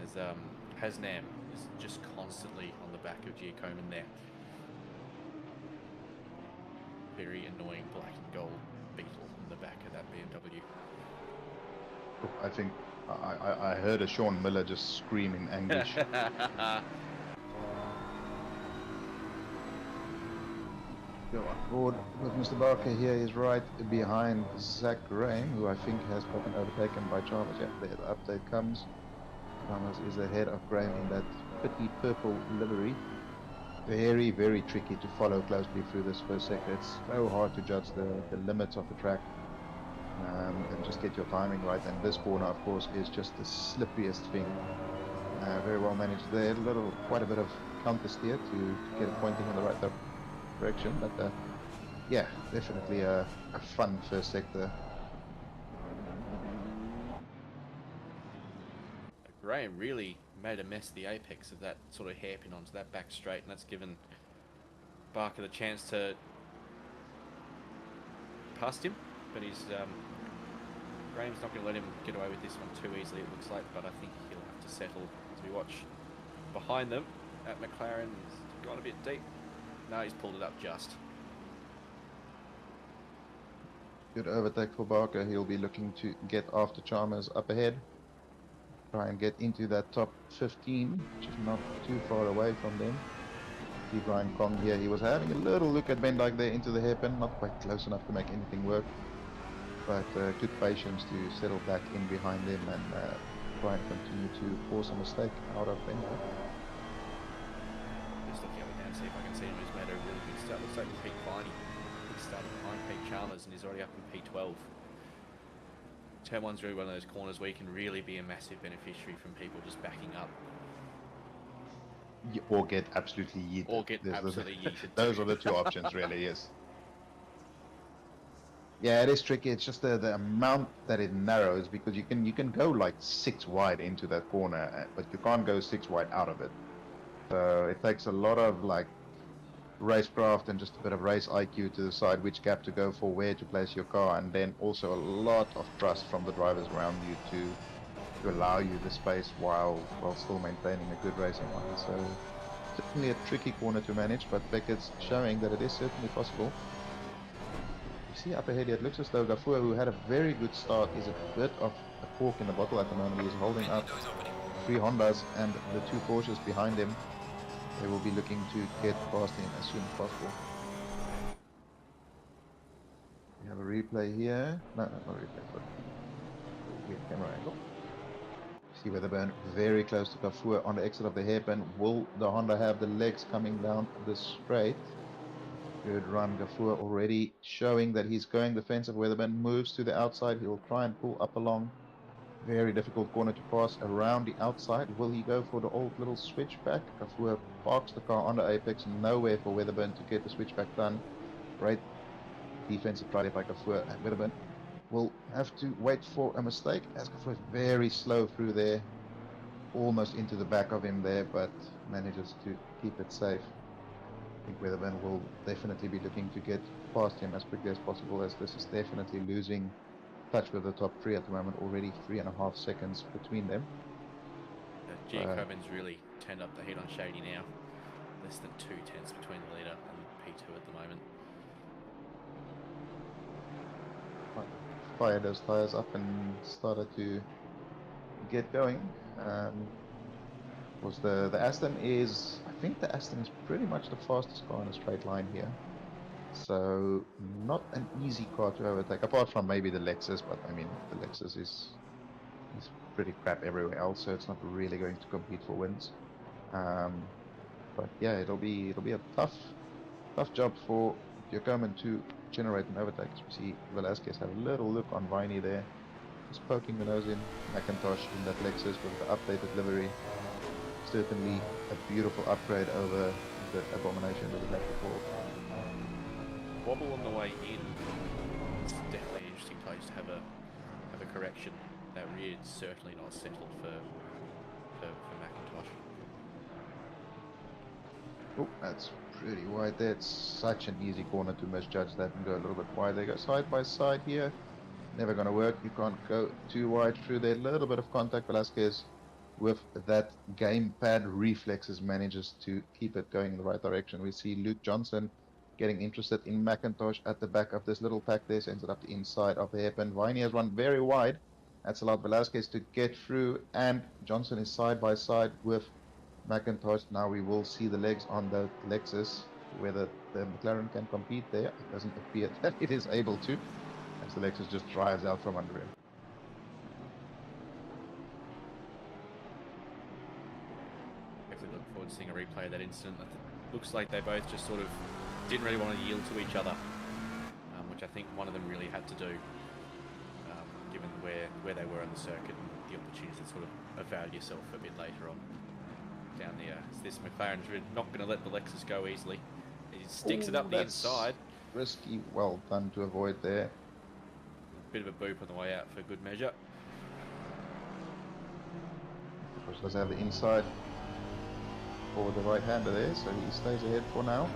Speaker 4: as Hasnam is just constantly on the back of Giacomin there. Very annoying black and gold beetle on the back of that BMW.
Speaker 3: I think I heard a Sean Miller just scream in anguish. Go on board with Mr. Barker here. He's right behind Zach Graham, who I think has gotten overtaken by Chalmers. Yeah, there the update comes. Chalmers is ahead of Graham in that pretty purple livery. Very, very tricky to follow closely through this first sector. It's so hard to judge the limits of the track and just get your timing right. And this corner, of course, is just the slippiest thing. Very well managed there. Quite a bit of counter steer to get it pointing in the right direction. But yeah, definitely a fun first sector.
Speaker 4: Graham really made a mess of the apex of that sort of hairpin onto that back straight, and that's given Barker the chance to pass him, but he's Graham's not going to let him get away with this one too easily, it looks like, but I think he'll have to settle. As we watch behind them at McLaren, he's gone a bit deep. No, he's pulled it up just.
Speaker 3: Good overtake for Barker. He'll be looking to get after Chalmers up ahead. Try and get into that top 15, which is not too far away from them. See Brian Kong here. He was having a little look at Ben Dyke there into the hairpin. Not quite close enough to make anything work. But good patience to settle back in behind him and try and continue to force a mistake out of Ben Dyke.
Speaker 4: Just looking up and down, see if I can see him. He's made a really good start. Looks like Pete Viney. He started behind Pete Chalmers and he's already up in P12. Turn 1's really one of those corners where you can really be a massive beneficiary from people just backing up.
Speaker 3: Or get absolutely yeeted.
Speaker 4: Or get
Speaker 3: There's
Speaker 4: absolutely yeeted
Speaker 3: Those
Speaker 4: too.
Speaker 3: are the two options, really. Yes. Yeah, it is tricky. It's just the amount that it narrows, because you can go like 6 wide into that corner, but you can't go 6 wide out of it. So it takes a lot of like racecraft and just a bit of race IQ to decide which gap to go for, where to place your car, and then also a lot of trust from the drivers around you to allow you the space while still maintaining a good racing line. So certainly a tricky corner to manage, but Beckett's showing that it is certainly possible. You see up ahead here, it looks as though Gafua, who had a very good start, is a bit of a cork in the bottle at the moment. He is holding
Speaker 5: Pit
Speaker 3: up
Speaker 5: window is opening.
Speaker 3: 3 Hondas and the 2 Porsches behind him. They will be looking to get past him as soon as possible. We have a replay here. No, not a replay, but weird camera angle. See Weatherburn very close to Gafua on the exit of the hairpin. Will the Honda have the legs coming down the straight? Good run, Gafua already showing that he's going defensive. Weatherburn moves to the outside. He'll try and pull up along. Very difficult corner to pass around the outside. Will he go for the old little switchback? Gafua parks the car on the apex. Nowhere for Weatherburn to get the switchback done. Great defensive try by Gafua. And Weatherburn will have to wait for a mistake, as Gafua is very slow through there. Almost into the back of him there, but manages to keep it safe. I think Weatherburn will definitely be looking to get past him as quickly as possible, as this is definitely losing touch with the top 3 at the moment. Already 3.5 seconds between them.
Speaker 4: G. Coman's really turned up the heat on Shady now. Less than 2 tenths between the leader and P2 at the moment.
Speaker 3: Fired those tires up and started to get going. Was the Aston is, I think the Aston is pretty much the fastest car in a straight line here. So not an easy car to overtake, apart from maybe the Lexus, but I mean the Lexus is pretty crap everywhere else, so it's not really going to compete for wins. But yeah, it'll be a tough job for Giacomin to generate an overtake. As we see Velasquez have a little look on Viney there, just poking the nose in. McIntosh in that Lexus with the updated livery. Certainly a beautiful upgrade over the Abomination that we had before.
Speaker 4: Wobble on the way in. It's definitely an interesting place to have a correction. That rear is certainly not settled for McIntosh.
Speaker 3: Oh, that's pretty wide there. It's such an easy corner to misjudge that and go a little bit wide. They go side by side here. Never going to work. You can't go too wide through there. A little bit of contact. Velasquez, with that gamepad reflexes, manages to keep it going in the right direction. We see Luke Johnson getting interested in McIntosh at the back of this little pack there. Ends up the inside of the hairpin. Viney has run very wide. That's allowed Velasquez to get through, and Johnson is side by side with McIntosh. Now we will see the legs on the Lexus, whether the McLaren can compete there. It doesn't appear that it is able to, as the Lexus just drives out from under him.
Speaker 4: Definitely looking forward to seeing a replay of that incident. It looks like they both just sort of didn't really want to yield to each other, which I think one of them really had to do, given where they were on the circuit and the opportunities to sort of avail yourself a bit later on down there. This McLaren's not going to let the Lexus go easily. He sticks it up the inside.
Speaker 3: Risky, well done to avoid there.
Speaker 4: Bit of a boop on the way out for good measure.
Speaker 3: Of course, does have the inside for the right-hander there, so he stays ahead for now.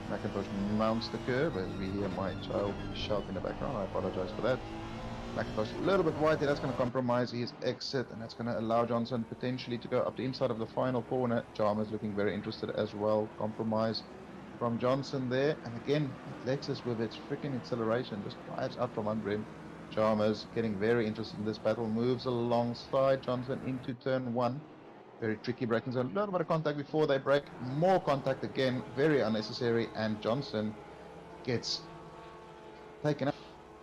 Speaker 3: McIntosh mounts the curve, as we hear my child shout in the background. I apologize for that. McIntosh a little bit wide there. That's going to compromise his exit, and that's going to allow Johnson potentially to go up the inside of the final corner. Chalmers looking very interested as well. Compromise from Johnson there, and again Lexus with its freaking acceleration just drives out from under him. Chalmers getting very interested in this battle, moves alongside Johnson into turn 1. Very tricky braking zone. A little bit of contact before they break. More contact again, very unnecessary, and Johnson gets taken up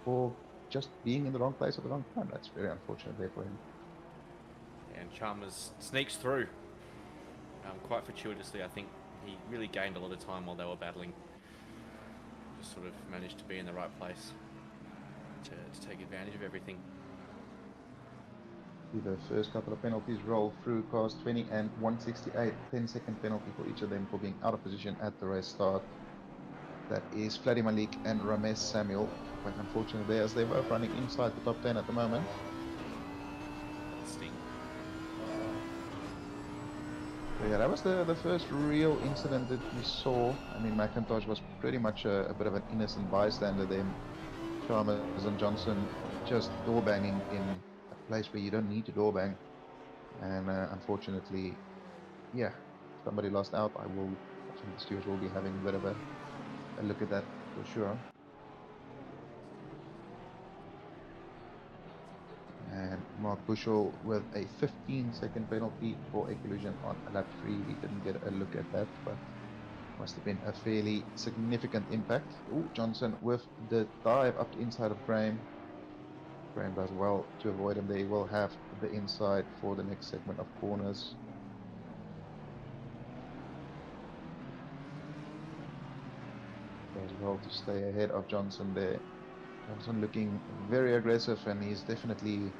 Speaker 3: for just being in the wrong place at the wrong time. That's very unfortunate there for him.
Speaker 4: And Chalmers sneaks through quite fortuitously. I think he really gained a lot of time while they were battling. Just sort of managed to be in the right place to take advantage of everything.
Speaker 3: See the first couple of penalties roll through. Cars 20 and 168. 10-second penalty for each of them for being out of position at the race start. That is Fladdy Malik and Ramesh Samuel. Quite unfortunate there, as they're both running inside the top 10 at the moment.
Speaker 4: That sting.
Speaker 3: So yeah, that was the first real incident that we saw. I mean, McIntosh was pretty much a bit of an innocent bystander there. Chalmers and Johnson just door banging in a place where you don't need to door bang. And unfortunately, yeah, somebody lost out. I think the stewards will be having a bit of a look at that for sure. And Mark Bushell with a 15-second penalty for a collision on lap 3. We didn't get a look at that, but must have been a fairly significant impact. Oh, Johnson with the dive up the inside of Graham. Graham does well to avoid him. They will have the inside for the next segment of corners. Does well to stay ahead of Johnson there. Johnson looking very aggressive, and he's definitely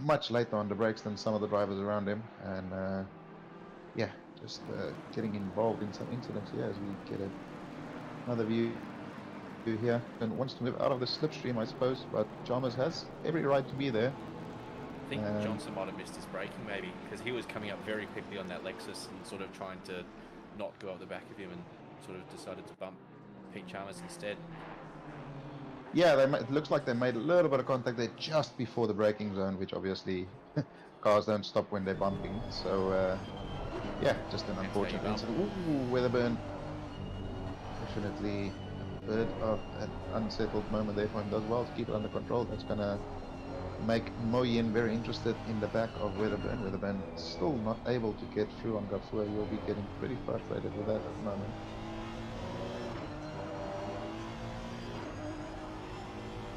Speaker 3: much later on the brakes than some of the drivers around him. And yeah, just getting involved in some incidents here as we get another view here. And wants to move out of the slipstream, I suppose, but Chalmers has every right to be there.
Speaker 4: I think Johnson might have missed his braking maybe, because he was coming up very quickly on that Lexus and sort of trying to not go up the back of him, and sort of decided to bump Pete Chalmers instead.
Speaker 3: Yeah, it looks like they made a little bit of contact there just before the braking zone, which obviously cars don't stop when they're bumping. So yeah, just an unfortunate incident. Ooh, Weatherburn. Definitely a bit of an unsettled moment there for him. Does well to keep it under control. That's going to make Moyen very interested in the back of Weatherburn. Weatherburn still not able to get through on Gafur. You'll be getting pretty frustrated with that at the moment.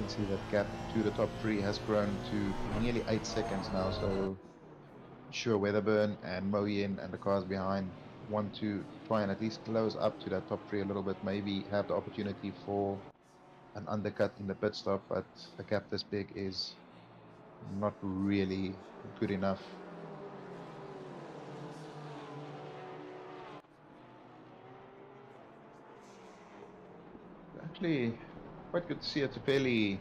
Speaker 3: You can see that gap to the top 3 has grown to nearly 8 seconds now, so sure Weatherburn and Moyen and the cars behind want to try and at least close up to that top 3 a little bit, maybe have the opportunity for an undercut in the pit stop, but a gap this big is not really good enough. Actually, quite good to see. It's a fairly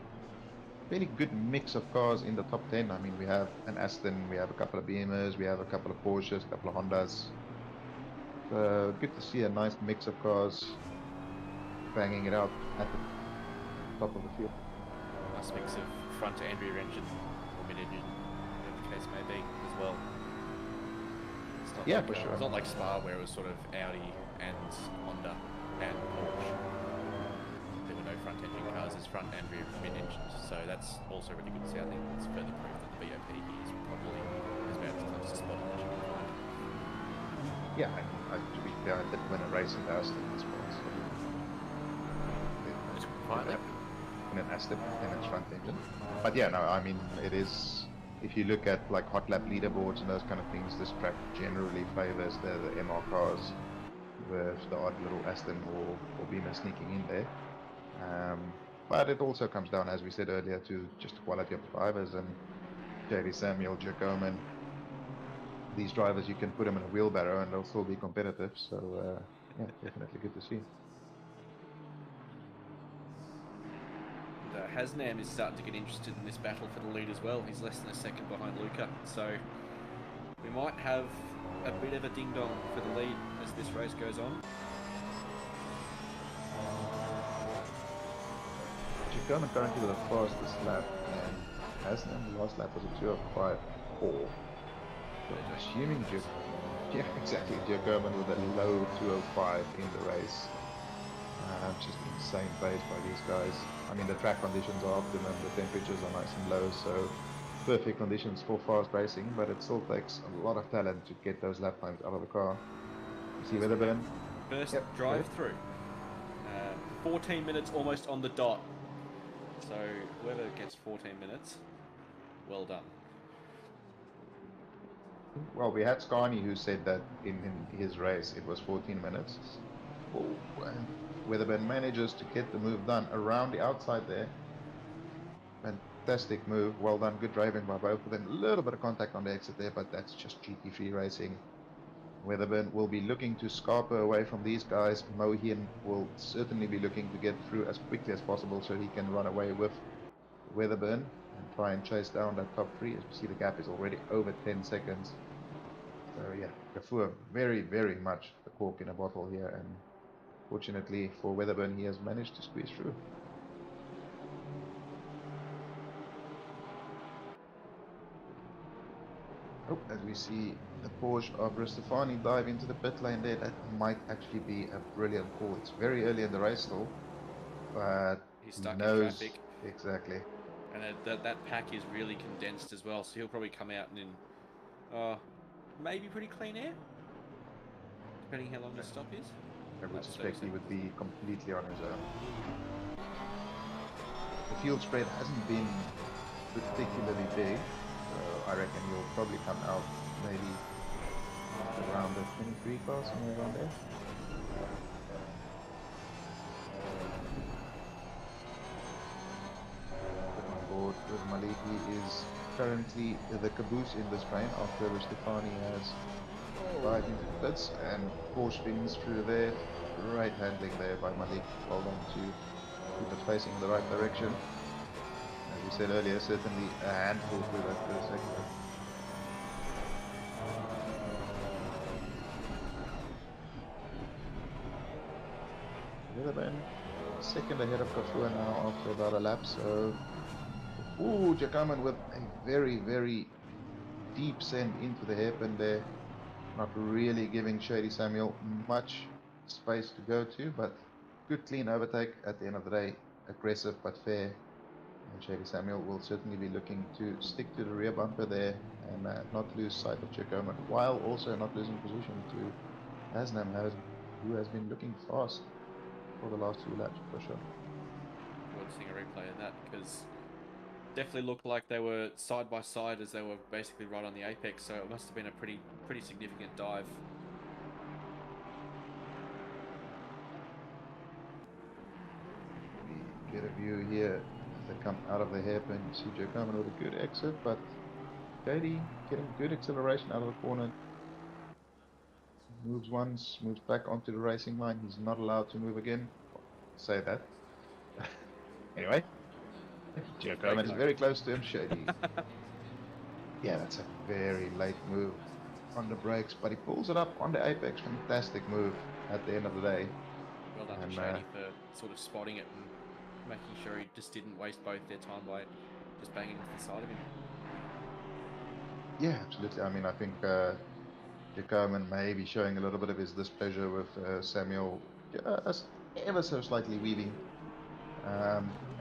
Speaker 3: good mix of cars in the top 10. I mean, we have an Aston, we have a couple of BMers, we have a couple of Porsches, a couple of Hondas. So good to see a nice mix of cars banging it out at the top of the field.
Speaker 4: Nice mix of front and rear engine, or mid engine, whatever the case may be, as well. It's not
Speaker 3: Yeah,
Speaker 4: like,
Speaker 3: for sure.
Speaker 4: It's not like Spa where it was sort of Audi and Honda and Porsche. There were no front engine cars, there's front and rear mid engines, so that's also really good to see. I think it's further proof that the BOP is probably as bad as close to spot on as you can find.
Speaker 3: Yeah, to be fair, I did win a race in the Aston as well. So
Speaker 4: It's quite
Speaker 3: in an Aston in its front engine. But yeah, no, I mean, it is, if you look at like hot lap leaderboards and those kind of things, this track generally favors the MR cars with the odd little Aston or Beamer sneaking in there. But it also comes down, as we said earlier, to just the quality of the drivers, and JD Samuel, Jacoman, these drivers, you can put them in a wheelbarrow and they'll still be competitive. So yeah, definitely good to see.
Speaker 4: Hasnam is starting to get interested in this battle for the lead as well. He's less than a second behind Luca, so we might have a bit of a ding-dong for the lead as this race goes on.
Speaker 3: Jacoman currently with the fastest lap, and Haslam, the last lap was a 2:05.4. So I'm assuming exactly, Jacoman with a low 2:05 in the race. Just insane pace by these guys. I mean, the track conditions are optimum, the temperatures are nice and low, so perfect conditions for fast racing, but it still takes a lot of talent to get those lap times out of the car. You see Weatherburn?
Speaker 4: First drive through. 14 minutes almost on the dot. So whoever gets 14 minutes, well done.
Speaker 3: Well, we had Scani who said that in his race it was 14 minutes. Oh, and Weatherburn manages to get the move done around the outside there. fantastic move. Well done. Good driving by both of them. A little bit of contact on the exit there, but that's just GT3 racing. Weatherburn will be looking to scarper away from these guys. Mohian will certainly be looking to get through as quickly as possible so he can run away with Weatherburn and try and chase down that top 3. As we see, the gap is already over 10 seconds. So yeah, Kafua very, very much the cork in a bottle here, and fortunately for Weatherburn, he has managed to squeeze through. Oh, as we see the Porsche of Ristofani dive into the pit lane there, that might actually be a brilliant call. It's very early in the race still, but
Speaker 4: He's
Speaker 3: he
Speaker 4: stuck in
Speaker 3: knows
Speaker 4: traffic.
Speaker 3: exactly.
Speaker 4: And that pack is really condensed as well, so he'll probably come out in maybe pretty clean air, depending how long the stop is.
Speaker 3: I would
Speaker 4: About
Speaker 3: suspect
Speaker 4: 30
Speaker 3: he would
Speaker 4: seconds.
Speaker 3: be completely on his own. The field spread hasn't been particularly big, so I reckon he'll probably come out maybe around the 23 car, somewhere around there. Put on board with Malik. He is currently the caboose in this train after Ristofani has dived into the pits, and Porsche spins through there. Great handling there by Malik. Well done to keep it facing in the right direction. As we said earlier, certainly a handful through that first sector. Weatherburn second ahead of Kafua now after about a lap, so ooh, Jakaman with a very, very deep send into the hairpin there. Not really giving Shady Samuel much space to go to, but good clean overtake at the end of the day. Aggressive but fair. And Shady Samuel will certainly be looking to stick to the rear bumper there and not lose sight of Jakaman, while also not losing position to Asnam, who has been looking fast for the last few laps for sure.
Speaker 4: I would sing a replay of that because definitely looked like they were side by side as they were basically right on the apex, so it must have been a pretty significant dive.
Speaker 3: We get a view here as they come out of the hairpin. You see Jakaman with a good exit, but Shady getting good acceleration out of the corner. Moves once, moves back onto the racing line. He's not allowed to move again. Say that. Anyway, Jakaman is very close to him. Shady. Yeah, that's a very late move on the brakes, but he pulls it up on the apex. Fantastic move at the end of the day.
Speaker 4: Well done to Shady for sort of spotting it and making sure he just didn't waste both their time by just banging into the side of him.
Speaker 3: Yeah, absolutely. I mean, I think Jakaman may be showing a little bit of his displeasure with Samuel just ever so slightly weaving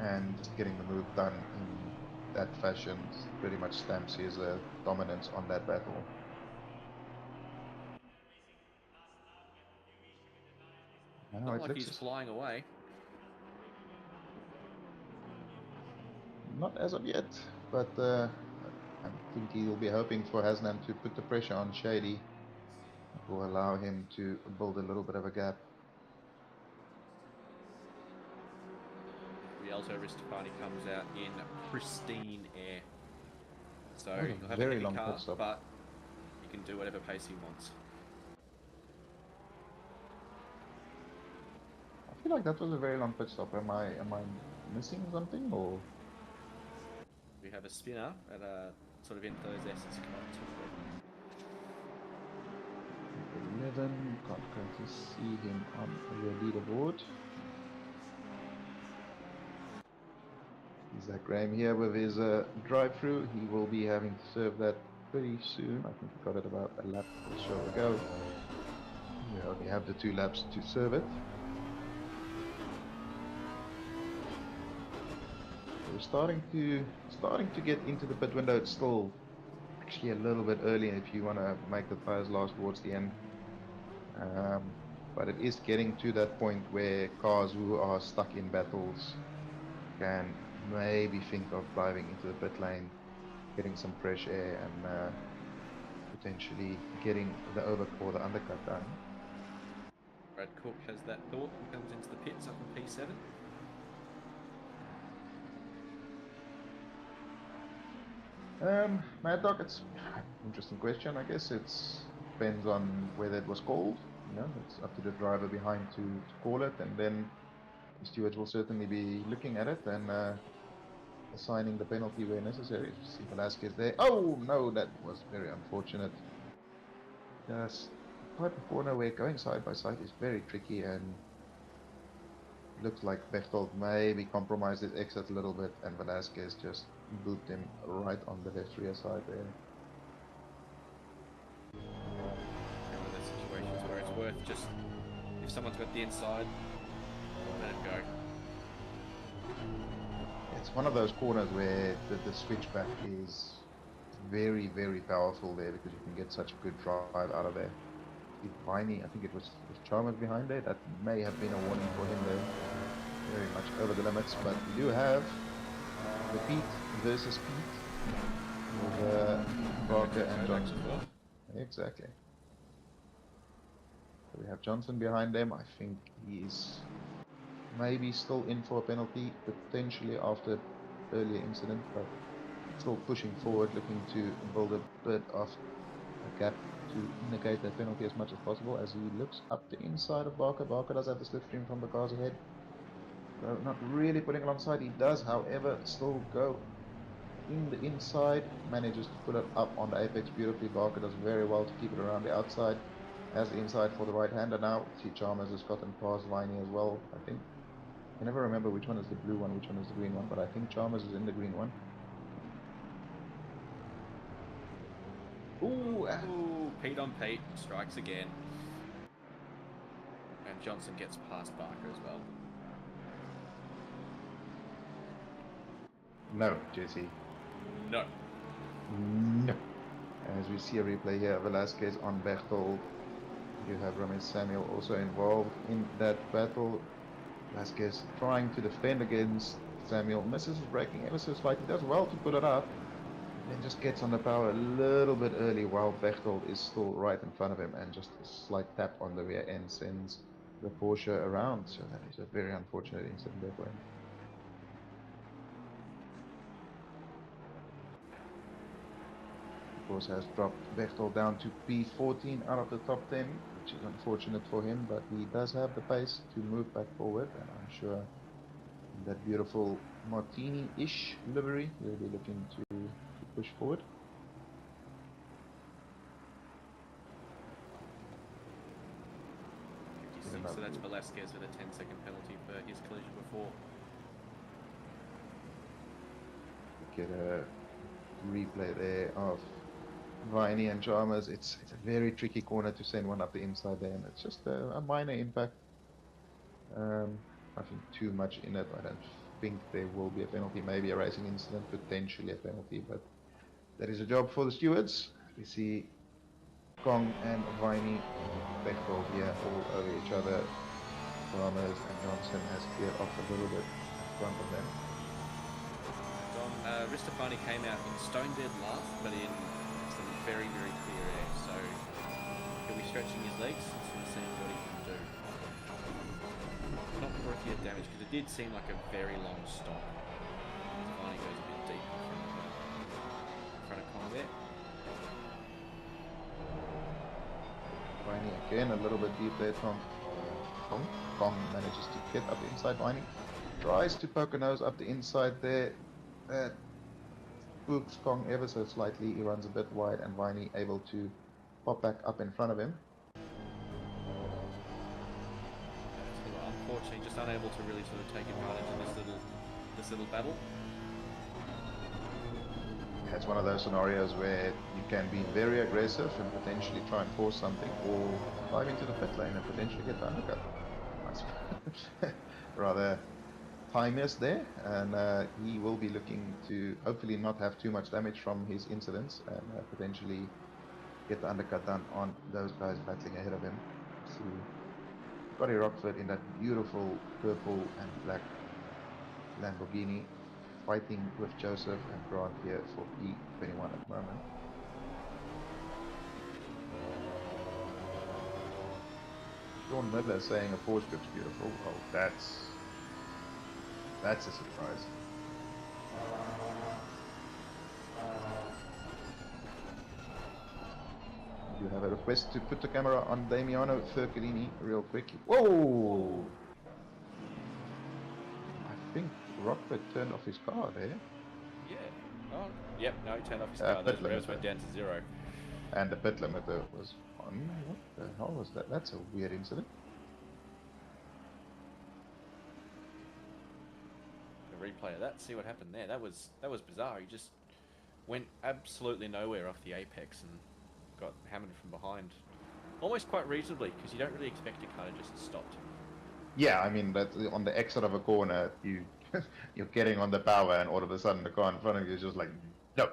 Speaker 3: and just getting the move done in that fashion pretty much stamps his dominance on that battle. Now
Speaker 4: Not
Speaker 3: it
Speaker 4: like
Speaker 3: looks
Speaker 4: he's flying away.
Speaker 3: not as of yet, but I think he'll be hoping for Hasnan to put the pressure on Shady. It will allow him to build a little bit of a gap.
Speaker 4: Rialto Ristofani comes out in pristine air. So
Speaker 3: That was
Speaker 4: he'll
Speaker 3: a
Speaker 4: have a
Speaker 3: very
Speaker 4: heavy
Speaker 3: long
Speaker 4: car,
Speaker 3: pit stop.
Speaker 4: but he can do whatever pace he wants.
Speaker 3: I feel like that was a very long pit stop. Am I missing something, or?
Speaker 4: We have a spinner at sort of in those S's car to
Speaker 3: 11. Can't currently see him on the leaderboard. Zach Graham here with his drive-through. He will be having to serve that pretty soon. I think he got it about a lap or so ago. We only have the 2 laps to serve it. We're starting to get into the pit window. It's still actually a little bit early if you want to make the tires last towards the end. But it is getting to that point where cars who are stuck in battles can maybe think of diving into the pit lane, getting some fresh air, and potentially getting the or the undercut done.
Speaker 4: Brad Cook has that thought and comes into the pits up in P7.
Speaker 3: Mad Dog, it's interesting question. I guess it depends on whether it was called. You know, it's up to the driver behind to call it, and then the stewards will certainly be looking at it and assigning the penalty where necessary. See Velasquez there. Oh no, that was very unfortunate. Yes, type of corner where going side by side is very tricky, and looks like Bechtold maybe compromised his exit a little bit, and Velasquez just booped him right on the left rear side there.
Speaker 4: One of those situations where it's worth just, if someone's got the inside, let it go.
Speaker 3: It's one of those corners where the switchback is very, very powerful there, because you can get such a good drive out of there. Viney, I think it was Chalmers behind there. That may have been a warning for him there. Very much over the limits, but we do have the Pete versus Pete with Barker and Johnson. Exactly. So we have Johnson behind them. I think he's maybe still in for a penalty, potentially after earlier incident, but still pushing forward, looking to build a bit of a gap to negate that penalty as much as possible as he looks up the inside of Barker. Barker does have the slipstream from the cars ahead. So not really putting alongside. He does, however, still go in the inside, manages to put it up on the apex beautifully. Barker does very well to keep it around the outside. As the inside for the right-hander now. See Chalmers has gotten past Viney as well, I think. I never remember which one is the blue one, which one is the green one, but I think Chalmers is in the green one.
Speaker 4: Ooh, Pete on Pete, strikes again. And Johnson gets past Barker as well.
Speaker 3: No, Jesse.
Speaker 4: No.
Speaker 3: No. As we see a replay here, Velasquez on Bechtold. You have Ramesh Samuel also involved in that battle. Velasquez trying to defend against Samuel. Misses his braking ever so slightly. Does well to put it up. Then just gets on the power a little bit early while Bechtold is still right in front of him, and just a slight tap on the rear end sends the Porsche around. So that is a very unfortunate incident there for him. Of course, has dropped Bechtold down to P14 out of the top 10, which is unfortunate for him, but he does have the pace to move back forward, and I'm sure that beautiful Martini-ish livery will be looking to push forward.
Speaker 4: So that's Velasquez with a 10-second penalty for his collision before.
Speaker 3: Get a replay there of Viney and Chalmers. It's a very tricky corner to send one up the inside there, and it's just a minor impact. Nothing too much in it. I don't think there will be a penalty, maybe a racing incident, potentially a penalty, but that is a job for the stewards. We see Kong and Viney, Bechtold here all over each other. Chalmers and Johnson has cleared off a little bit in front of them.
Speaker 4: Ristofani came out in stone dead last, but in some very, very clear air. So he'll be stretching his legs and seeing what he can do. Not for a few damage, because it did seem like a very long stop. Ristofani goes a bit deep in front of Kong there.
Speaker 3: Viney again, a little bit deep there from Kong. Kong manages to get up inside Viney. Tries to poke a nose up the inside there. Spooks Kong ever so slightly. He runs a bit wide, and Viney able to pop back up in front of him.
Speaker 4: Unfortunately, just unable to really sort of take advantage of this little battle.
Speaker 3: It's one of those scenarios where you can be very aggressive and potentially try and force something, or dive into the pit lane and potentially get the undercut. Rather timeless there, and he will be looking to hopefully not have too much damage from his incidents, and potentially get the undercut done on those guys battling ahead of him. See Scotty Rockford in that beautiful purple and black Lamborghini, fighting with Joseph and Grant here for P21 at the moment. Sean Miller saying a Porsche looks beautiful. Oh, that's a surprise. You have a request to put the camera on Damiano Fercolini real quick. Whoa! I think Rockford turned off his car there.
Speaker 4: Yeah. Oh, yep. No, he turned off his
Speaker 3: Uh,
Speaker 4: car.
Speaker 3: pit
Speaker 4: Those revs
Speaker 3: limiter.
Speaker 4: went down to 0.
Speaker 3: And the pit limiter was on. What the hell was that? That's a weird incident.
Speaker 4: A replay of that. See what happened there. That was bizarre. He just went absolutely nowhere off the apex and got hammered from behind. Almost quite reasonably, because you don't really expect a car to just stop.
Speaker 3: Yeah, I mean that on the exit of a corner, you're getting on the power, and all of a sudden the car in front of you is just like, no,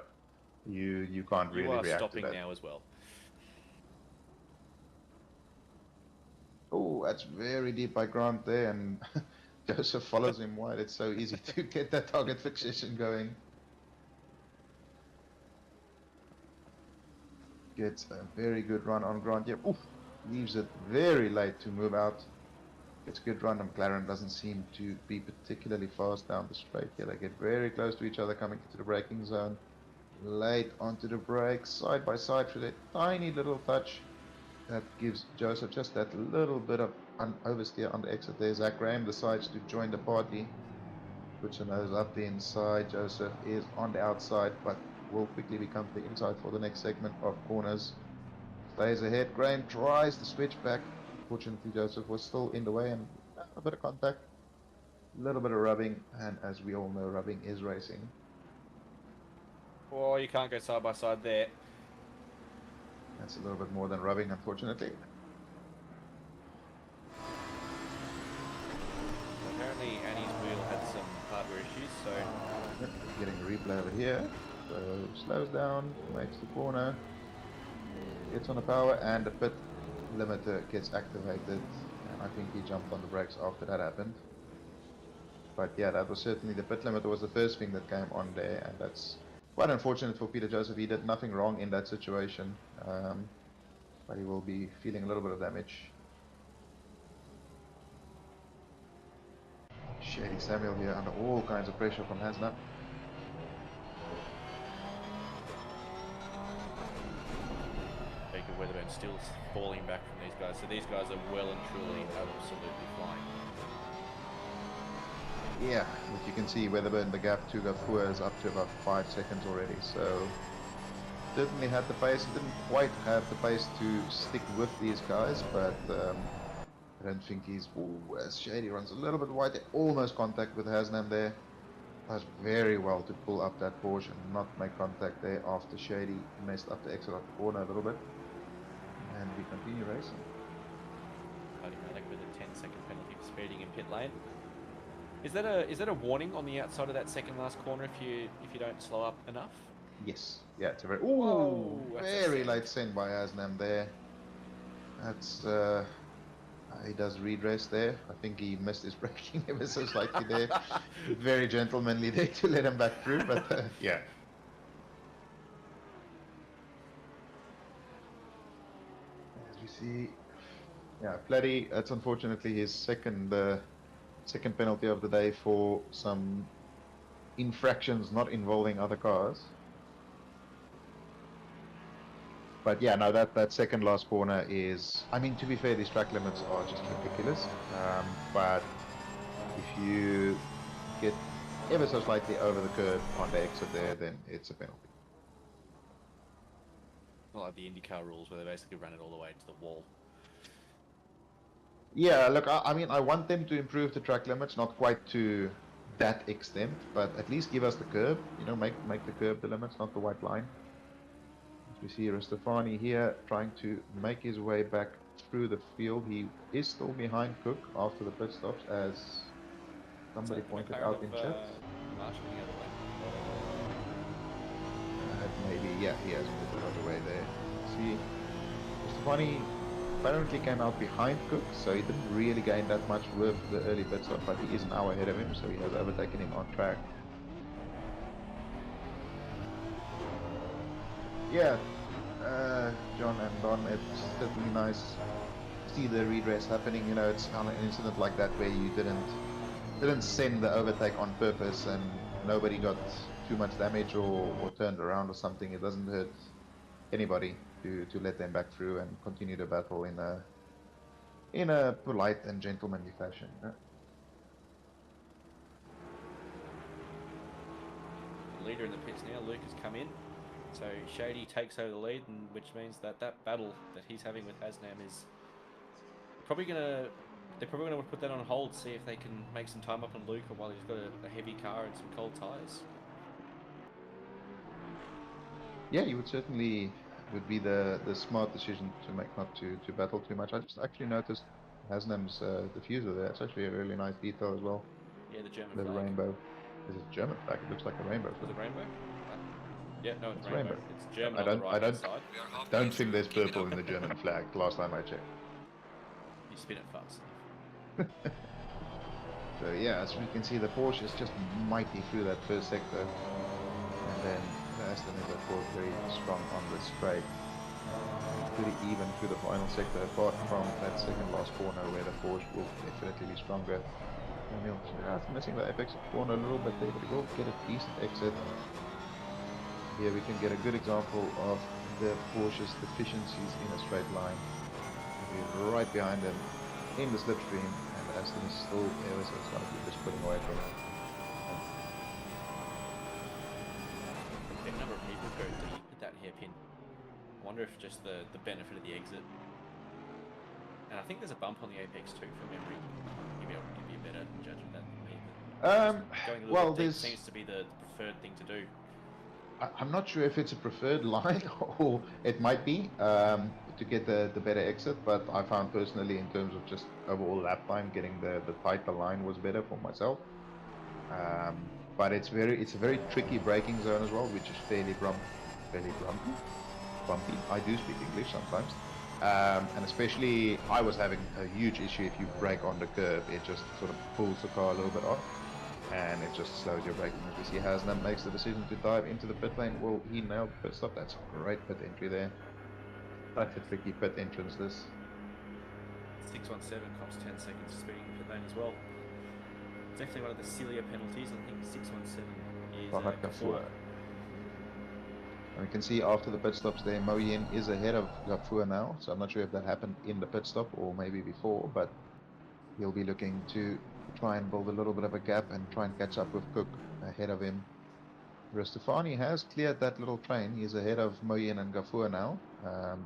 Speaker 3: you can't
Speaker 4: You
Speaker 3: really
Speaker 4: are
Speaker 3: react to
Speaker 4: stopping
Speaker 3: that.
Speaker 4: now as well.
Speaker 3: Oh, that's very deep by Grant there, and Joseph follows him wide. It's so easy to get that target fixation going. Gets a very good run on Grant. Yep, oof, leaves it very late to move out. Gets a good run. McLaren doesn't seem to be particularly fast down the straight here. They get very close to each other coming into the braking zone. Late onto the brakes, side by side for that tiny little touch. That gives Joseph just that little bit of an oversteer on the exit there. Zach Graham decides to join the party. Puts her nose up the inside. Joseph is on the outside, but will quickly become the inside for the next segment of corners. Stays ahead. Graham tries to switch back. Fortunately, Joseph was still in the way, and a bit of contact, a little bit of rubbing, and as we all know, rubbing is racing.
Speaker 4: Oh, you can't go side by side there.
Speaker 3: That's a little bit more than rubbing, unfortunately.
Speaker 4: Apparently, Annie's wheel had some hardware issues, so
Speaker 3: Yep, getting a replay over here. So slows down, makes the corner, gets on the power, and the pit limiter gets activated. And I think he jumped on the brakes after that happened. But yeah, that was certainly, the pit limiter was the first thing that came on there, and that's quite unfortunate for Peter Joseph. He did nothing wrong in that situation, but he will be feeling a little bit of damage. Shady Samuel here under all kinds of pressure from Hasna.
Speaker 4: Baker Weatherburn still falling back from these guys. So these guys are well and truly absolutely flying.
Speaker 3: Yeah, but you can see Weatherburn, the gap to Gafua is up to about 5 seconds already, so certainly had the pace. He didn't quite have the pace to stick with these guys, but I don't think he's... Ooh, as Shady runs a little bit wide, almost contact with Hasnam there. Does very well to pull up that Porsche and not make contact there after Shady messed up the exit of the corner a little bit. And we continue racing.
Speaker 4: Cody Maddock with a 10-second penalty for speeding in pit lane. Is that a warning on the outside of that second last corner if you don't slow up enough?
Speaker 3: Yes. Yeah, it's a very...
Speaker 4: Whoa,
Speaker 3: Ooh,
Speaker 4: that's a
Speaker 3: very
Speaker 4: send.
Speaker 3: late send by Hasnam there. That's... he does redress there. I think he missed his braking ever so slightly there. Very gentlemanly there to let him back through, but yeah. As we see, yeah, Platty, that's unfortunately his second penalty of the day for some infractions not involving other cars. But yeah, no, that second last corner is, I mean, to be fair, these track limits are just ridiculous. But if you get ever so slightly over the curb on the exit there, then it's a penalty.
Speaker 4: Not like the IndyCar rules where they basically run it all the way to the wall.
Speaker 3: Yeah, look, I mean, I want them to improve the track limits, not quite to that extent, but at least give us the curb, you know, make the curb the limits, not the white line. We see Rastafani here trying to make his way back through the field. He is still behind Cook after the pit stops, as somebody pointed out in chat. Maybe, yeah, he has moved the other way there. See, Rastafani apparently came out behind Cook, so he didn't really gain that much with the early pit stop, but he is an hour ahead of him, so he has overtaken him on track. Yeah, John and Don, it's certainly nice to see the redress happening. You know, it's kind of an incident like that where you didn't send the overtake on purpose and nobody got too much damage or turned around or something. It doesn't hurt anybody to let them back through and continue the battle in a polite and gentlemanly fashion.
Speaker 4: The leader in the pits now, Luke, has come in. So Shady takes over the lead, and which means that that battle that he's having with Hasnam is probably gonna. They're probably going to put that on hold, see if they can make some time up on Luke while he's got a heavy car and some cold tyres.
Speaker 3: Yeah, you would certainly would be the smart decision to make, not to battle too much. I just actually noticed Hasnam's diffuser there. It's actually a really nice detail as well.
Speaker 4: Yeah, the German
Speaker 3: The
Speaker 4: flag.
Speaker 3: rainbow. Is it German flag? It looks like a rainbow
Speaker 4: Was
Speaker 3: flag.
Speaker 4: it rainbow? Yeah, no, it's
Speaker 3: It's
Speaker 4: rainbow.
Speaker 3: rainbow.
Speaker 4: It's German
Speaker 3: I
Speaker 4: on the
Speaker 3: don't
Speaker 4: right-hand side.
Speaker 5: We are halfway
Speaker 3: don't think
Speaker 5: through.
Speaker 3: there's
Speaker 5: Keep it
Speaker 3: purple
Speaker 5: up.
Speaker 3: in the German flag. Last time I checked.
Speaker 4: You spin it fast.
Speaker 3: So yeah, as we can see, the Porsche is just mighty through that first sector, and then the Aston is of course very strong on the straight, pretty even through the final sector, apart from that second last corner where the Porsche will definitely be stronger. Samuel just missing the apex corner a little bit there, but he will get a decent exit. Here we can get a good example of the Porsche's deficiencies in a straight line. We'll be right behind him in the slipstream. Aston is still ever so slightly just putting away from him.
Speaker 4: A number of people go deep with that hairpin. I wonder if just the benefit of the exit. And I think there's a bump on the apex too, from memory. You'll be able to give you a better judge of that than me. Going a little bit deep seems to be the preferred thing to do.
Speaker 3: I'm not sure if it's a preferred line or it might be to get the better exit, but I found personally in terms of just overall lap time, getting the tighter line was better for myself. But it's a very tricky braking zone as well, which is fairly bumpy. I do speak English sometimes. And especially I was having a huge issue if you brake on the curb, it just sort of pulls the car a little bit off. And it just slows your braking. As we see, Hasnam makes the decision to dive into the pit lane. Will he nail the pit stop? That's a great pit entry there. Such a tricky pit entrance, this.
Speaker 4: 617 costs 10 seconds speeding in the pit lane as well. It's definitely one of the sillier penalties. I think 617 is Gafur.
Speaker 3: And we can see after the pit stops there, Moyen is ahead of Gafur now. So I'm not sure if that happened in the pit stop or maybe before, but he'll be looking to try and build a little bit of a gap and try and catch up with Cook ahead of him. Rastafani has cleared that little train. He's ahead of Moyen and Gafur now. Of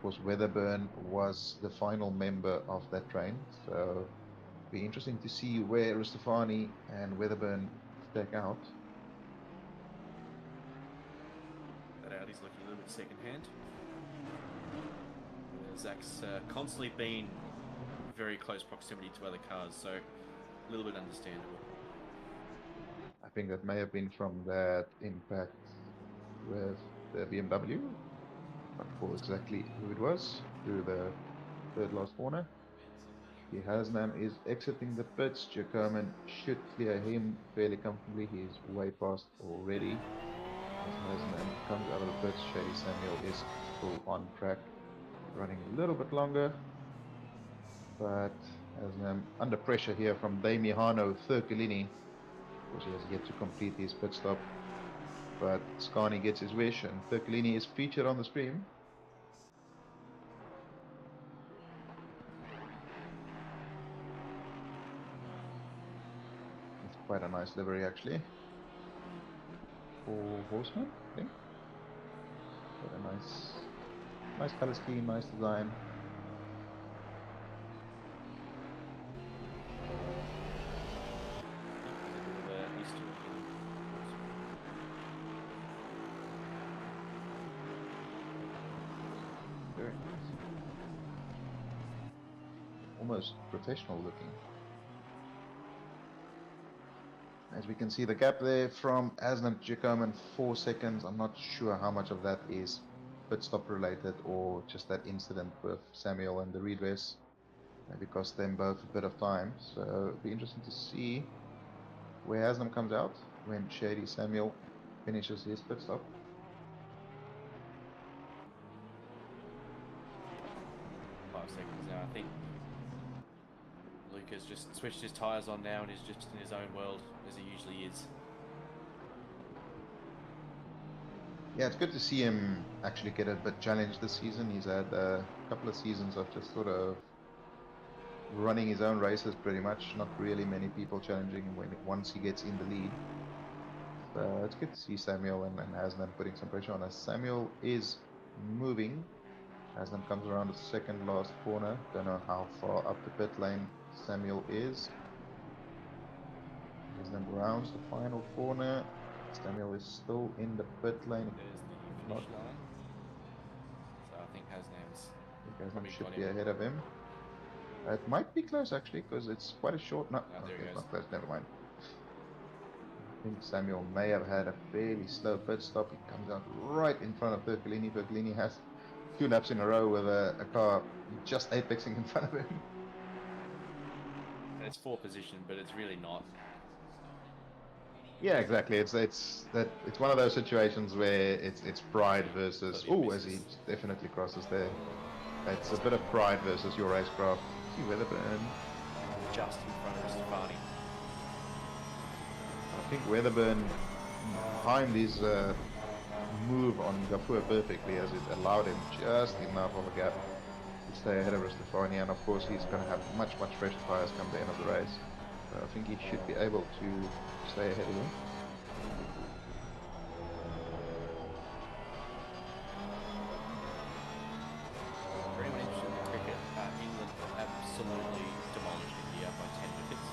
Speaker 3: course, Weatherburn was the final member of that train, so it'll be interesting to see where Rastafani and Weatherburn stack out.
Speaker 4: That Audi's looking a little bit second-hand. Zach's constantly been very close proximity to other cars, so a little bit understandable.
Speaker 3: I think that may have been from that impact with the BMW. Not recall exactly who it was through the third last corner. Hasnam is exiting the pits. Jacoman should clear him fairly comfortably. He's way past already. As Hasnam comes out of the pits, Shady Samuel is still on track, running a little bit longer. But Hasnam under pressure here from Damiano Thurcolini. Of course, he has yet to complete his pit stop. But Ascari gets his wish, and Thurcolini is featured on the stream. It's quite a nice livery, actually. For Horseman, I think. Quite a nice color scheme, nice design. Very nice. Almost professional looking. As we can see, the gap there from Asnam to Jacoman, 4 seconds. I'm not sure how much of that is pit stop related or just that incident with Samuel and the redress. Maybe cost them both a bit of time. So it'll be interesting to see where Asnam comes out when Shady Samuel finishes his pit stop.
Speaker 4: 5 seconds now, I think. Luke has just switched his tyres on now and is just in his own world, as he usually is.
Speaker 3: Yeah, it's good to see him actually get a bit challenged this season. He's had a couple of seasons of just sort of running his own races pretty much. Not really many people challenging him once he gets in the lead. So it's good to see Samuel and Aslan putting some pressure on us. Samuel is moving. Aslan comes around the second last corner. Don't know how far up the pit lane Samuel is. Aslan rounds the final corner. Samuel is still in the pit lane.
Speaker 4: There's the
Speaker 3: Not
Speaker 4: finish line. So I think Hasnam's
Speaker 3: I think Aslan
Speaker 4: probably
Speaker 3: should
Speaker 4: got
Speaker 3: be
Speaker 4: him.
Speaker 3: ahead of him. It might be close actually, because it's quite a short. No,
Speaker 4: Oh, there
Speaker 3: okay,
Speaker 4: he
Speaker 3: it's
Speaker 4: goes.
Speaker 3: not close. Never mind. I think Samuel may have had a fairly slow pit stop. He comes out right in front of Percolini. Percolini has 2 laps in a row with a car just apexing in front of him.
Speaker 4: And it's 4th position, but it's really not.
Speaker 3: Yeah, exactly. It's one of those situations where it's pride versus as he
Speaker 4: misses.
Speaker 3: definitely crosses there. It's a bit of pride versus your racecraft. See Weatherburn.
Speaker 4: Just in front of Stefani.
Speaker 3: I think Weatherburn timed his move on Gafur perfectly, as it allowed him just enough of a gap to stay ahead of Stefani, and of course he's going to have much fresher tyres come the end of the race. So I think he should be able to stay ahead of him.
Speaker 4: For anyone interested in cricket, England absolutely demolished India by 10 wickets.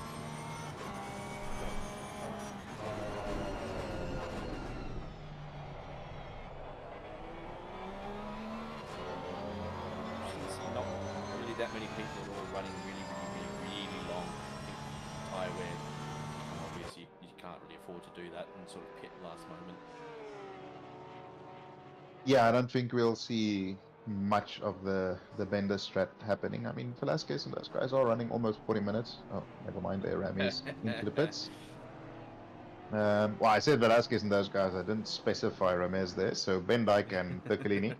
Speaker 4: Not really that many people at all running really long tyre wear. Obviously, you can't really afford to do that and sort of pit last moment.
Speaker 3: Yeah, I don't think we'll see much of the bender strat happening. I mean, Velasquez and those guys are running almost 40 minutes. Oh, never mind, their Ram is into the pits. Well, I said Velasquez and those guys. I didn't specify Ramez there. So Ben Dyke and Percolini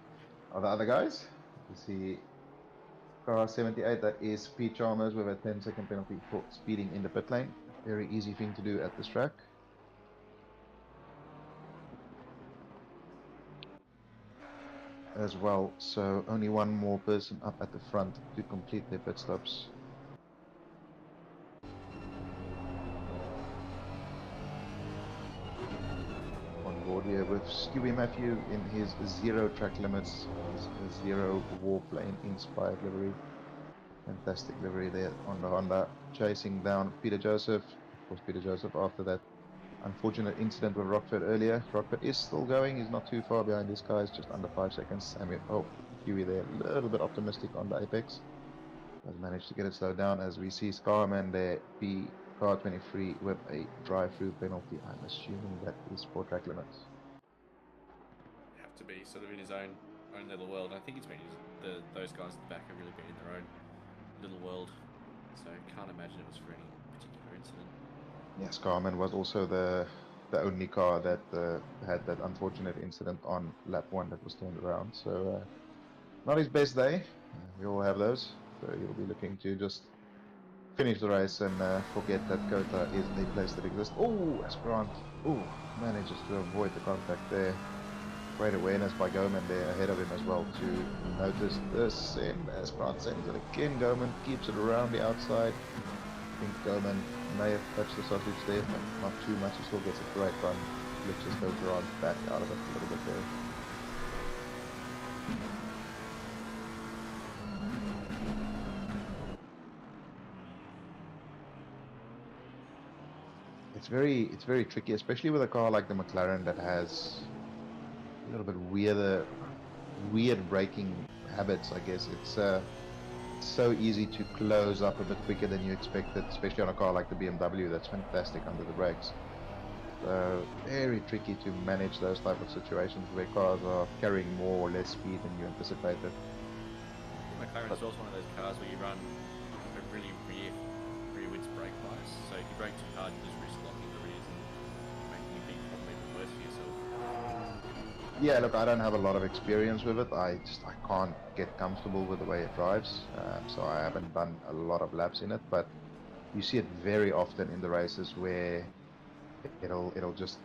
Speaker 3: are the other guys. You see car 78, that is Pete Chalmers with a 10-second penalty for speeding in the pit lane. Very easy thing to do at this track. As well, so only one more person up at the front to complete their pit stops. On board here with Stewie Matthew in his 0 track limits, his 0 warplane inspired livery. Fantastic livery there on the Honda, chasing down Peter Joseph. Of course, Peter Joseph after that unfortunate incident with Rockford earlier. Rockford is still going. He's not too far behind these guys, just under 5 seconds. Huey there, a little bit optimistic on the apex. Has managed to get it slowed down as we see Scarman there be car 23 with a drive-through penalty. I'm assuming that is for track limits.
Speaker 4: Have to be sort of in his own little world. I think it's been those guys at the back have really been in their own little world. So can't imagine it was for any particular incident.
Speaker 3: Yeah, Scarman was also the only car that had that unfortunate incident on lap 1 that was turned around. So not his best day. We all have those. So he'll be looking to just finish the race and forget that COTA is a place that exists. Oh, Esperant. Oh, manages to avoid the contact there. Great awareness by Goman there ahead of him as well to notice this. And Esperant sends it again. Goman keeps it around the outside. I think Goman may have touched the sausage there, but not too much. He still gets a great run. Looks as though Gerard's back out of it a little bit there. It's very tricky, especially with a car like the McLaren that has a little bit weird braking habits. I guess it's so easy to close up a bit quicker than you expected, especially on a car like the BMW that's fantastic under the brakes. So very tricky to manage those type of situations where cars are carrying more or less speed than you anticipated.
Speaker 4: McLaren is also one of those cars where you run a really rear winds brake bias. So if you brake too hard, you just risk locking the rears and making a big problem even worse for yourself.
Speaker 3: Yeah, look, I don't have a lot of experience with it. I can't get comfortable with the way it drives, so I haven't done a lot of laps in it. But you see it very often in the races where it'll just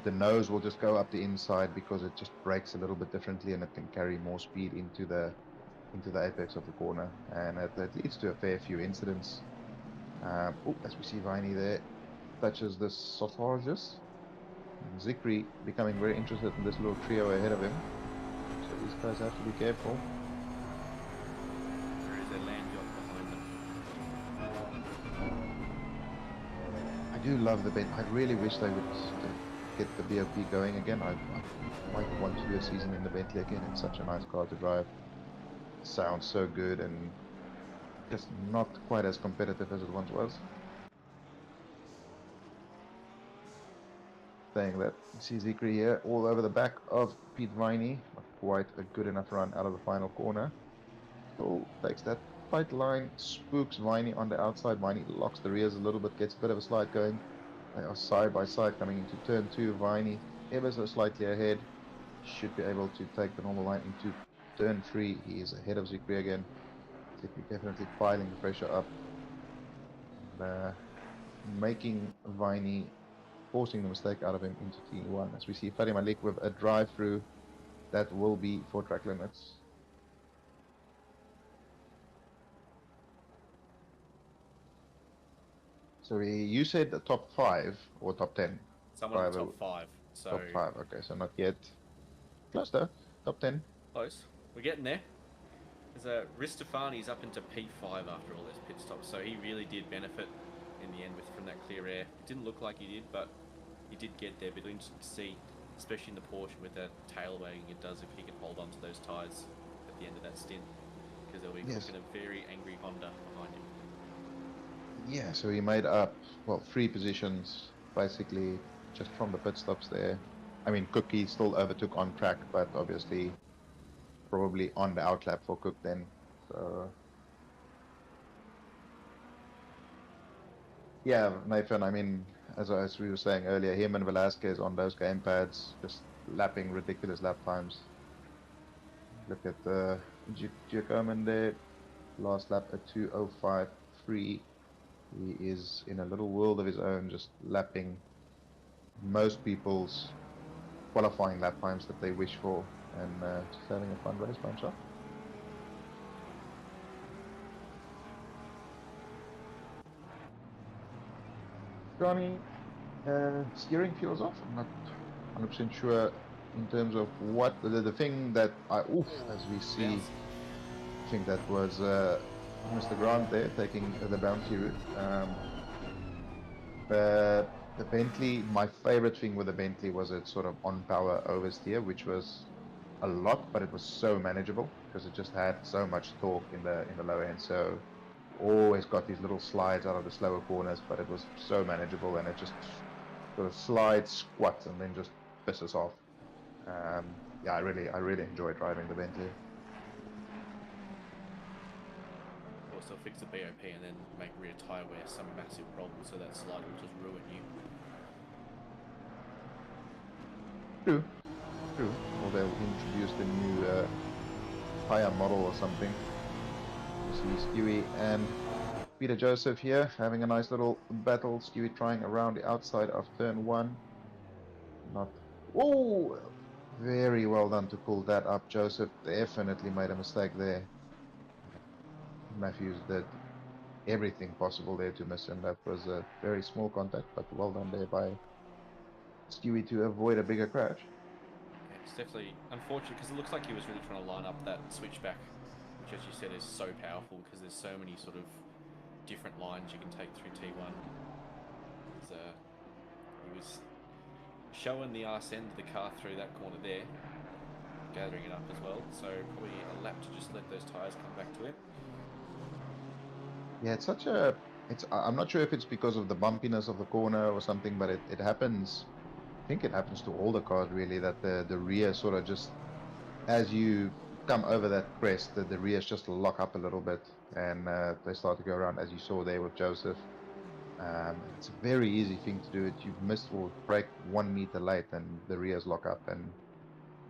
Speaker 3: the nose will just go up the inside because it just brakes a little bit differently and it can carry more speed into the apex of the corner, and that leads to a fair few incidents. As we see Viney there touches the sausages. And Zikri becoming very interested in this little trio ahead of him, so these guys have to be careful.
Speaker 4: There is a land yacht behind them.
Speaker 3: I do love the Bentley. I really wish they would get the BOP going again. I might want to do a season in the Bentley again. It's such a nice car to drive. Sounds so good and just not quite as competitive as it once was. Saying that, you see Zikri here all over the back of Pete Viney. Not quite a good enough run out of the final corner. Still takes that tight line, spooks Viney on the outside. Viney locks the rears a little bit, gets a bit of a slide going. They are side by side coming into turn 2. Viney ever so slightly ahead. Should be able to take the normal line into turn 3. He is ahead of Zikri again. Zikri definitely piling the pressure up. And, making Viney, forcing the mistake out of him into T1. As we see Fadi Malik with a drive through that will be for track limits. So you said the top 5 or top 10?
Speaker 4: Someone in the top 5. So
Speaker 3: Top 5, okay, so not yet. Close though, top 10.
Speaker 4: close. We're getting there. There's Ristofani's up into P5 after all those pit stops, so he really did benefit in the end from that clear air. It didn't look like he did, but he did get there. But it'll be interesting to see, especially in the Porsche with that tail wagging it does, if he can hold on to those tyres at the end of that stint, because they'll be cooking a very angry Honda behind him.
Speaker 3: Yeah, so he made up, well, 3 positions basically just from the pit stops there. I mean, Cook he still overtook on track, but obviously probably on the outlap for Cook then. So yeah, Nathan, I mean, as we were saying earlier, him and Velasquez on those gamepads just lapping ridiculous lap times. Look at Giacomin there, last lap at 2:05.3. He is in a little world of his own, just lapping most people's qualifying lap times that they wish for, and just having a fun race bunch up. Johnny, steering feels off. I'm not 100% sure in terms of what the thing that as we see,
Speaker 4: Yes.
Speaker 3: I think that was Mr. Grant there taking the bounty route. The Bentley, my favorite thing with the Bentley was its sort of on-power oversteer, which was a lot, but it was so manageable because it just had so much torque in the lower end. So always got these little slides out of the slower corners, but it was so manageable, and it just sort of slides, squats, and then just pisses off. Yeah, I really enjoy driving the Bentley.
Speaker 4: Of course, they'll fix the BOP and then make rear tyre wear some massive problem, so that slide will just ruin you.
Speaker 3: True. Or they'll introduce the new tyre model or something. You see Stewie and Peter Joseph here having a nice little battle. Stewie trying around the outside of turn 1. Not. Oh! Very well done to pull that up. Joseph definitely made a mistake there. Matthews did everything possible there to miss him. That was a very small contact, but well done there by Stewie to avoid a bigger crash.
Speaker 4: Yeah, it's definitely unfortunate because it looks like he was really trying to line up that switchback, which, as you said, is so powerful because there's so many sort of different lines you can take through T1. He was showing the arse end of the car through that corner there, gathering it up as well. So probably a lap to just let those tyres come back to him.
Speaker 3: Yeah, it's such a. I'm not sure if it's because of the bumpiness of the corner or something, but it happens. I think it happens to all the cars really, that the rear sort of just, as you come over that crest, the rears just lock up a little bit, and they start to go around, as you saw there with Joseph. It's a very easy thing to do. You've missed or brake 1 meter late, and the rears lock up, and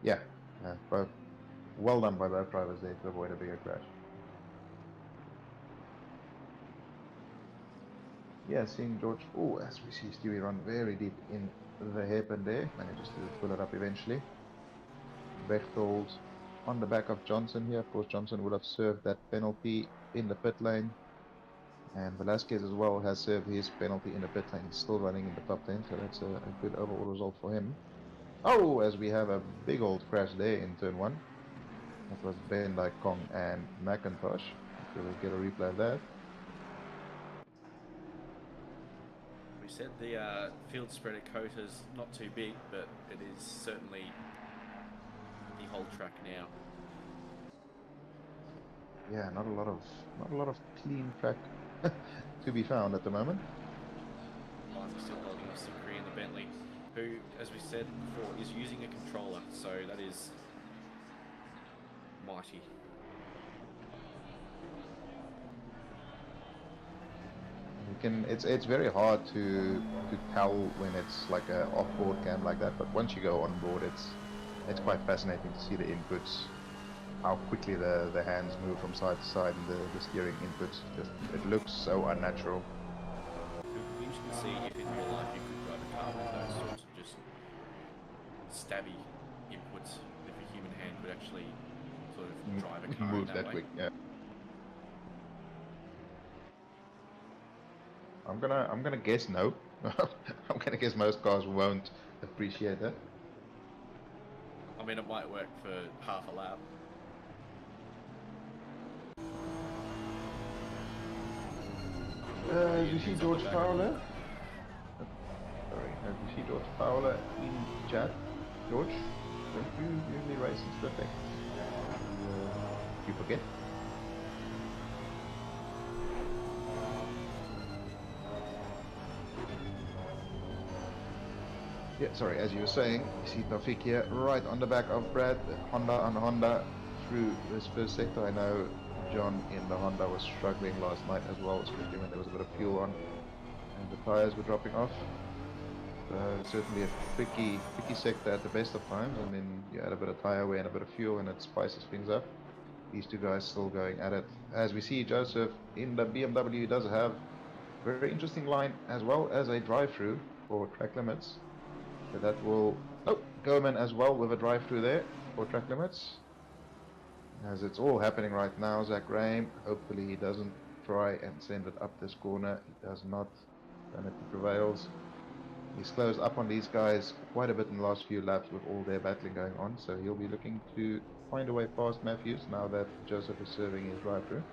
Speaker 3: yeah, both well done by both drivers there to avoid a bigger crash. yeah, seeing George. Oh, as we see Stewie run very deep in the hairpin there, manages to pull it up eventually. Bechtold on the back of Johnson here. Of course, Johnson would have served that penalty in the pit lane. And Velasquez as well has served his penalty in the pit lane. He's still running in the top 10, so that's a good overall result for him. Oh, as we have a big old crash there in turn 1. That was Ben Dyke, Kong, and McIntosh. So we'll get a replay of that.
Speaker 4: We said the field spread at COTA is not too big, but it is certainly the whole track now.
Speaker 3: Yeah, not a lot of clean track to be found at the moment.
Speaker 4: Lines are still holding off Simrigs in the Bentley, who, as we said before, is using a controller, so that is mighty.
Speaker 3: It's very hard to tell when it's like a off-board cam like that, but once you go on board, it's quite fascinating to see the inputs, how quickly the hands move from side to side, and the steering inputs. Just it looks so unnatural.
Speaker 4: It would be interesting to see if in real life you could drive a car with those sorts of just stabby inputs, if a human hand could actually sort of drive a car
Speaker 3: Move
Speaker 4: in
Speaker 3: that
Speaker 4: way.
Speaker 3: quick, yeah. I'm gonna guess no. I'm gonna guess most cars won't appreciate that.
Speaker 4: I mean, it might work for half a lap.
Speaker 3: Do you see George Fowler? Sorry, do you see George Fowler in chat? George, don't you usually race in split deck? You forget? Yeah, sorry, as you were saying, you see Taufik here, right on the back of Brad, Honda on Honda through this first sector. I know John in the Honda was struggling last night as well, especially when there was a bit of fuel on and the tires were dropping off. So certainly a tricky sector at the best of times, and then you add a bit of tire wear and a bit of fuel and it spices things up. These two guys still going at it. As we see, Joseph in the BMW does have a very interesting line as well as a drive-through for track limits. So that will... Oh, Gorman as well with a drive-through there for track limits. As it's all happening right now, Zach Graham, hopefully he doesn't try and send it up this corner. He does not. Sanity prevails. He's closed up on these guys quite a bit in the last few laps with all their battling going on, so he'll be looking to find a way past Matthews now that Joseph is serving his drive-through.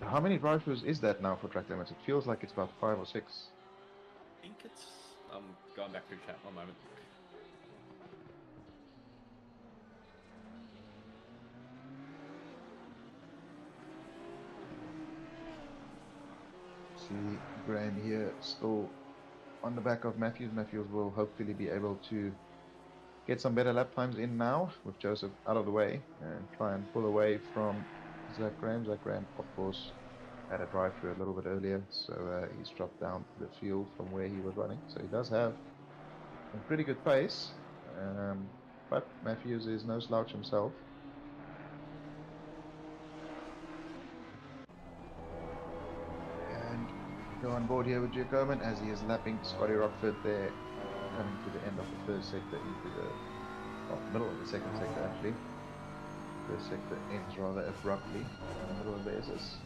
Speaker 3: How many drive-throughs is that now for track limits? It feels like it's about 5 or 6.
Speaker 4: I think it's... I'm going back through chat one moment.
Speaker 3: See Graham here still on the back of Matthews. Matthews will hopefully be able to get some better lap times in now with Joseph out of the way and try and pull away from Zach Graham. Zach Graham, of course, had a drive-through a little bit earlier, so he's dropped down the field from where he was running. So he does have some pretty good pace, but Matthews is no slouch himself. And go on board here with Giacomin as he is lapping Scotty Rockford there, coming to the end of the first sector into the middle of the second sector actually. First sector ends rather abruptly in the middle of the SS.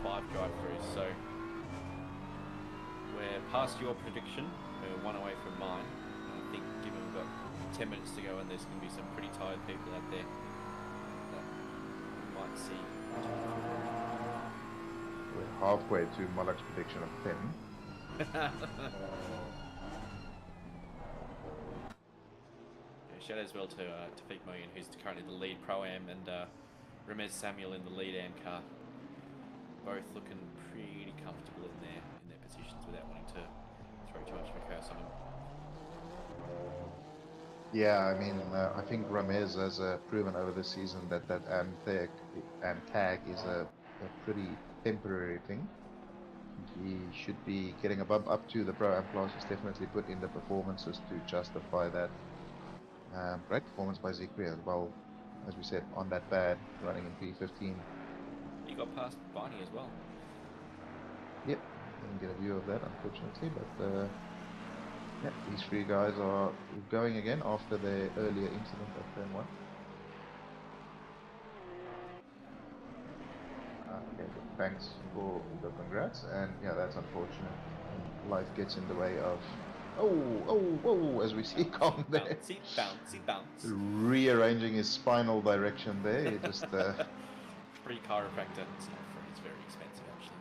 Speaker 4: 5 drive-throughs, so we're past your prediction. We're 1 away from mine. I think given we've got 10 minutes to go and there's going to be some pretty tired people out there that we might see.
Speaker 3: We're halfway to Malak's prediction of 10.
Speaker 4: Shout out as well to Tafik Moyen, who's currently the lead Pro-Am, and Ramez Samuel in the lead Am car. Both looking pretty comfortable in their positions without wanting to throw too much of a curse on them.
Speaker 3: Yeah, I mean, I think Ramez has proven over the season that AM tag is a pretty temporary thing. He should be getting a bump up to the Pro-Am class. He's definitely put in the performances to justify that. Great performance by Zikri as well. as we said, on that pad, running in P15.
Speaker 4: He got past Barney as well.
Speaker 3: Yep, didn't get a view of that, unfortunately, but yeah, these three guys are going again after their earlier incident at turn 1. Okay, thanks for the congrats, and yeah, that's unfortunate. Life gets in the way of. Oh, as we see Kong there.
Speaker 4: Bouncy.
Speaker 3: Rearranging his spinal direction there, it just.
Speaker 4: Free chiropractor. It's not free, it's very expensive actually.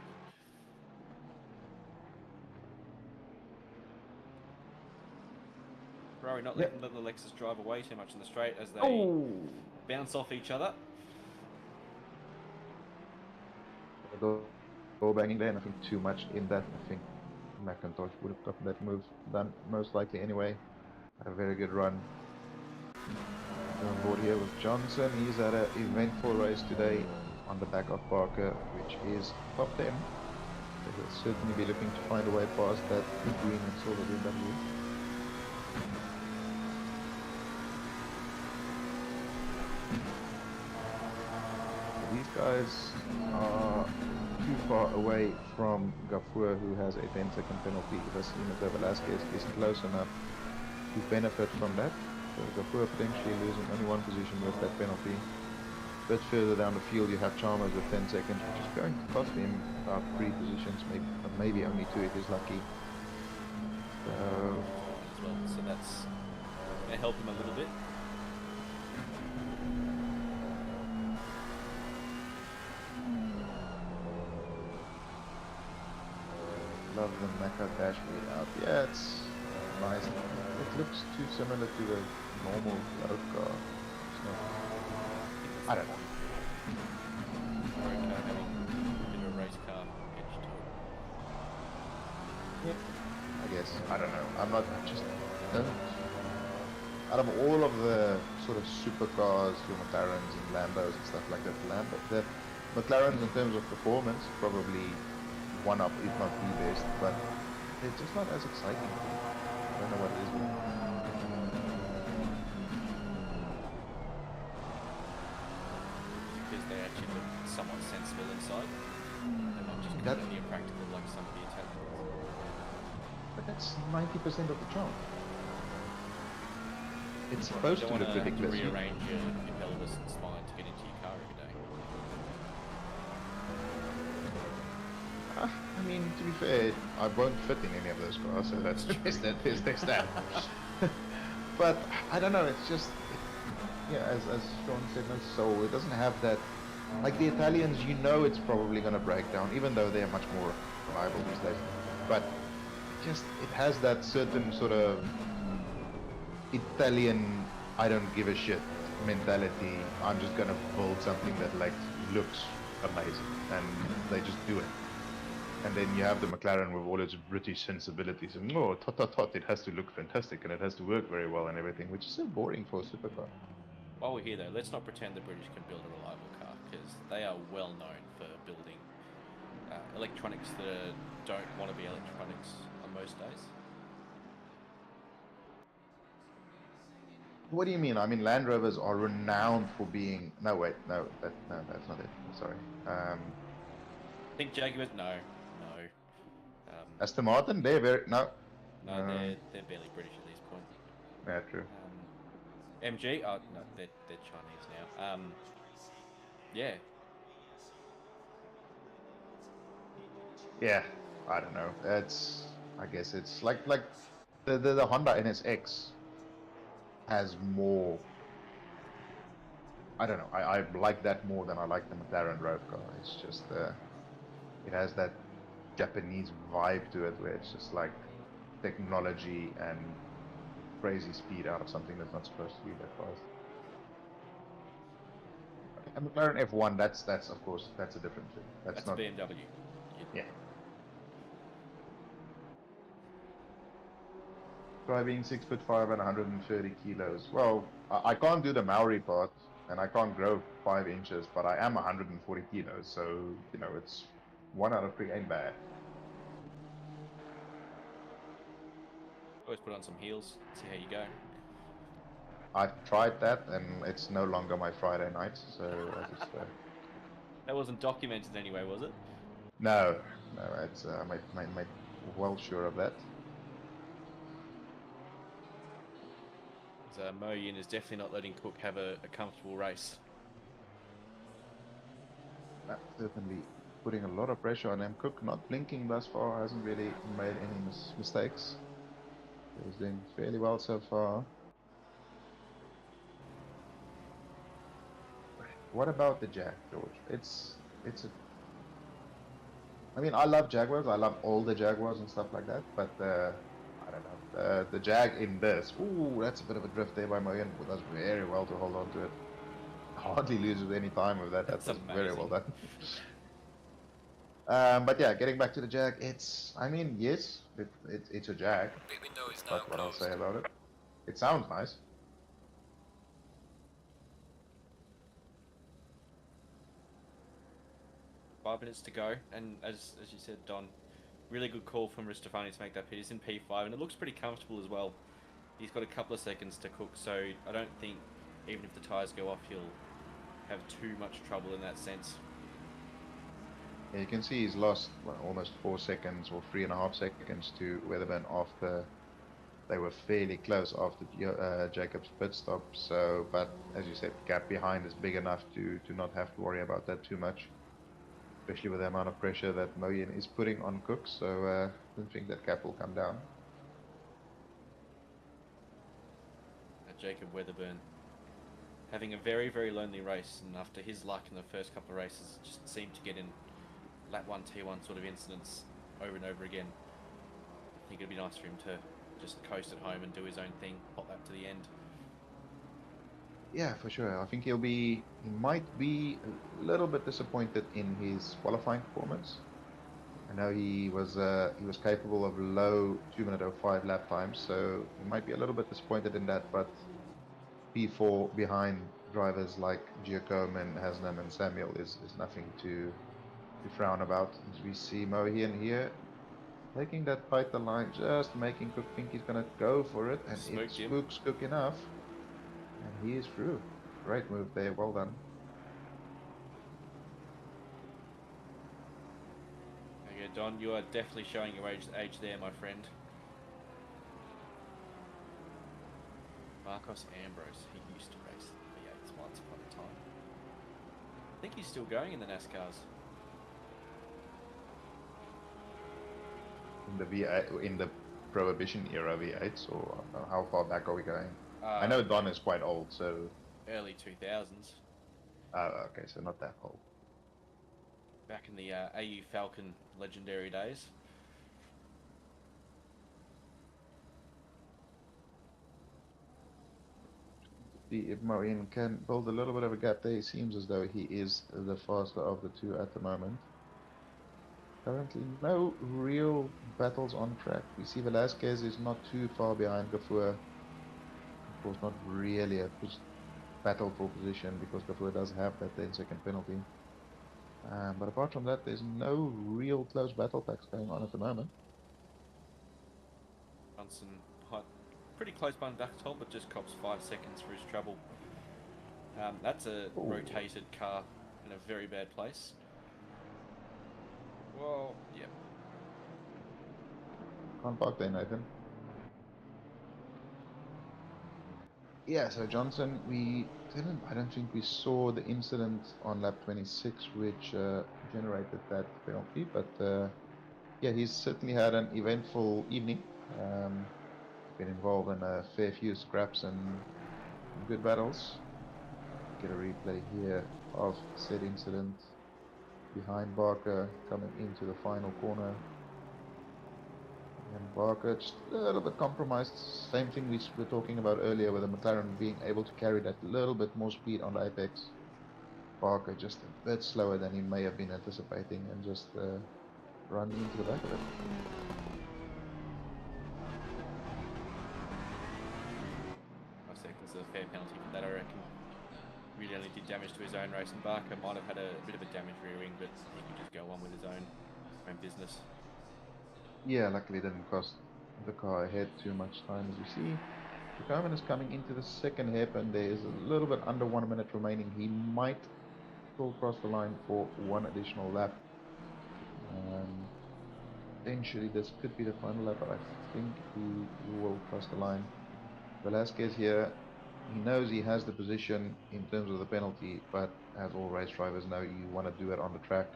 Speaker 4: Ferrari not letting the Lexus drive away too much in the straight as they bounce off each other.
Speaker 3: Door banging there, nothing too much in that. I think McIntosh would have gotten that move done most likely anyway. Had a very good run. On board here with Johnson. He's at an eventful race today on the back of Parker, which is top 10. So he'll certainly be looking to find a way past that green and silver BMW. These guys are too far away from Gafour, who has a 10-second penalty. It does seem as though Velasquez is close enough to benefit from that. So Gafour potentially losing only one position with that penalty. A bit further down the field you have Chalmers with 10 seconds, which is going to cost him about 3 positions, maybe only 2 if he's lucky.
Speaker 4: So that's going to help him a little bit.
Speaker 3: Love the Mecha dash wheel out. Yeah, it's nice. It looks too similar to the normal road car. It's not, I don't know.
Speaker 4: Having a bit of a race car edge to it.
Speaker 3: I guess. I don't know. I'm not just don't. Out of all of the sort of supercars, your McLarens and Lambos and stuff like that, the McLarens in terms of performance probably one up, if not the best, but they're just not as exciting. I don't know what it is.
Speaker 4: Because they actually look somewhat sensible inside. They're not just completely impractical like some of the Italians.
Speaker 3: But that's 90% of the charm. It's supposed to look ridiculous.
Speaker 4: You don't want to rearrange your pelvis and spine to get into your car every day.
Speaker 3: I mean, to be fair, I won't fit in any of those cars, so that's there's that. But I don't know. It's just, yeah, as Sean said, no soul. It doesn't have that. Like the Italians, you know, it's probably going to break down, even though they are much more reliable these days. But it has that certain sort of Italian, I don't give a shit mentality. I'm just going to build something that like looks amazing, and they just do it. And then you have the McLaren with all its British sensibilities and it has to look fantastic and it has to work very well and everything, which is so boring for a supercar.
Speaker 4: While we're here though, let's not pretend the British can build a reliable car, because they are well known for building electronics that don't want to be electronics on most days.
Speaker 3: What do you mean? I mean, Land Rovers are renowned for being. No, wait, no, that's not it. Sorry.
Speaker 4: I think Jaguars, no.
Speaker 3: Aston Martin, they're very
Speaker 4: No, they're barely British at this point.
Speaker 3: Yeah, true.
Speaker 4: MG, oh no, they're Chinese now. Yeah.
Speaker 3: Yeah, I don't know. I guess it's like the Honda NSX has more. I don't know. I like that more than I like the McLaren road car. It's just it has that Japanese vibe to it, where it's just like technology and crazy speed out of something that's not supposed to be that fast. And McLaren F1, that's of course that's a different thing. That's not
Speaker 4: BMW.
Speaker 3: Yeah. Try being 6'5" and 130 kilos. Well, I can't do the Maori part, and I can't grow 5 inches, but I am 140 kilos, so you know it's 1 out of 3 ain't bad.
Speaker 4: Always put on some heels, see how you go.
Speaker 3: I've tried that, and it's no longer my Friday night. So I just
Speaker 4: That wasn't documented anyway, was it?
Speaker 3: no, no. It's I made well sure of that.
Speaker 4: So Mo Yin is definitely not letting Cook have a comfortable race.
Speaker 3: That's certainly putting a lot of pressure on him. Cook not blinking thus far, hasn't really made any mistakes. He's doing fairly well so far. What about the Jag, George? It's a. I mean, I love Jaguars. I love all the Jaguars and stuff like that. But I don't know. The Jag in this. Ooh, that's a bit of a drift there by Moyen. Does very well to hold on to it. Hardly loses any time with that.
Speaker 4: That's
Speaker 3: That's very well
Speaker 4: amazing.
Speaker 3: done. But yeah, getting back to the Jag, it's. I mean, yes, it's a Jag.
Speaker 5: Pit window is now
Speaker 3: That's what I'll
Speaker 5: closed.
Speaker 3: say about it. It sounds nice.
Speaker 4: 5 minutes to go, and as you said, Don, really good call from Ristofani to make that pit. He's in P5, and it looks pretty comfortable as well. He's got a couple of seconds to cook, so I don't think, even if the tyres go off, he'll have too much trouble in that sense.
Speaker 3: Yeah, you can see he's lost almost 4 seconds or 3.5 seconds to Weatherburn after they were fairly close after Jacob's pit stop. So, but as you said, gap behind is big enough to not have to worry about that too much, especially with the amount of pressure that Moyen is putting on Cook. So I don't think that gap will come down.
Speaker 4: Jacob Weatherburn having a very, very lonely race, and after his luck in the first couple of races, just seemed to get in lap 1, T1 sort of incidents over and over again. I think it'd be nice for him to just coast at home and do his own thing, pop that to the end.
Speaker 3: Yeah, for sure. I think he might be a little bit disappointed in his qualifying performance. I know he was capable of low 2-minute 05 lap times, so he might be a little bit disappointed in that. But P4 behind drivers like Giacomo and Haslam and Samuel is nothing to frown about. As we see Mohian here taking that tighter line, just making Cook think he's gonna go for it, and it
Speaker 4: Spooked him.
Speaker 3: spooks Cook enough, and he is through. Great move there, well done.
Speaker 4: Okay, Don, you are definitely showing your age there, my friend. Marcos Ambrose, he used to race V8s once upon a time. I think he's still going in the NASCARs.
Speaker 3: In the V8, in the Prohibition era V8s, or how far back are we going? I
Speaker 4: Uh,
Speaker 3: know Don is quite old, so
Speaker 4: Early 2000s,
Speaker 3: okay, so not that old.
Speaker 4: back in the AU Falcon legendary days.
Speaker 3: See if Morin can build a little bit of a gap there. It seems as though he is the faster of the two at the moment. Currently, no real battles on track. We see Velasquez is not too far behind Gafour. Of course, not really a battle for position because Gafour does have that 10-second penalty. But apart from that, there's no real close battle packs going on at the moment.
Speaker 4: Johnson pretty close behind Becketts, but just cops 5 seconds for his trouble. That's a rotated car in a very bad place. Well, yeah.
Speaker 3: Can't park there, Nathan. Yeah, so Johnson, I don't think we saw the incident on lap 26 which generated that penalty, but yeah, he's certainly had an eventful evening. Been involved in a fair few scraps and good battles. Get a replay here of said incident behind Barker coming into the final corner. And Barker just a little bit compromised. Same thing we were talking about earlier with the McLaren being able to carry that little bit more speed on the apex. Barker just a bit slower than he may have been anticipating and just run into the back of it.
Speaker 4: 5 seconds is a fair penalty for that, I reckon. Really only did damage to his own race, and Barker might have had a bit of a damage rear wing, but he could just go on with his own business.
Speaker 3: Yeah, luckily it didn't cost the car ahead too much time, as you see. Jacoman is coming into the second hairpin. There is a little bit under 1 minute remaining. He might still cross the line for one additional lap. Potentially this could be the final lap, but I think he will cross the line. Velasquez here, he knows he has the position in terms of the penalty, but as all race drivers know, you want to do it on the track.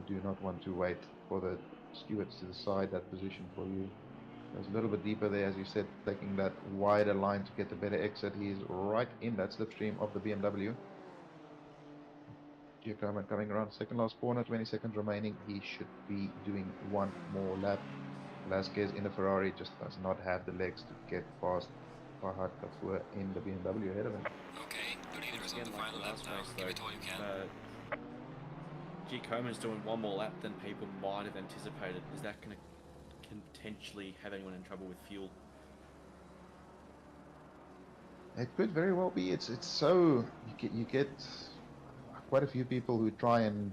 Speaker 3: You do not want to wait for the stewards to decide that position for you. There's a little bit deeper there, as you said, taking that wider line to get a better exit. He's right in that slipstream of the BMW. Giacomo coming around second last corner, 20 seconds remaining. He should be doing one more lap. Velasquez in the Ferrari just does not have the legs to get past Farhad Kafur in the BMW ahead of him.
Speaker 5: Okay, the leader is on
Speaker 4: Again,
Speaker 5: the
Speaker 4: like
Speaker 5: final
Speaker 4: the
Speaker 5: lap
Speaker 4: last
Speaker 5: now.
Speaker 4: race,
Speaker 5: Give
Speaker 4: though,
Speaker 5: it all you can.
Speaker 4: G. Coman's doing one more lap than people might have anticipated. Is that going to potentially have anyone in trouble with fuel?
Speaker 3: It could very well be. It's so you get quite a few people who try and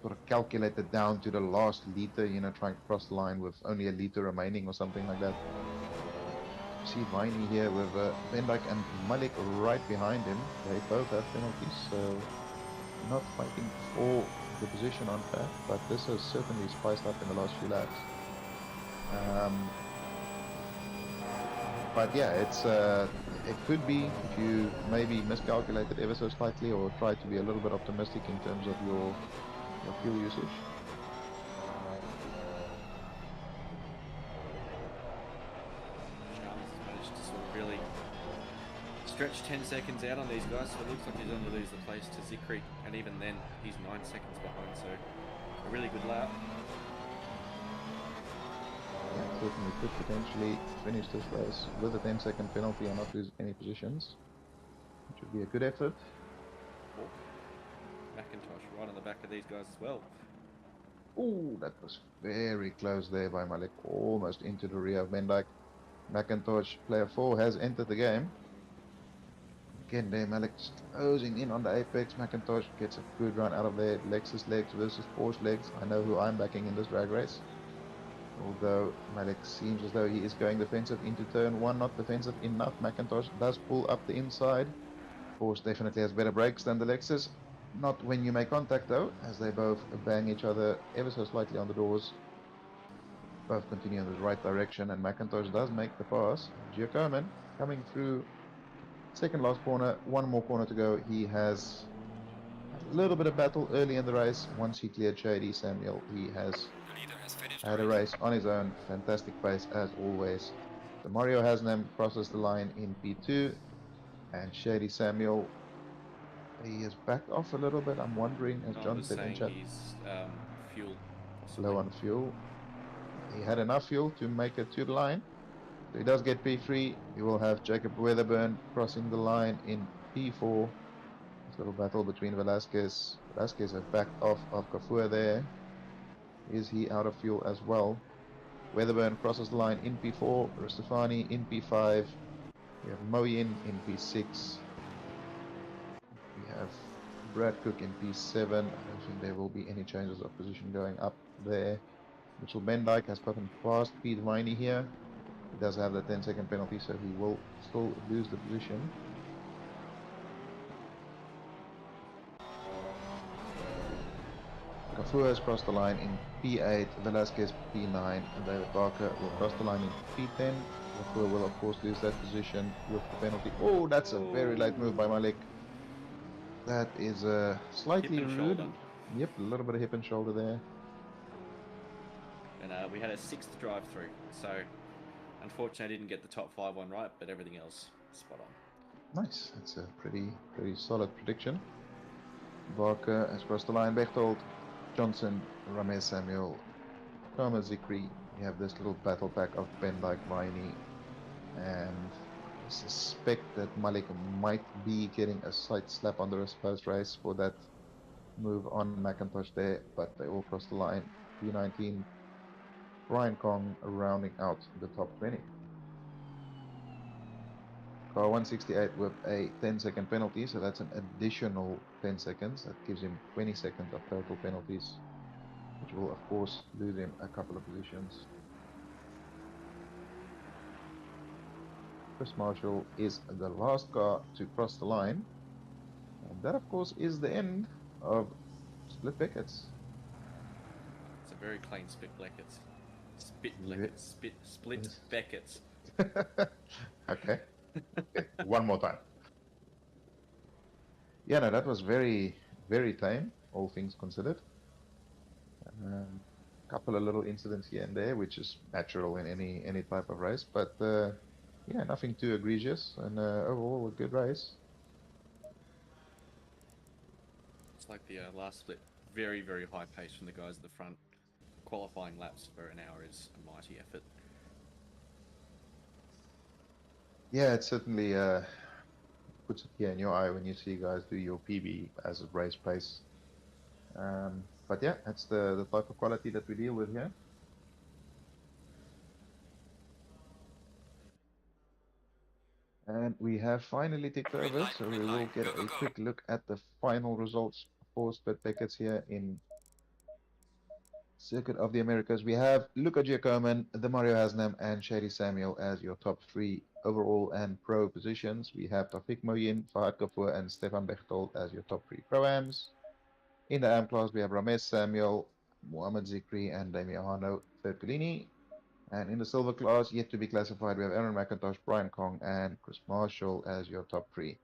Speaker 3: sort of calculate it down to the last liter, you know, trying to cross the line with only a liter remaining or something like that. You see Viney here with Van Dijk and Malik right behind him. They both have penalties, so not fighting for the position on track, but this has certainly spiced up in the last few laps. But yeah, it could be if you maybe miscalculated ever so slightly or try to be a little bit optimistic in terms of your fuel usage.
Speaker 4: Chalmers has managed to sort of really stretch 10 seconds out on these guys, so it looks like he's only lose the place to Zikri, and even then he's 9 seconds behind, so a really good lap.
Speaker 3: Yeah, certainly could potentially finish this race with a 10-second penalty and not lose any positions, which would be a good effort.
Speaker 4: Oh, McIntosh right on the back of these guys as well.
Speaker 3: Oh, that was very close there by Malik, almost into the rear of Mendyk. McIntosh, player 4, has entered the game. Again there, Malik just closing in on the apex. McIntosh gets a good run out of there. Lexus legs versus Porsche legs. I know who I'm backing in this drag race. Although Malik seems as though he is going defensive into turn 1, not defensive enough. McIntosh does pull up the inside. Porsche definitely has better brakes than the Lexus. Not when you make contact though, as they both bang each other ever so slightly on the doors. Both continue in the right direction, and McIntosh does make the pass. Giacomin coming through second last corner, one more corner to go. He has a little bit of battle early in the race. Once he cleared Shady Samuel, he has
Speaker 5: The leader has finished
Speaker 3: had a race on his own. Fantastic pace as always. So Mario Hasnam crosses the line in P2, and Shady Samuel, he has backed off a little bit. I'm wondering, as
Speaker 4: I
Speaker 3: John
Speaker 4: was
Speaker 3: said in
Speaker 4: saying
Speaker 3: chat,
Speaker 4: he's fuel, possibly.
Speaker 3: low on fuel. He had enough fuel to make it to the line. So he does get P3. He will have Jacob Weatherburn crossing the line in P4. This little battle between Velasquez. Velasquez has backed off of Kafua there. Is he out of fuel as well? Weatherburn crosses the line in P4. Rustafani in P5. We have Moyin in P6. We have Brad Cook in P7. I don't think there will be any changes of position going up there. Mitchell Bendyke has gotten past Pete Viney here. He does have the 10-second penalty, so he will still lose the position. Kafua has crossed the line in P8, Velasquez P9, and David Barker will cross the line in P10. Kafua will of course lose that position with the penalty. Oh, that's a very late move by Malik. That is slightly
Speaker 4: Hip and
Speaker 3: rude.
Speaker 4: shoulder.
Speaker 3: Yep, a little bit of hip and shoulder there.
Speaker 4: And we had a 6th drive through, so unfortunately I didn't get the top 5 one right, but everything else spot on.
Speaker 3: Nice, that's a pretty solid prediction. Barker has crossed the line. Bechtold, Johnson, Ramez Samuel, Thomas Zikri. You have this little battle pack of Ben Dyke, Viney, and I suspect that Malik might be getting a slight slap on the wrist post race for that move on McIntosh there, but they all cross the line. P19, Brian Kong rounding out the top 20. Car 168 with a 10-second penalty, so that's an additional 10 seconds. That gives him 20 seconds of total penalties, which will of course lose him a couple of positions. Chris Marshall is the last car to cross the line. And that, of course, is the end of Split Becketts.
Speaker 4: It's a very clean split Becketts. Split
Speaker 3: Ve-
Speaker 4: Becketts. Split
Speaker 3: Yes.
Speaker 4: Becketts.
Speaker 3: Okay. Okay. One more time. Yeah, no, that was very, very tame, all things considered. Couple of little incidents here and there, which is natural in any type of race, but yeah, nothing too egregious, and overall a good race.
Speaker 4: It's like the last split. Very, very high pace from the guys at the front. Qualifying laps for an hour is a mighty effort.
Speaker 3: Yeah, it certainly puts it here in your eye when you see guys do your PB as a race pace. But yeah, that's the type of quality that we deal with here. And we have finally ticked
Speaker 5: Green
Speaker 3: over,
Speaker 5: light,
Speaker 3: so
Speaker 5: green
Speaker 3: we will
Speaker 5: light.
Speaker 3: get
Speaker 5: Go, go,
Speaker 3: a
Speaker 5: go.
Speaker 3: quick look at the final results for Split Becketts here in Circuit of the Americas. We have Luca Giacomin, the Mario Hasnam, and Shady Samuel as your top 3 overall and pro positions. We have Tafik Moyin, Fahad Kapoor, and Stefan Bechtold as your top 3 pro-ams. In the AM class, we have Ramesh Samuel, Mohamed Zikri, and Damien Hano, third Collini. And in the silver class, yet to be classified, we have Aaron McIntosh, Brian Kong, and Chris Marshall as your top 3.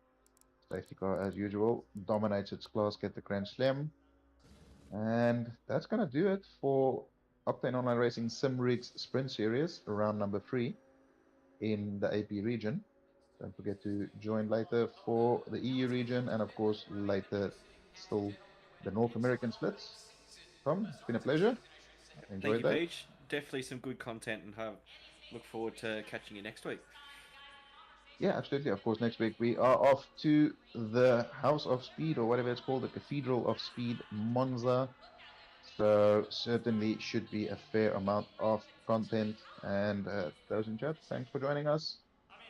Speaker 3: Safety car, as usual, dominates its class, get the Grand Slam. And that's going to do it for Octane Online Racing Simrigs Sprint Series, round number 3 in the AP region. Don't forget to join later for the EU region and, of course, later still the North American splits. Tom, it's been a pleasure. I
Speaker 4: Thank
Speaker 3: enjoyed
Speaker 4: you,
Speaker 3: that.
Speaker 4: Peach. Definitely some good content, and look forward to catching you next week.
Speaker 3: Yeah, absolutely. Of course, next week we are off to the House of Speed, or whatever it's called, the Cathedral of Speed, Monza. So certainly should be a fair amount of content. And those in chat, thanks for joining us.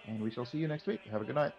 Speaker 3: And we shall see you next week. Have a good night.